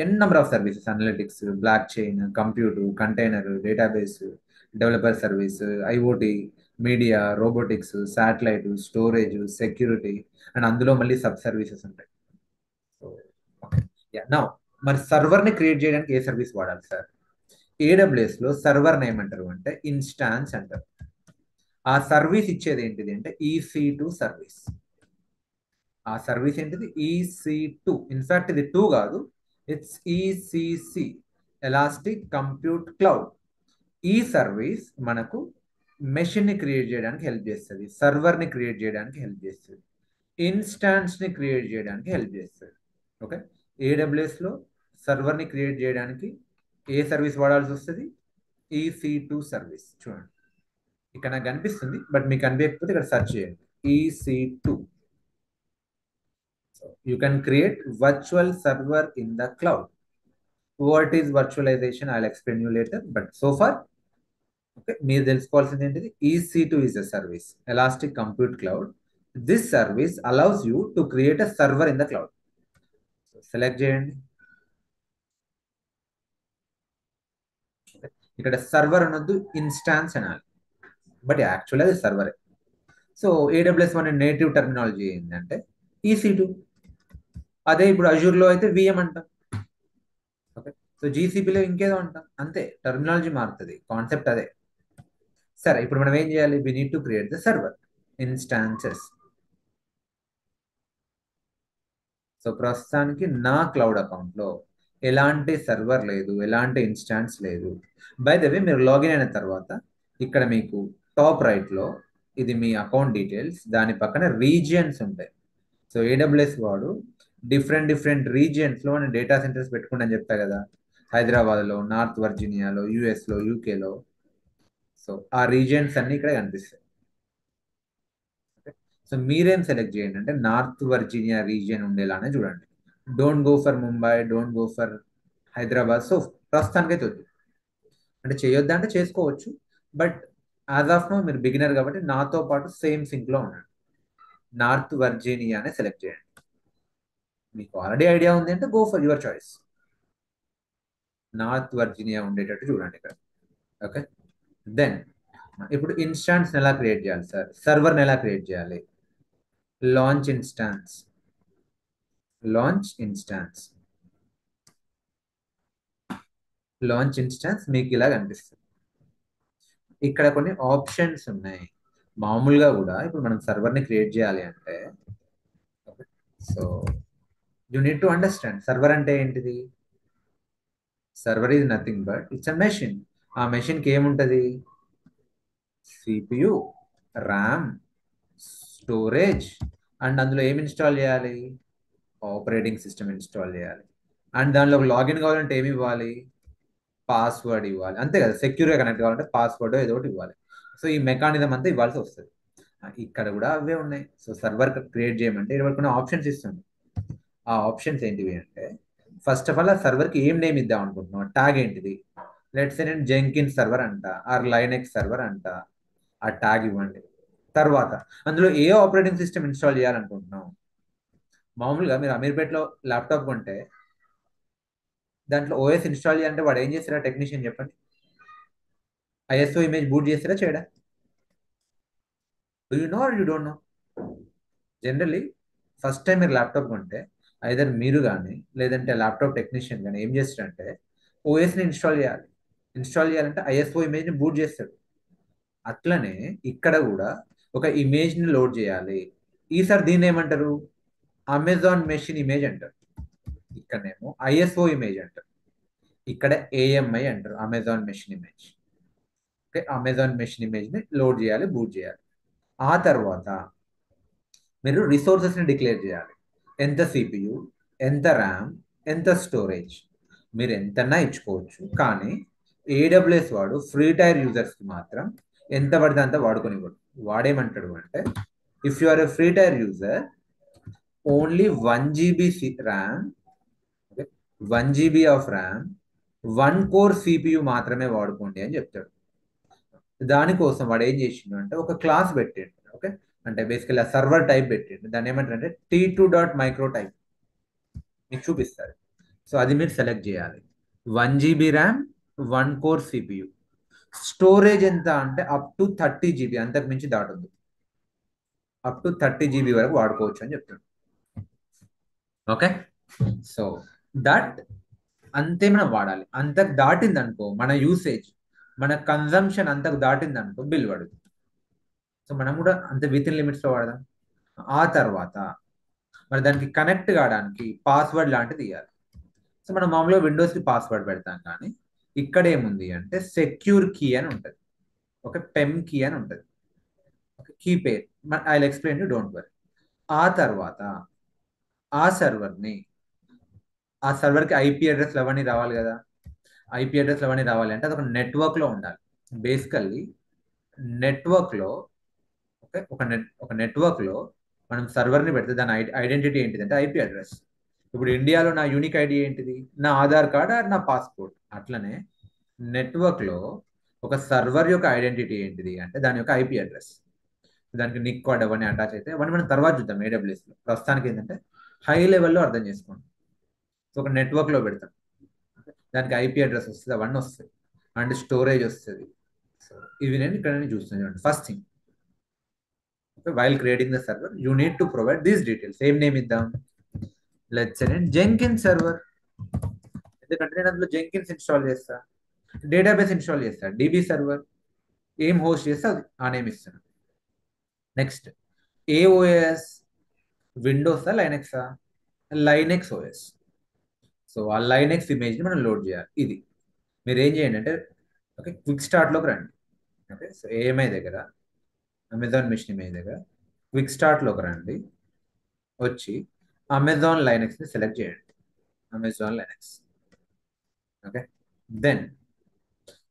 N number of services, analytics, blockchain, computer, container, database, developer service, IoT, media, robotics, satellite, storage, security, and అందులో మళ్ళీ సబ్ సర్వీసెస్ ఉంటాయి. So నా మరి సర్వర్ని క్రియేట్ చేయడానికి ఏ సర్వీస్ వాడాలి సార్? ఏడబ్ల్యూఎస్ లో సర్వర్ని ఏమంటారు అంటే ఇన్స్టాన్స్ అంటారు. ఆ సర్వీస్ ఇచ్చేది ఏంటిది అంటే EC2 సర్వీస్. ఆ సర్వీస్ ఏంటిది? EC2. ఇన్ఫాక్ట్ ఇది 2 కాదు, it's ECC, elastic compute cloud. ఈ సర్వీస్ మనకు మెషిన్ ని క్రియేట్ చేయడానికి హెల్ప్ చేస్తుంది, సర్వర్ ని క్రియేట్ చేయడానికి హెల్ప్ చేస్తుంది, ఇన్స్టాన్స్ ని క్రియేట్ చేయడానికి హెల్ప్ చేస్తుంది. ఓకే, ఏడబ్ల్యూఎస్ లో సర్వర్ ని క్రియేట్ చేయడానికి ఏ సర్వీస్ వాడాల్సి వస్తుంది? EC2 service. చూడండి ఇక్కడ నాకు కనిపిస్తుంది, బట్ మీకు కనిపించకపోతే ఇక్కడ సెర్చ్ చేయండి EC2. So you can create virtual server in the cloud. What is virtualization? I'll explain you later. But so far, okay, మీరు తెలుసుకోవాల్సింది ఏంటిది? EC2 is a service, Elastic Compute Cloud. This service allows you to create a server in the cloud. So select చేయండి. ఇక్కడ server అనొద్దు, instance అనాలి. But actually అది సర్వరే. So AWS మన native terminology ఏంటంటే EC2. అదే ఇప్పుడు అజూర్లో అయితే VM అంటాం. ఓకే, సో GCPలో ఇంకేదో అంటాం. అంతే, టర్మినాలజీ మారుతుంది, కాన్సెప్ట్ అదే. సరే, ఇప్పుడు మనం ఏం చేయాలి? We need to create the server instances. So ప్రస్తుతానికి నా క్లౌడ్ అకౌంట్లో ఎలాంటి సర్వర్ లేదు, ఎలాంటి ఇన్స్టాన్స్ లేదు. బై ద వే, మీరు లాగిన్ అయిన తర్వాత ఇక్కడ మీకు టాప్ రైట్లో ఇది మీ అకౌంట్ డీటెయిల్స్, దాని పక్కన రీజియన్స్ ఉంటాయి. సో AWS వాడు డిఫరెంట్ రీజియన్స్లో మనం డేటా సెంటర్స్ పెట్టుకుంటని చెప్తా కదా, హైదరాబాద్లో, నార్త్ వర్జీనియాలో, యూఎస్లో, యూకేలో. సో ఆ రీజియన్స్ అన్ని ఇక్కడ కనిపిస్తాయి. సో మీరేం సెలెక్ట్ చేయండి అంటే నార్త్ వర్జీనియా రీజియన్ ఉండేలానే చూడండి. Don't go for Mumbai, don't go for Hyderabad. So ప్రస్తుతానికైతే వద్దు. అంటే చేయొద్దా అంటే చేసుకోవచ్చు, బట్ యాజ్ ఆఫ్ నో మీరు బిగినర్ కాబట్టి నాతో పాటు సేమ్ సింక్లో ఉండండి. నార్త్ వర్జీనియానే సెలెక్ట్ చేయండి. మీకు ఆల్రెడీ ఐడియా ఉంది అంటే go for your choice. North Virginia ఉండేటట్టు చూడండి ఇక్కడ. ఓకే, దెన్ ఇప్పుడు ఇన్స్టాన్స్ ఎలా క్రియేట్ చేయాలి సార్? సర్వర్ని ఎలా క్రియేట్ చేయాలి? Launch instance. లాంచ్ ఇన్స్టాన్స్ మీకు ఇలా కనిపిస్తుంది. ఇక్కడ కొన్ని ఆప్షన్స్ ఉన్నాయి. మామూలుగా కూడా ఇప్పుడు మనం సర్వర్ని క్రియేట్ చేయాలి అంటే, so you need to understand server అంటే ఏంటిది. Server is nothing but it's a machine. ఆ మెషిన్కి ఏముంటుంది? CPU, RAM, స్టోరేజ్, అండ్ అందులో ఏమి ఇన్స్టాల్ చేయాలి? ఆపరేటింగ్ సిస్టమ్ ఇన్స్టాల్ చేయాలి. అండ్ దానిలో లాగిన్ కావాలంటే ఏమి ఇవ్వాలి? పాస్వర్డ్ ఇవ్వాలి, అంతే కదా. సెక్యూర్గా కనెక్ట్ కావాలంటే పాస్వర్డ్ ఏదో ఒకటి ఇవ్వాలి. సో ఈ మెకానిజం అంతా ఇవ్వాల్సి వస్తుంది. ఇక్కడ కూడా అవే ఉన్నాయి. సో సర్వర్ క్రియేట్ చేయమంటే ఇక్కడ కొన్ని ఆప్షన్స్ ఇస్తుంది. ఆ ఆప్షన్స్ ఏంటివి అంటే, ఫస్ట్ ఆఫ్ ఆల్ ఆ సర్వర్కి ఏం నేమ్ ఇద్దాం అనుకుంటున్నాం, ట్యాగ్ ఏంటిది. లెట్స్ సే నేను జెంకిన్ సర్వర్ అంట ఆర్ లైనెక్స్ సర్వర్ అంట, ఆ ట్యాగ్ ఇవ్వండి. తర్వాత అందులో ఏ ఆపరేటింగ్ సిస్టమ్ ఇన్స్టాల్ చేయాలనుకుంటున్నాం. మామూలుగా మీరు అమీర్పేట్లో ల్యాప్టాప్ కొంటే దాంట్లో ఓఎస్ ఇన్స్టాల్ చేయాలంటే వాడు ఏం చేస్తారా, టెక్నీషియన్ చెప్పండి, ఐఎస్ఓ ఇమేజ్ బూట్ చేస్తారా చేయడా? Do you know or you don't know? Generally first time మీరు ల్యాప్టాప్ కొంటే ఐదర్ మీరు కానీ లేదంటే ల్యాప్టాప్ టెక్నీషియన్ కానీ ఏం చేస్తారంటే ఓఎస్ని ఇన్స్టాల్ చేయాలి. ఇన్స్టాల్ చేయాలంటే ఐఎస్ఓ ఇమేజ్ని బూట్ చేస్తాడు. అట్లనే ఇక్కడ కూడా ఒక ఇమేజ్ని లోడ్ చేయాలి. ఈసారి దీన్ని ఏమంటారు, అమెజాన్ మెషిన్ ఇమేజ్ అంటారు. ఇక్కడనేమో ఐఎస్ఓ ఇమేజ్ అంటారు, ఇక్కడ ఏఎంఐ అంటారు, Amazon machine image. Okay, Amazon machine ఇమేజ్ని లోడ్ చేయాలి, బూట్ చేయాలి. ఆ తర్వాత మీరు రిసోర్సెస్ని డిక్లేర్ చేయాలి. ఎంత సిపియు, ఎంత ర్యామ్, ఎంత స్టోరేజ్. మీరు ఎంతన్నా ఇచ్చుకోవచ్చు, కానీ ఏడబ్ల్యూఎస్ వాడు ఫ్రీ టైర్ యూజర్స్కి మాత్రం ఎంత పడితే అంత వాడుకొనివ్వడు. వాడేమంటాడు అంటే, if you are a free tier user only 1 GB RAM, 1 GB of RAM, 1 core CPU మాత్రమే వాడుకోండి అని చెప్తాడు. దానికోసం వాడు ఏం చేసిండు అంటే ఒక క్లాస్ పెట్టిండు. ఓకే, అంటే బేసికల్లీ ఆ సర్వర్ టైప్ పెట్టిండు. దాన్ని ఏమంటారంటే T2.micro టైప్ మీకు చూపిస్తారు. సో అది మీరు సెలెక్ట్ చేయాలి. 1 GB RAM, 1 core CPU. Storage ఎంత అంటే అప్ టు 30 GB, అంతకు మించి దాటొద్దు. అప్ టు 30 GB వరకు వాడుకోవచ్చు అని చెప్తాడు. ఓకే, సో దట్ అంతే మనం వాడాలి. అంతకు దాటింది అనుకో మన యూసేజ్, మన కన్జంప్షన్ అంతకు దాటింది అనుకో బిల్ పడుతుంది. సో మనం కూడా అంతే విత్ ఇన్ లిమిట్స్లో వాడదాం. ఆ తర్వాత మరి దానికి కనెక్ట్ కావడానికి పాస్వర్డ్ లాంటిది ఇవ్వాలి. సో మనం మామూలుగా విండోస్కి పాస్వర్డ్ పెడతాం, కానీ ఇక్కడ ఏముంది అంటే సెక్యూర్ కీ అని ఉంటుంది, ఒక పెమ్ కీ అని ఉంటుంది, ఒక key pair. I will explain you, don't worry. ఆ తర్వాత ఆ సర్వర్కి ఐపీ అడ్రస్ అవన్నీ రావాలి కదా. ఐపీ అడ్రస్ అవన్నీ రావాలి అంటే అది ఒక నెట్వర్క్లో ఉండాలి. బేసికల్లీ నెట్వర్క్లో ఒక నెట్వర్క్లో మనం సర్వర్ని పెడితే దాని ఐడెంటిటీ ఏంటిదంటే ఐపీ అడ్రస్. ఇప్పుడు ఇండియాలో నా యూనిక్ ఐడి ఏంటిది, నా ఆధార్ కార్డ్ ఆర్ నా పాస్పోర్ట్. అట్లనే నెట్వర్క్లో ఒక సర్వర్ యొక్క ఐడెంటిటీ ఏంటిది అంటే దాని యొక్క ఐపీ అడ్రస్. దానికి నిక్ కార్డ్ అవన్నీ అటాచ్ అయితే అవన్నీ మనం తర్వాత చూద్దాం ఏడబ్ల్యూఎస్లో. ప్రస్తుతానికి ఏంటంటే హై లెవెల్లో అర్థం చేసుకోండి. సో ఒక నెట్వర్క్లో పెడతాం, దానికి ఐపీ అడ్రస్ వస్తుంది, అవన్నీ వస్తాయి, అండ్ స్టోరేజ్ వస్తుంది. సో ఇవి నేను ఇక్కడ చూస్తున్నాను. First thing, while creating the server you need to provide these details. Same name iddam, let's say Jenkins server, ఎందుకంటే నేను అందులో Jenkins ఇన్స్టాల్ చేస్తా, డేటాబేస్ ఇన్స్టాల్ చేస్తా, DB సర్వర్ ఏం హోస్ట్ చేస్తా అది ఆ నేమ్ ఇస్తాను. నెక్స్ట్ AOS, విండోసా లైనెక్సా, లైనెక్స్ ఓఎస్. సో ఆ లైనెక్స్ ఇమేజ్ని మనం లోడ్ చేయాలి. ఇది మీరు ఏం చేయండి అంటే, ఓకే, క్విక్ స్టార్ట్లోకి రండి. ఓకే, సో ఏఎంఐ దగ్గర, అమెజాన్ మెషిన్ ఇమేజ్ దగ్గర క్విక్ స్టార్ట్లోకి రండి. వచ్చి అమెజాన్ లైనెక్స్ని సెలెక్ట్ చేయండి, Amazon Linux. Okay, then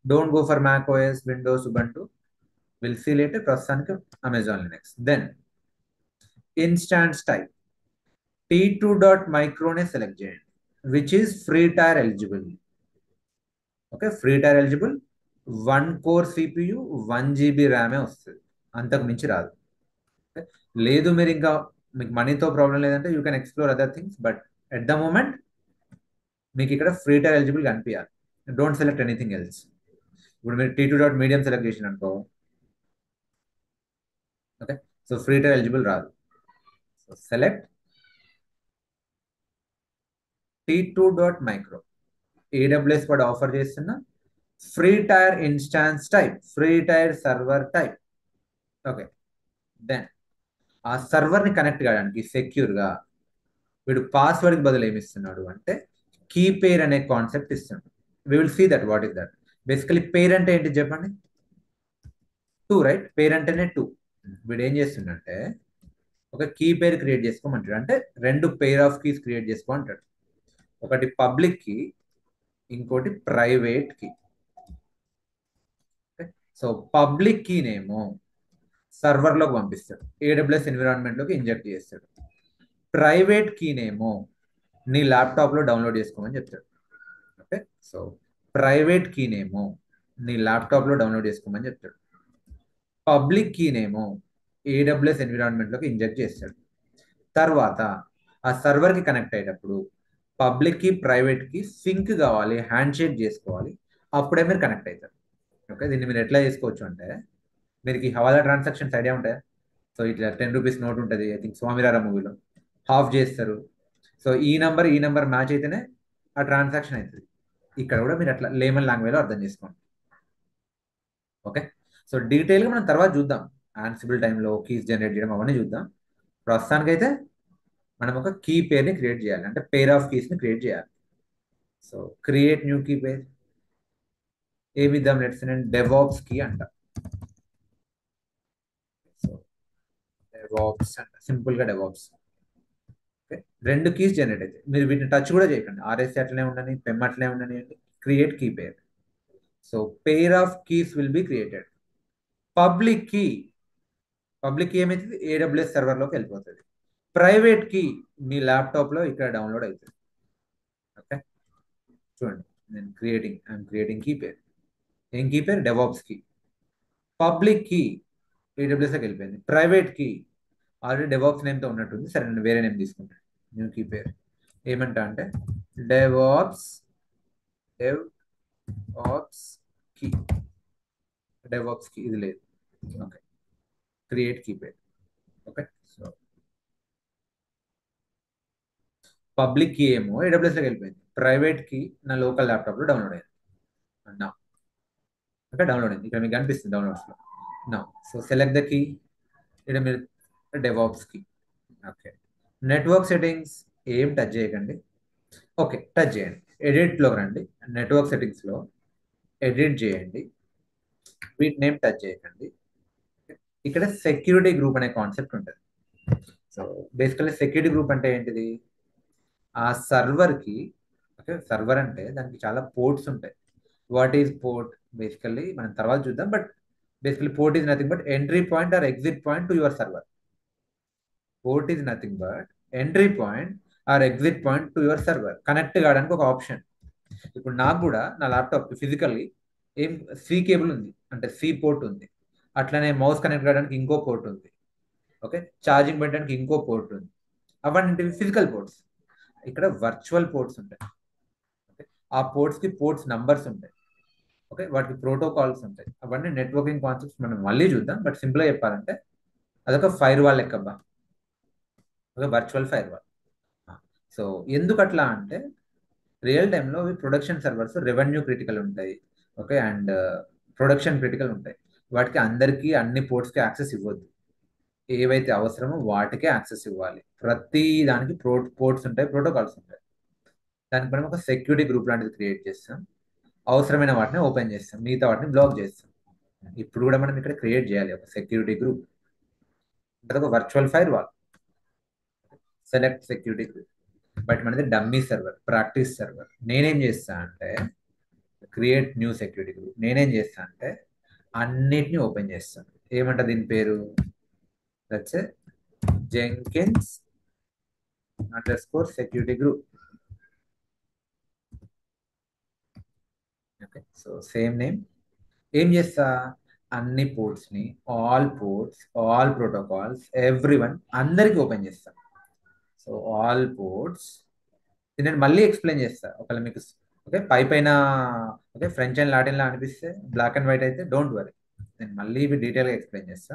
don't go for Mac OS, Windows, Ubuntu, will see later. ప్రస్తుతానికి Amazon Linux. Then instance type T2.microనే సెలెక్ట్ చేయండి, which is free tier eligible. Okay, free tier eligible, 1 core CPU, 1 GB ర్యామే వస్తుంది, అంతకు మించి రాదు. లేదు మీరు ఇంకా మీకు మనీతో ప్రాబ్లం లేదంటే you can explore other things, but at the moment మీకు ఇక్కడ ఫ్రీ టైర్ ఎలిజిబుల్ కనిపించాలి. Don't select anything else. ఇప్పుడు మీరు T2.medium సెలెక్ట్ చేసిన అనుకో, okay, so free tier eligible రాదు. సో సెలెక్ట్ T2.micro, AWS వాడు ఆఫర్ చేస్తున్న free tier instance type, free tier server type. Okay, then ఆ సర్వర్ని కనెక్ట్ కావడానికి సెక్యూర్గా వీడు పాస్వర్డ్కి బదులు ఏమి ఇస్తున్నాడు అంటే కీ పేర్ అనే కాన్సెప్ట్ ఇస్తున్నాడు. We will see that what is that. Basically pair అంటే ఏంటి చెప్పండి, 2, రైట్? పేర్ అంటేనే 2. వీడు ఏం చేస్తుండంటే ఒక కీ పేర్ క్రియేట్ చేసుకోమంటాడు, అంటే 2 పెయిర్ ఆఫ్ కీస్ క్రియేట్ చేసుకో అంటాడు. ఒకటి పబ్లిక్ కీ, ఇంకోటి ప్రైవేట్ కీ. సో పబ్లిక్ కీనేమో సర్వర్లోకి పంపిస్తాడు, AWS ఎన్విరాన్మెంట్లోకి ఇంజెక్ట్ చేస్తాడు. ప్రైవేట్ కీనేమో నీ ల్యాప్టాప్లో డౌన్లోడ్ చేసుకోమని చెప్తాడు. ఓకే, సో ప్రైవేట్ కీనేమో నీ ల్యాప్టాప్లో డౌన్లోడ్ చేసుకోమని చెప్తాడు. పబ్లిక్ కీనేమో AWS ఎన్విరాన్మెంట్లోకి ఇంజెక్ట్ చేస్తాడు. తర్వాత ఆ సర్వర్కి కనెక్ట్ అయ్యేటప్పుడు పబ్లిక్కి ప్రైవేట్కి సింక్ కావాలి, హ్యాండ్ షేక్ చేసుకోవాలి, అప్పుడే మీరు కనెక్ట్ అవుతారు. ఓకే, దీన్ని మీరు ఎట్లా చేసుకోవచ్చు అంటే, మీరు ఈ హవాలా ట్రాన్సాక్షన్స్ ఐడియా ఉంటాయా? సో ఇట్లా 10 రూపీస్ నోట్ ఉంటుంది, ఐ థింక్ స్వామిరారా మూవీలో హాఫ్ చేస్తారు. సో ఈ నెంబర్ మ్యాచ్ అయితేనే ఆ ట్రాన్సాక్షన్ అవుతుంది. ఇక్కడ కూడా మీరు అట్లా లేమన్ లాంగ్వేజ్లో అర్థం చేసుకోండి. ఓకే, సో డీటెయిల్గా మనం తర్వాత చూద్దాం, ఆన్సిబుల్ టైంలో కీస్ జనరేట్ చేయడం అవన్నీ చూద్దాం. ప్రస్తుతానికైతే మనం ఒక కీ పేర్ని క్రియేట్ చేయాలి, అంటే పేర్ ఆఫ్ కీస్ని క్రియేట్ చేయాలి. So create new key pair ఏమి ఇద్దాం, లెట్స్ నేను డెవాప్స్ కీ అంట. సో డెవాప్స్ అంట, సింపుల్గా డెవాప్స్. ఓకే, 2 కీస్ జనరేట్ అయితే మీరు వీటిని టచ్ కూడా చేయకండి, RSA అట్లనే ఉండని, పెమ్ అట్లనే ఉండని. Create key pair. So pair of keys will be created. Public key ఏమైతుంది, AWS సర్వర్లోకి వెళ్ళిపోతుంది. ప్రైవేట్ కీ మీ ల్యాప్టాప్లో ఇక్కడ డౌన్లోడ్ అవుతుంది. ఓకే, చూడండి, ఐఎమ్ క్రియేటింగ్ కీ పేర్. ఏం key pair, DevOps key. Public key AWSలోకి వెళ్ళిపోయింది. ప్రైవేట్ కీ ఆల్రెడీ డెవాప్స్ నేమ్తో ఉన్నట్టుంది, సరే నేను వేరే నేమ్ తీసుకుంటాను. న్యూ కీ పేర్ ఏమంటా అంటే డెవాప్స్ కీ. డెవాప్స్ కీ ఇది లేదు. Okay, create key pair. Okay, so public key ఏమో AWSలోకి వెళ్ళిపోయింది, ప్రైవేట్ కీ నా లోకల్ ల్యాప్టాప్లో డౌన్లోడ్ అయింది. నా ఓకే, డౌన్లోడ్ అయింది, ఇక్కడ మీకు కనిపిస్తుంది డౌన్లోడ్స్లో. నా సో సెలెక్ట్ ద కీ, ఇక్కడ మీరు DevOps key. Okay, network settings ఏం టచ్ చేయకండి. ఓకే, టచ్ చేయండి, ఎడిట్లోకి రండి, నెట్వర్క్ సెట్టింగ్స్లో ఎడిట్ చేయండి, వీటి నేమ్ టచ్ చేయకండి. ఇక్కడ సెక్యూరిటీ గ్రూప్ అనే కాన్సెప్ట్ ఉంటుంది. సో బేసికల్లీ సెక్యూరిటీ గ్రూప్ అంటే ఏంటిది, ఆ సర్వర్కి, ఓకే, సర్వర్ అంటే దానికి చాలా పోర్ట్స్ ఉంటాయి. వాట్ ఈజ్ పోర్ట్ బేసికల్లీ మనం తర్వాత చూద్దాం, but basically port is nothing but entry point or exit point to your server. Port is nothing but entry point or exit point to your server. Connect కావడానికి ఒక option. ఇప్పుడు నాకు కూడా నా laptop physically ఏం సి కేబుల్ ఉంది, అంటే C port ఉంది, అట్లనే మౌస్ కనెక్ట్ కావడానికి ఇంకో పోర్ట్ ఉంది, ఓకే, ఛార్జింగ్ పెట్టడానికి ఇంకో పోర్ట్ ఉంది. అవన్నీ ఫిజికల్ పోర్ట్స్. ఇక్కడ వర్చువల్ పోర్ట్స్ ఉంటాయి. ఓకే, ఆ పోర్ట్స్కి పోర్ట్స్ నంబర్స్ ఉంటాయి. ఓకే, వాటికి ప్రోటోకాల్స్ ఉంటాయి. అవన్నీ నెట్వర్కింగ్ కాన్సెప్ట్స్ మనం మళ్ళీ చూద్దాం, బట్ సింపుల్గా చెప్పాలంటే అదొక ఫైర్ వాల్ లెక్కబ్బా, ఒక వర్చువల్ ఫైర్ వాల్. సో ఎందుకు అట్లా అంటే, రియల్ టైంలో ప్రొడక్షన్ సర్వర్స్ రెవెన్యూ క్రిటికల్ ఉంటాయి, ఓకే, అండ్ ప్రొడక్షన్ క్రిటికల్ ఉంటాయి. వాటికి అందరికీ అన్ని పోర్ట్స్కి యాక్సెస్ ఇవ్వద్దు, ఏవైతే అవసరమో వాటికే యాక్సెస్ ఇవ్వాలి. ప్రతి దానికి పోర్ట్స్ ఉంటాయి, ప్రోటోకాల్స్ ఉంటాయి. దానికి మనం ఒక సెక్యూరిటీ గ్రూప్ లాంటిది క్రియేట్ చేస్తాం, అవసరమైన వాటిని ఓపెన్ చేస్తాం, మిగతా వాటిని బ్లాక్ చేస్తాం. ఇప్పుడు కూడా మనం ఇక్కడ క్రియేట్ చేయాలి ఒక సెక్యూరిటీ గ్రూప్, అదొక virtual fire wall. Select security group. But మనది డమ్మీ సర్వర్, ప్రాక్టీస్ సర్వర్. నేనేం చేస్తా అంటే క్రియేట్ న్యూ సెక్యూరిటీ గ్రూప్. నేనేం చేస్తా అంటే అన్నిటిని ఓపెన్ చేస్తాను. ఏమంట దీని పేరు, that's Jenkins underscore security group. Okay, so same name. ఏం చేస్తా, అన్ని పోర్ట్స్ని, all ports, all protocols, everyone, అందరికి ఓపెన్ చేస్తా. సో ఆల్ పోర్ట్స్, నేను మళ్ళీ ఎక్స్ప్లెయిన్ చేస్తా ఒకవేళ మీకు ఓకే పైన ఓకే ఫ్రెంచ్ అండ్ లాటిన్లా అనిపిస్తే, బ్లాక్ అండ్ వైట్ అయితే డోంట్ వరీ, నేను మళ్ళీ ఇవి డీటెయిల్గా ఎక్స్ప్లెయిన్ చేస్తా.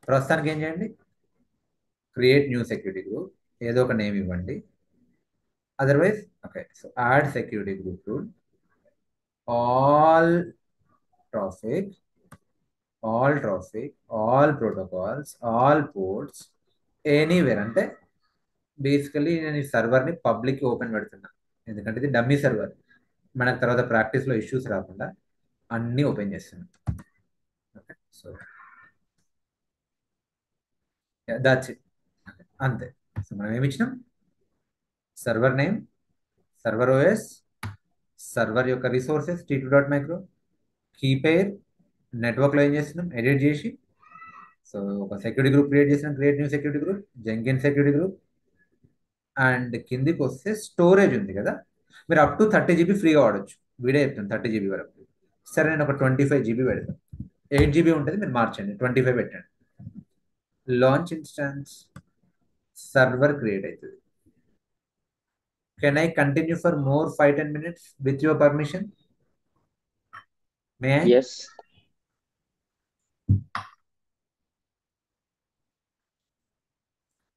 ప్రస్తుతానికి ఏం చేయండి, క్రియేట్ న్యూ సెక్యూరిటీ గ్రూప్, ఏదో ఒక నేమ్ ఇవ్వండి. Otherwise okay, so add security group rule, all traffic, all protocols, all ports, anywhere. అంటే బేసికలీ నేను ఈ సర్వర్ని పబ్లిక్ ఓపెన్ పెడుతున్నా, ఎందుకంటే ఇది డమ్మీ సర్వర్, మనకు తర్వాత ప్రాక్టీస్లో ఇష్యూస్ రాకుండా అన్నీ ఓపెన్ చేస్తున్నాం. ఓకే, సో దాట్స్ ఇట్, అంతే. సో మనం ఏమి ఇచ్చినాం, server name, server OS, server యొక్క resources T2 dot micro, key pair, నెట్వర్క్లో ఏం చేస్తున్నాం ఎడిట్ చేసి, సో ఒక సెక్యూరిటీ గ్రూప్ క్రియేట్ చేసినాం, create new security group, Jenkins security group. And కిందికి వస్తే స్టోరేజ్ ఉంది కదా, మీరు అప్ టు 30 GB ఫ్రీగా వాడచ్చు. వీడియో చెప్తాను 30 GB వరకు. సరే నేను ఒక 25 GB పెడతాను, 8 GB ఉంటుంది, మీరు మార్చండి 25 పెట్టండి. లాంచ్ ఇన్స్టాన్స్, సర్వర్ క్రియేట్ అవుతుంది. Can I continue for more 5-10 minutes with your permission? May I? Yes.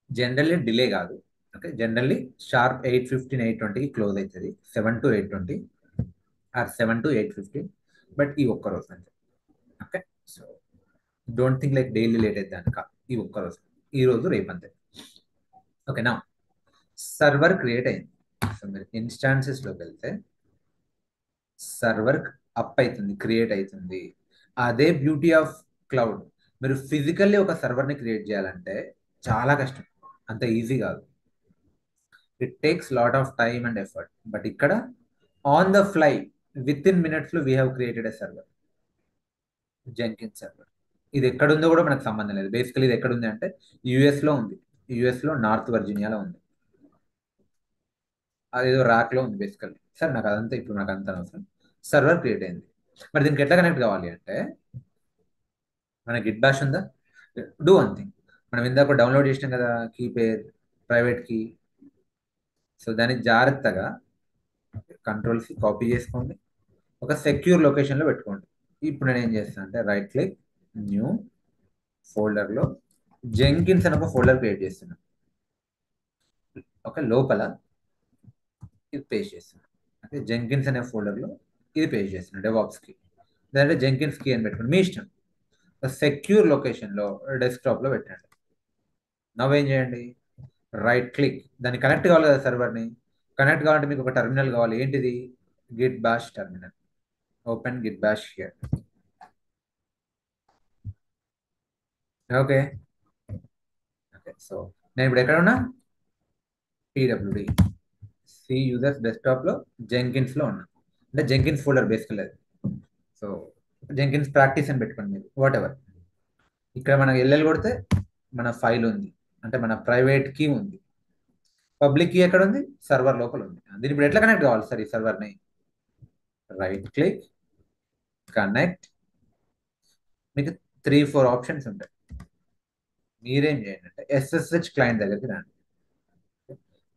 Generally delay కాదు. ఓకే, జనరల్లీ షార్ప్ 8:15 8:20కి క్లోజ్ అవుతుంది, 7 to 8:20 ఆర్ 7 to 8:15. బట్ ఈ ఒక్క రోజు అంతే. Okay, so don't think like daily late అయితే కనుక, ఈ ఒక్క రోజు, ఈ రోజు రేపు అంతే. ఓకేనా, సర్వర్ క్రియేట్ అయింది. సో మీరు ఇన్స్టాన్సెస్లోకి వెళ్తే సర్వర్ అప్ అవుతుంది, క్రియేట్ అవుతుంది. అదే బ్యూటీ ఆఫ్ క్లౌడ్. మీరు ఫిజికల్లీ ఒక సర్వర్ని క్రియేట్ చేయాలంటే చాలా కష్టం, అంత ఈజీ కాదు. It takes lot of time and effort. But ఇక్కడ on the fly within మినిట్స్లో we have created a server, Jenkins server. ఇది ఎక్కడుందో కూడా మనకు సంబంధం లేదు. బేసికలీ ఇది ఎక్కడుంది అంటే యుఎస్లో ఉంది, యుఎస్లో నార్త్ వర్జీనియాలో ఉంది, అదేదో ర్యాక్లో ఉంది బేసికల్లీ. సరే నాకు అదంతా ఇప్పుడు నాకు అంత అవసరం. సర్వర్ క్రియేట్ అయింది. మరి దీనికి ఎట్లా కనెక్ట్ కావాలి అంటే, మన గిట్ బ్యాష్ ఉందా? డూ వన్ థింగ్, మనం ఇందాక డౌన్లోడ్ చేసినాం కదా key pair, private key. So దాన్ని జాగ్రత్తగా కంట్రోల్స్ కాపీ చేసుకోండి, ఒక సెక్యూర్ లొకేషన్లో పెట్టుకోండి. ఇప్పుడు నేను ఏం చేస్తాను అంటే రైట్ క్లిక్, న్యూ ఫోల్డర్లో జెంకిన్స్ అని ఒక ఫోల్డర్ క్రియేట్ చేస్తున్నాను. ఒక లోపల ఇది పేస్ట్ చేస్తున్నాను. అంటే జెంకిన్స్ అనే ఫోల్డర్లో ఇది పేస్ట్ చేస్తున్నాను, డెవాప్స్కి. లేదంటే జెంకిన్స్ కీ అని పెట్టుకోండి, మీ ఇష్టం. సెక్యూర్ లొకేషన్లో డెస్క్టాప్లో పెట్టండి. నవ్వేం చేయండి, రైట్ క్లిక్, దాన్ని కనెక్ట్ కావాలి కదా సర్వర్ని. కనెక్ట్ కావాలంటే మీకు ఒక టర్మినల్ కావాలి. ఏంటిది? Git Bash terminal. Open Git Bash here. Okay okay, so నేను ఇప్పుడు ఎక్కడ ఉన్నా? పీడబ్ల్యూడి సి యూజర్స్ డెస్క్టాప్లో జెంకిన్స్లో ఉన్నా. అంటే జెంకిన్స్ ఫోల్డర్ బేసికల్ అది. సో జెంకిన్స్ ప్రాక్టీస్ అని పెట్టుకోండి మీరు, వాట్ ఎవర్. ఇక్కడ మనకి ఎల్ఎల్ కొడితే మన ఫైల్ ఉంది, అంటే మన ప్రైవేట్ కీ ఉంది. పబ్లిక్ కీ ఎక్కడ ఉంది? సర్వర్ లోపల ఉంది. దీని ఇప్పుడు ఎట్లా కనెక్ట్ కావాలి సార్ ఈ సర్వర్ని? Right click, connect. మీకు 3-4 ఆప్షన్స్ ఉంటాయి. మీరేం చేయండి అంటే SSH క్లయింట్ దగ్గరికి రండి.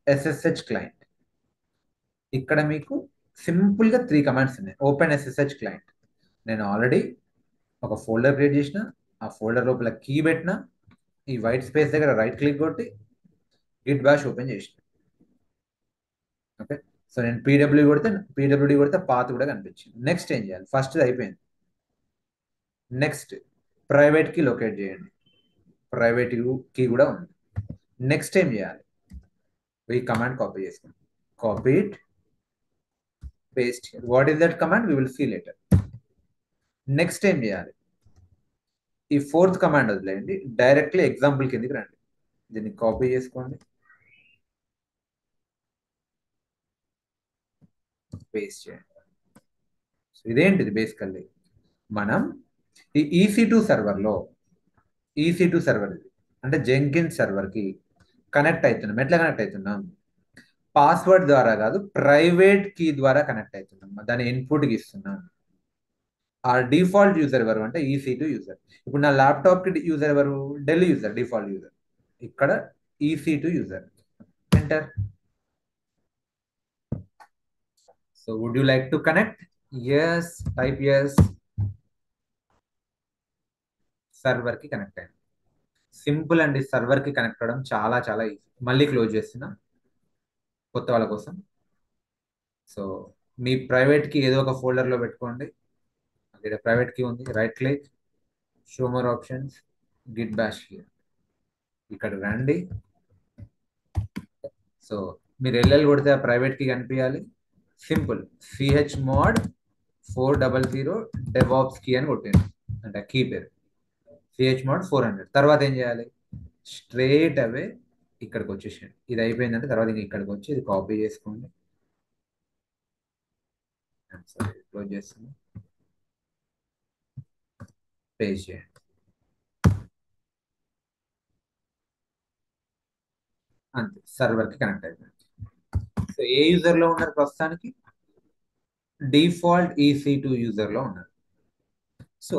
SSH క్లయింట్, ఇక్కడ మీకు సింపుల్గా 3 కమాండ్స్ ఉన్నాయి. ఓపెన్ SSH క్లయింట్, నేను ఆల్రెడీ ఒక ఫోల్డర్ క్రియేట్ చేసిన, ఆ ఫోల్డర్ లోపల కీ పెట్టిన, ఈ వైట్ స్పేస్ దగ్గర రైట్ క్లిక్ కొట్టి గిట్ బాష్ ఓపెన్ చేసిన. ఓకే, సో నేను పీడబ్ల్యూడి కొడితే పాత్ కూడా కనిపించింది. నెక్స్ట్ ఏం చేయాలి? ఫస్ట్ అయిపోయింది. నెక్స్ట్ ప్రైవేట్ కీ లొకేట్ చేయండి, ప్రైవేట్ కీ కూడా ఉంది. నెక్స్ట్ ఏం చేయాలి? ఈ కమాండ్ కాపీ చేసుకోండి, copy it, paste here. What is that command? We will see later. Next ఏం చేయాలి? ఈ 4th కమాండ్ వదిలేయండి, డైరెక్ట్లీ ఎగ్జాంపుల్ కిందకి రండి. దీన్ని కాపీ చేసుకోండి, పేస్ట్ చేయండి. సో ఇదేంటిది? బేసికల్లీ మనం ఈ EC2 సర్వర్లో, EC2 సర్వర్ ఇది అంటే జెంకిన్ సర్వర్కి కనెక్ట్ అవుతున్నాం. ఎట్లా కనెక్ట్ అవుతున్నాం? పాస్వర్డ్ ద్వారా కాదు, ప్రైవేట్ కీ ద్వారా కనెక్ట్ అవుతున్నాం. దాన్ని ఇన్పుట్కి ఇస్తున్నాం. ఆ డిఫాల్ట్ యూజర్ ఎవరు అంటే EC2 యూజర్. ఇప్పుడు నా ల్యాప్టాప్కి యూజర్ ఎవరు? Dell user, default user. ఇక్కడ EC2 user. Enter. So would you like to connect? Yes, type yes. సర్వర్కి కనెక్ట్ అయ్యింది. సింపుల్ అండి, సర్వర్కి కనెక్ట్ అవ్వడం చాలా చాలా ఈజీ. మళ్ళీ క్లోజ్ చేస్తున్నా కొత్త వాళ్ళ కోసం. సో మీ ప్రైవేట్కి ఏదో ఒక ఫోల్డర్లో పెట్టుకోండి. ఇక్కడ ప్రైవేట్ కీ ఉంది, right click, show more options, Git Bash here. ఇక్కడ రండి. సో మీరు ఎల్ఎల్ కొడితే ఆ ప్రైవేట్ కీ కనిపించాలి. సింపుల్, chmod 400 డెవాప్స్ కీ అని కొట్టింది, అంటే కీ పేరు chmod 400. తర్వాత ఏం చేయాలి? స్ట్రేట్ అవే ఇక్కడికి వచ్చేసేయండి. ఇది అయిపోయిందంటే తర్వాత ఇక్కడికి వచ్చి ఇది కాపీ చేసుకోండి, సారీ క్లోజ్ చేస్తాను, పేజ్ చేయండి. అంతే, సర్వర్కి కనెక్ట్ అయిపోయింది. సో ఏ యూజర్లో ఉన్నారు ప్రస్తుతానికి? డిఫాల్ట్ EC2 యూజర్లో ఉన్నారు. సో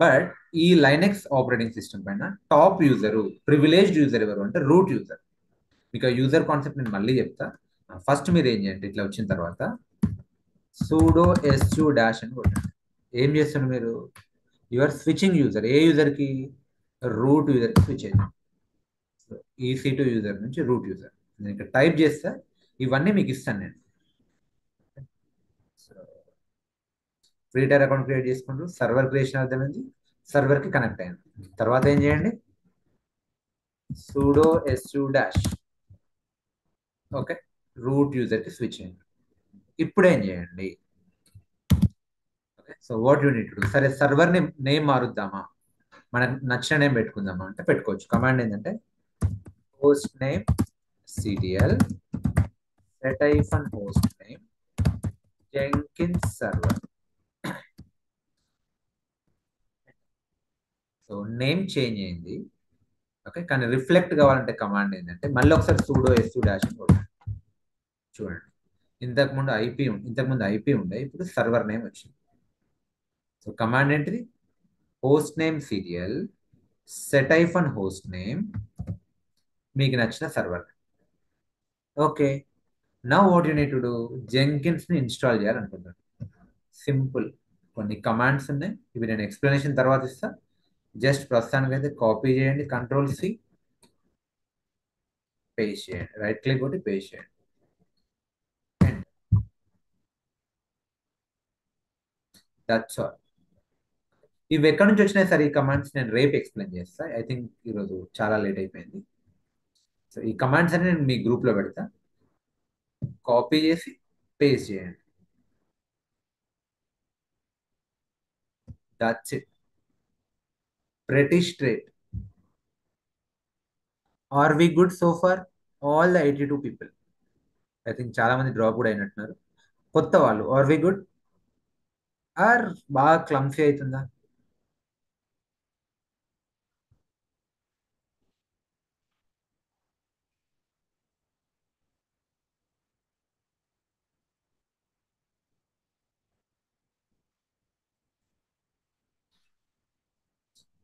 బట్ ఈ లైనెక్స్ ఆపరేటింగ్ సిస్టమ్ పైన టాప్ యూజరు, ప్రివిలేజ్డ్ యూజర్ ఎవరు అంటే రూట్ యూజర్. మీకు ఆ యూజర్ కాన్సెప్ట్ నేను మళ్ళీ చెప్తా. ఫస్ట్ మీరు ఏం చేయండి, ఇట్లా వచ్చిన తర్వాత sudo su డాష్ అని కొట్టండి. ఏం చేస్తున్నారు మీరు? యువర్ స్విచ్చింగ్ యూజర్, ఏ యూజర్కి? రూట్ యూజర్కి స్విచ్ అయింది. EC2 యూజర్ నుంచి రూట్ యూజర్. నేను ఇక్కడ టైప్ చేస్తే ఇవన్నీ మీకు ఇస్తాను నేను. ఫ్రీ టైర్ అకౌంట్ క్రియేట్ చేసుకుంటూ సర్వర్ క్రియేషన్ అర్థమైంది, సర్వర్కి కనెక్ట్ అయింది. తర్వాత ఏం చేయండి, sudo su dash, okay, root యూజర్కి స్విచ్ అయింది. ఇప్పుడు ఏం చేయండి, okay, so what you need to do. సరే సర్వర్ నేమ్ మారుద్దామా, మనకు నచ్చిన నేమ్ పెట్టుకుందామా అంటే పెట్టుకోవచ్చు. కమాండ్ ఏంటంటే host name ctl set host name jenkins server. So name change అయింది, ఓకే, కానీ రిఫ్లెక్ట్ కావాలంటే కమాండ్ ఏంటంటే మళ్ళీ ఒకసారి sudo su డాష్ అని కొట్టండి. చూడండి, ఇంతకుముందు ఐపీ ఉండే, ఇప్పుడు సర్వర్ నేమ్ వచ్చింది. సో కమాండ్ ఏంటిది? host name ctl set host name, మీకు నచ్చిన server. Okay, now what you need to do, Jenkins ని ఇన్స్టాల్ చేయాలనుకుంటున్నాను. సింపుల్, కొన్ని కమాండ్స్ ఉన్నాయి, ఇవి నేను ఎక్స్ప్లెనేషన్ తర్వాత ఇస్తా. జస్ట్ ప్రస్తుతానికి అయితే కాపీ చేయండి, Ctrl+C, పేస్ట్ చేయండి, రైట్ క్లిక్ కొట్టి పేస్ట్ చేయండి. That's all. ఇవి ఎక్కడి నుంచి వచ్చినాయి సార్ ఈ కమాండ్స్? నేను రేపు ఎక్స్ప్లెయిన్ చేస్తా. ఐ థింక్ ఈరోజు చాలా లేట్ అయిపోయింది. సో ఈ కమాండ్స్ అని నేను మీ గ్రూప్లో పెడతా, కాపీ చేసి పేస్ట్ చేయండి. That's it, pretty straight. Are we good so far? All the 82 people. I think చాలా మంది డ్రాప్ కూడా అయినట్టున్నారు. కొత్త వాళ్ళు ఆర్ వి గుడ్ ఆర్ బాగా క్లమ్సీ అవుతుందా?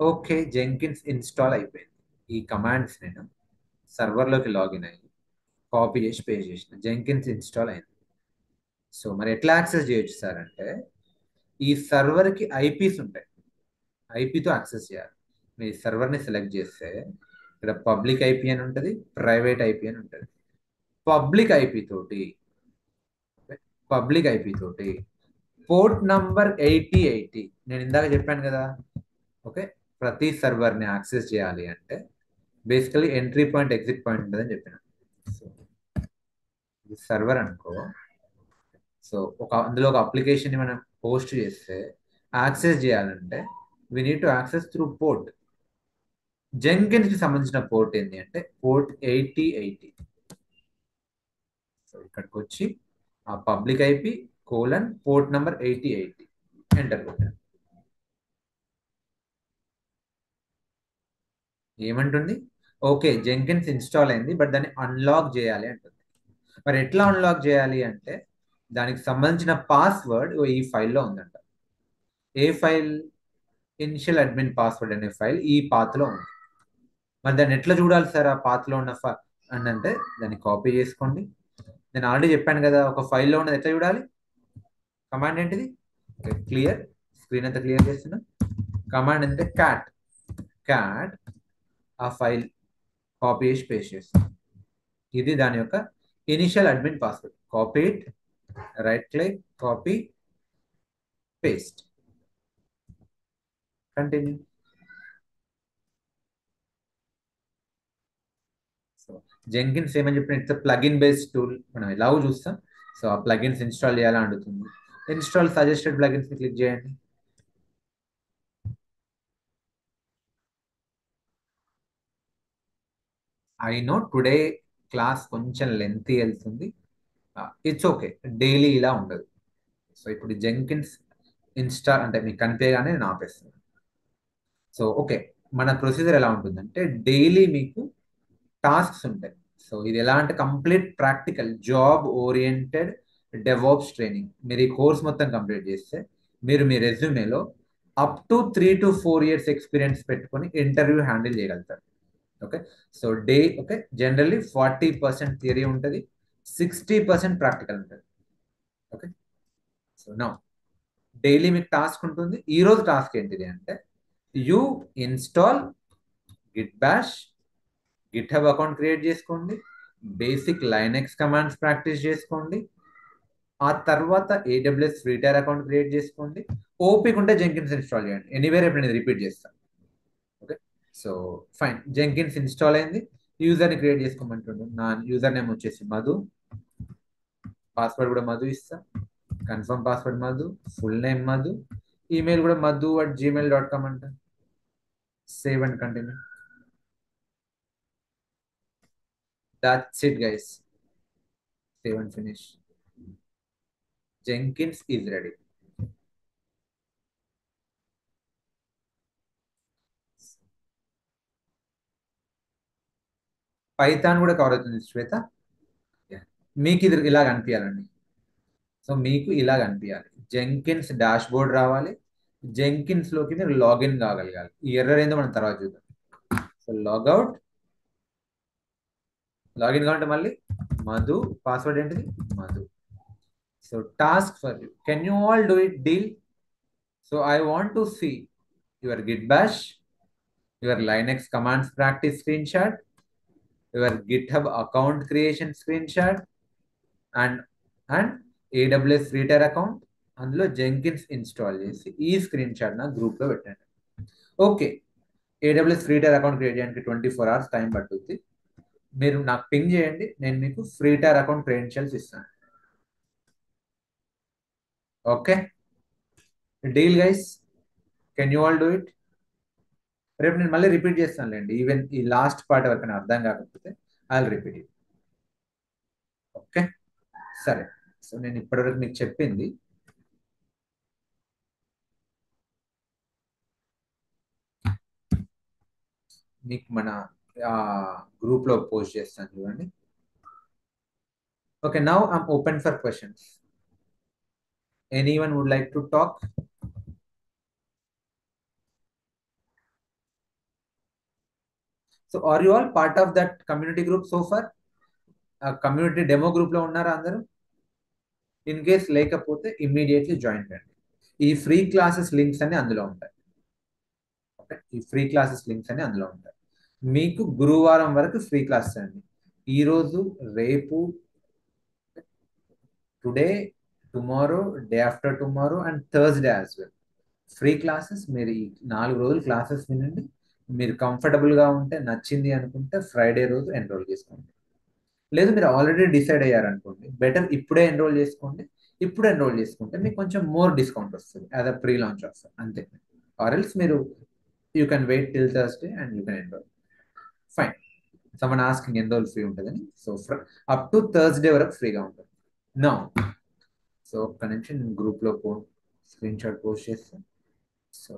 ఓకే, జెంకిన్స్ ఇన్స్టాల్ అయిపోయింది. ఈ కమాండ్స్ నేను సర్వర్లోకి లాగిన్ అయ్యి కాపీ చేసి పేస్ట్ చేసిన, జెంకిన్స్ ఇన్స్టాల్ అయింది. సో మరి ఎట్లా యాక్సెస్ చేయొచ్చు సార్ అంటే, ఈ సర్వర్కి ఐపీస్ ఉంటాయి, ఐపీతో యాక్సెస్ చేయాలి. మీ సర్వర్ని సెలెక్ట్ చేస్తే ఇక్కడ పబ్లిక్ ఐపీ అని ఉంటుంది, ప్రైవేట్ ఐపీ అని ఉంటుంది. పబ్లిక్ ఐపీ తోటి పోర్ట్ నంబర్ 8080 నేను ఇందాక చెప్పాను కదా. ఓకే, ప్రతి సర్వర్ని యాక్సెస్ చేయాలి అంటే basically entry point exit point ఉంటుందని చెప్పిన. సో ఇది సర్వర్ అనుకో. సో అందులో ఒక అప్లికేషన్ని మనం పోస్ట్ చేస్తే యాక్సెస్ చేయాలంటే we need to access through port. జెంకిన్స్కి సంబంధించిన పోర్ట్ ఏంటి అంటే పోర్ట్ 8080. సో ఇక్కడికి వచ్చి ఆ public IP port number 8080 enter కొట్టాను. ఏమంటుంది? ఓకే, జెంకిన్స్ ఇన్స్టాల్ అయింది, బట్ దాన్ని అన్లాక్ చేయాలి అంటుంది. మరి ఎట్లా అన్లాక్ చేయాలి అంటే దానికి సంబంధించిన పాస్వర్డ్ ఈ ఫైల్లో ఉందంట. ఏ ఫైల్? ఇనిషియల్ అడ్మిన్ పాస్వర్డ్ అనే ఫైల్ ఈ పాత్లో ఉంది. మరి దాన్ని ఎట్లా చూడాలి సార్ ఆ పాత్లో ఉన్న అని అంటే దాన్ని కాపీ చేసుకోండి. నేను ఆల్రెడీ చెప్పాను కదా, ఒక ఫైల్లో ఉన్నది ఎట్లా చూడాలి. కమాండ్ ఏంటిది? క్లియర్, స్క్రీన్ అంతా క్లియర్ చేస్తున్నా. కమాండ్ ఏంటంటే క్యాట్ ఆ ఫైల్ కాపీ చేసి పేస్ట్ చేస్తాం. ఇది దాని యొక్క initial admin password. Copy it, right click, copy, paste, continue. So Jenkins ఏమని చెప్పిన, ఇట్స్ ప్లగిన్ బేస్డ్ టూల్, మనం ఎలాగో చూస్తాం. సో ఆ ప్లగిన్స్ ఇన్స్టాల్ చేయాలని అడుగుతుంది. ఇన్స్టాల్ సజెస్టెడ్ ప్లగిన్స్ ని క్లిక్ చేయండి. ఐ నో టుడే క్లాస్ కొంచెం లెంతీ వెళ్తుంది, ఇట్స్ ఓకే, డైలీ ఇలా ఉండదు. సో ఇప్పుడు జెంకిన్స్ ఇన్స్టాల్ అంటే మీకు కనిపించగానే నేను ఆపేస్తాను. సో ఓకే, మన ప్రొసీజర్ ఎలా ఉంటుందంటే డైలీ మీకు టాస్క్స్ ఉంటాయి. సో ఇది ఎలా అంటే complete practical job oriented DevOps training. మీరు ఈ కోర్స్ మొత్తం కంప్లీట్ చేస్తే మీరు మీ రెజ్యూమేలో up to 3 to 4 years experience పెట్టుకొని ఇంటర్వ్యూ హ్యాండిల్ చేయగలుగుతారు. Okay, so okay, generally 40% theory ఉంటుంది, 60% ప్రాక్టికల్ ఉంటుంది. ఓకే, సో నా డైలీ మీకు టాస్క్ ఉంటుంది. ఈ రోజు టాస్క్ ఏంటిది అంటే you install Git Bash, GitHub account create చేసుకోండి, బేసిక్ లైనెక్స్ కమాండ్స్ ప్రాక్టీస్ చేసుకోండి, ఆ తర్వాత AWS free tier account create చేసుకోండి. ఓపిక ఉంటే జెంకిన్స్ ఇన్స్టాల్ చేయండి. ఎనీవేర్ ఇప్పుడు నేను రిపీట్ చేస్తాను. Okay, so fine, Jenkins install అయింది. యూజర్ని క్రియేట్ చేసుకోమంటుండే. నా యూజర్ నేమ్ వచ్చేసి మధు, పాస్వర్డ్ కూడా మధు ఇస్తా, confirm password Madhu, full name Madhu, email కూడా madu@gmail.com అంట. Save and continue. That's it, guys. Save and finish. Jenkins is ready. Python కూడా కవర్ అవుతుంది శ్వేత. మీకు ఇది ఇలాగ అనిపించాలండి. సో మీకు ఇలాగ అనిపించాలి, జెంకిన్స్ డాష్ బోర్డ్ రావాలి, జెంకిన్స్ లోకి మీరు లాగిన్ కాగలగాలి. ఈ ఎర్రర్ ఏందో మనం తర్వాత చూద్దాం. సో లాగౌట్, లాగిన్ కావాలంటే మళ్ళీ మధు, పాస్వర్డ్ ఏంటిది Madhu. So task for you, can you all do it deal? So I want to see your Git Bash, your Linux commands practice screenshot, your GitHub account creation screenshot, and and AWS free tier account, అందులో Jenkins install చేసి ఈ screenshot నా గ్రూప్లో పెట్టండి. Okay, AWS free tier account create చేయడానికి 24 hours time పడుతుంది. మీరు నాకు పింగ్ చేయండి, నేను మీకు ఫ్రీ టైర్ అకౌంట్ క్రెడెన్షియల్స్ ఇస్తాను. Okay, deal guys, can you all do it? రేపు నేను మళ్ళీ రిపీట్ చేస్తానులేండి, ఈవెన్ ఈ లాస్ట్ పార్ట్ ఎవరికైనా అర్థం కాకపోతే I will repeat it. Okay, సరే. సో నేను ఇప్పటివరకు మీకు చెప్పింది మీకు మన గ్రూప్లో పోస్ట్ చేస్తాను చూడండి. Okay, now I'm open for questions. Anyone would like to talk? So are you all part of that community group so far? Community demo గ్రూప్లో ఉన్నారా అందరూ? ఇన్ కేస్ లేకపోతే ఇమ్మీడియట్లీ జాయిన్ కండి. ఈ ఫ్రీ క్లాసెస్ లింక్స్ అన్ని అందులో ఉంటాయి. Okay, ఈ ఫ్రీ క్లాసెస్ లింక్స్ అన్ని అందులో ఉంటాయి. మీకు గురువారం వరకు ఫ్రీ క్లాసెస్ అండి. ఈరోజు, రేపు, today, tomorrow, day after tomorrow and Thursday as well free classes. మీరు ఈ 4 రోజులు క్లాసెస్ వినండి. మీరు కంఫర్టబుల్గా ఉంటే, నచ్చింది అనుకుంటే ఫ్రైడే రోజు ఎన్రోల్ చేసుకోండి. లేదు మీరు ఆల్రెడీ డిసైడ్ అయ్యారనుకోండి, బెటర్ ఇప్పుడే ఎన్రోల్ చేసుకోండి. ఇప్పుడు ఎన్రోల్ చేసుకుంటే మీకు కొంచెం మోర్ డిస్కౌంట్ వస్తుంది as a pre launch offer, అంతే. ఆర్ ఎల్స్ మీరు you can wait till Thursday and you can enrol. Fine, someone asking ఎన్ని రోజులు ఫ్రీ ఉంటుందని. సో అప్ టు థర్స్డే వరకు ఫ్రీగా ఉంటుంది. నో, సో ఒక్క నిమిషం నేను గ్రూప్లో స్క్రీన్ షాట్ పోస్ట్ చేస్తాను. సో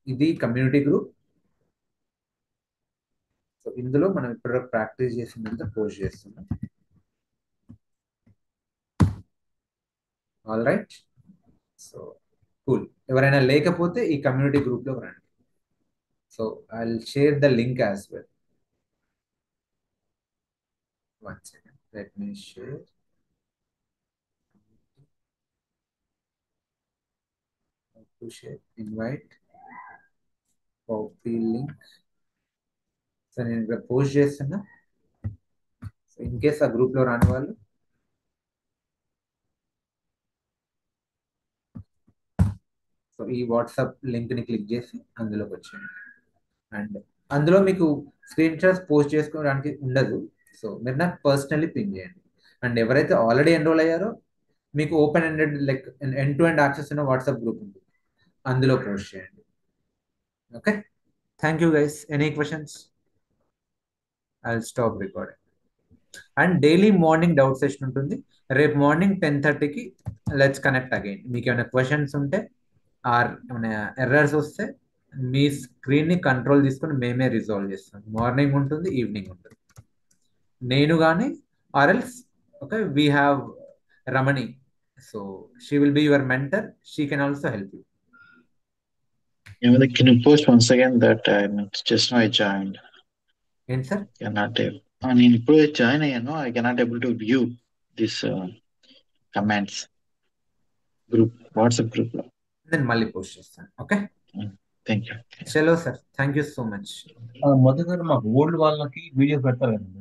ఇది కమ్యూనిటీ గ్రూప్. సో ఇందులో మనం ఇప్పటివరకు ప్రాక్టీస్ చేసిందంతా పోస్ట్ చేస్తున్నాం. All right, so cool. ఎవరైనా లేకపోతే ఈ కమ్యూనిటీ గ్రూప్లో రండి. So I will share the link as well. One second, let me share. To share invite, copy link. So నేను ఇక్కడ పోస్ట్ చేస్తున్నా. సో ఇన్ కేస్ ఆ గ్రూప్లో రాని వాళ్ళు సో ఈ వాట్సాప్ లింక్ని క్లిక్ చేసి అందులోకి వచ్చేయండి. అండ్ అందులో మీకు స్క్రీన్ షాట్స్ పోస్ట్ చేసుకోవడానికి ఉండదు. సో మీరు నాకు పర్సనల్లీ పింగ్ చేయండి. అండ్ ఎవరైతే ఆల్రెడీ ఎన్రోల్ అయ్యారో మీకు open ended like end to end access ఉన్న వాట్సాప్ గ్రూప్ ఉంటుంది, అందులో పోస్ట్ చేయండి. Okay, thank you guys. Any questions? I will stop recording. And daily morning doubt session ఉంటుంది. రేపు మార్నింగ్ 10:30కి లెట్స్ కనెక్ట్ అగైన్. మీకు ఏమైనా క్వశ్చన్స్ ఉంటే ఆర్ ఏమైనా ఎర్రర్స్ వస్తే మీ స్క్రీన్ని కంట్రోల్ తీసుకొని మేమే రిజాల్వ్ చేస్తాం. మార్నింగ్ ఉంటుంది, ఈవినింగ్ ఉంటుంది. నేను కానీ or else okay we have Ramani. So she will be your mentor. She can also help you. Can you post once again that just now I joined? ఏంటి sir? Cannot able. నేను ఇప్పుడే join అయ్యాను. I cannot able to view this comments group, WhatsApp group లో. నేను మళ్ళీ post చేస్తాను. Okay, thank you. చలో sir, thank you so much. మొదటి మాకు ఓల్డ్ వాళ్ళకి వీడియో పెడతారు కదా.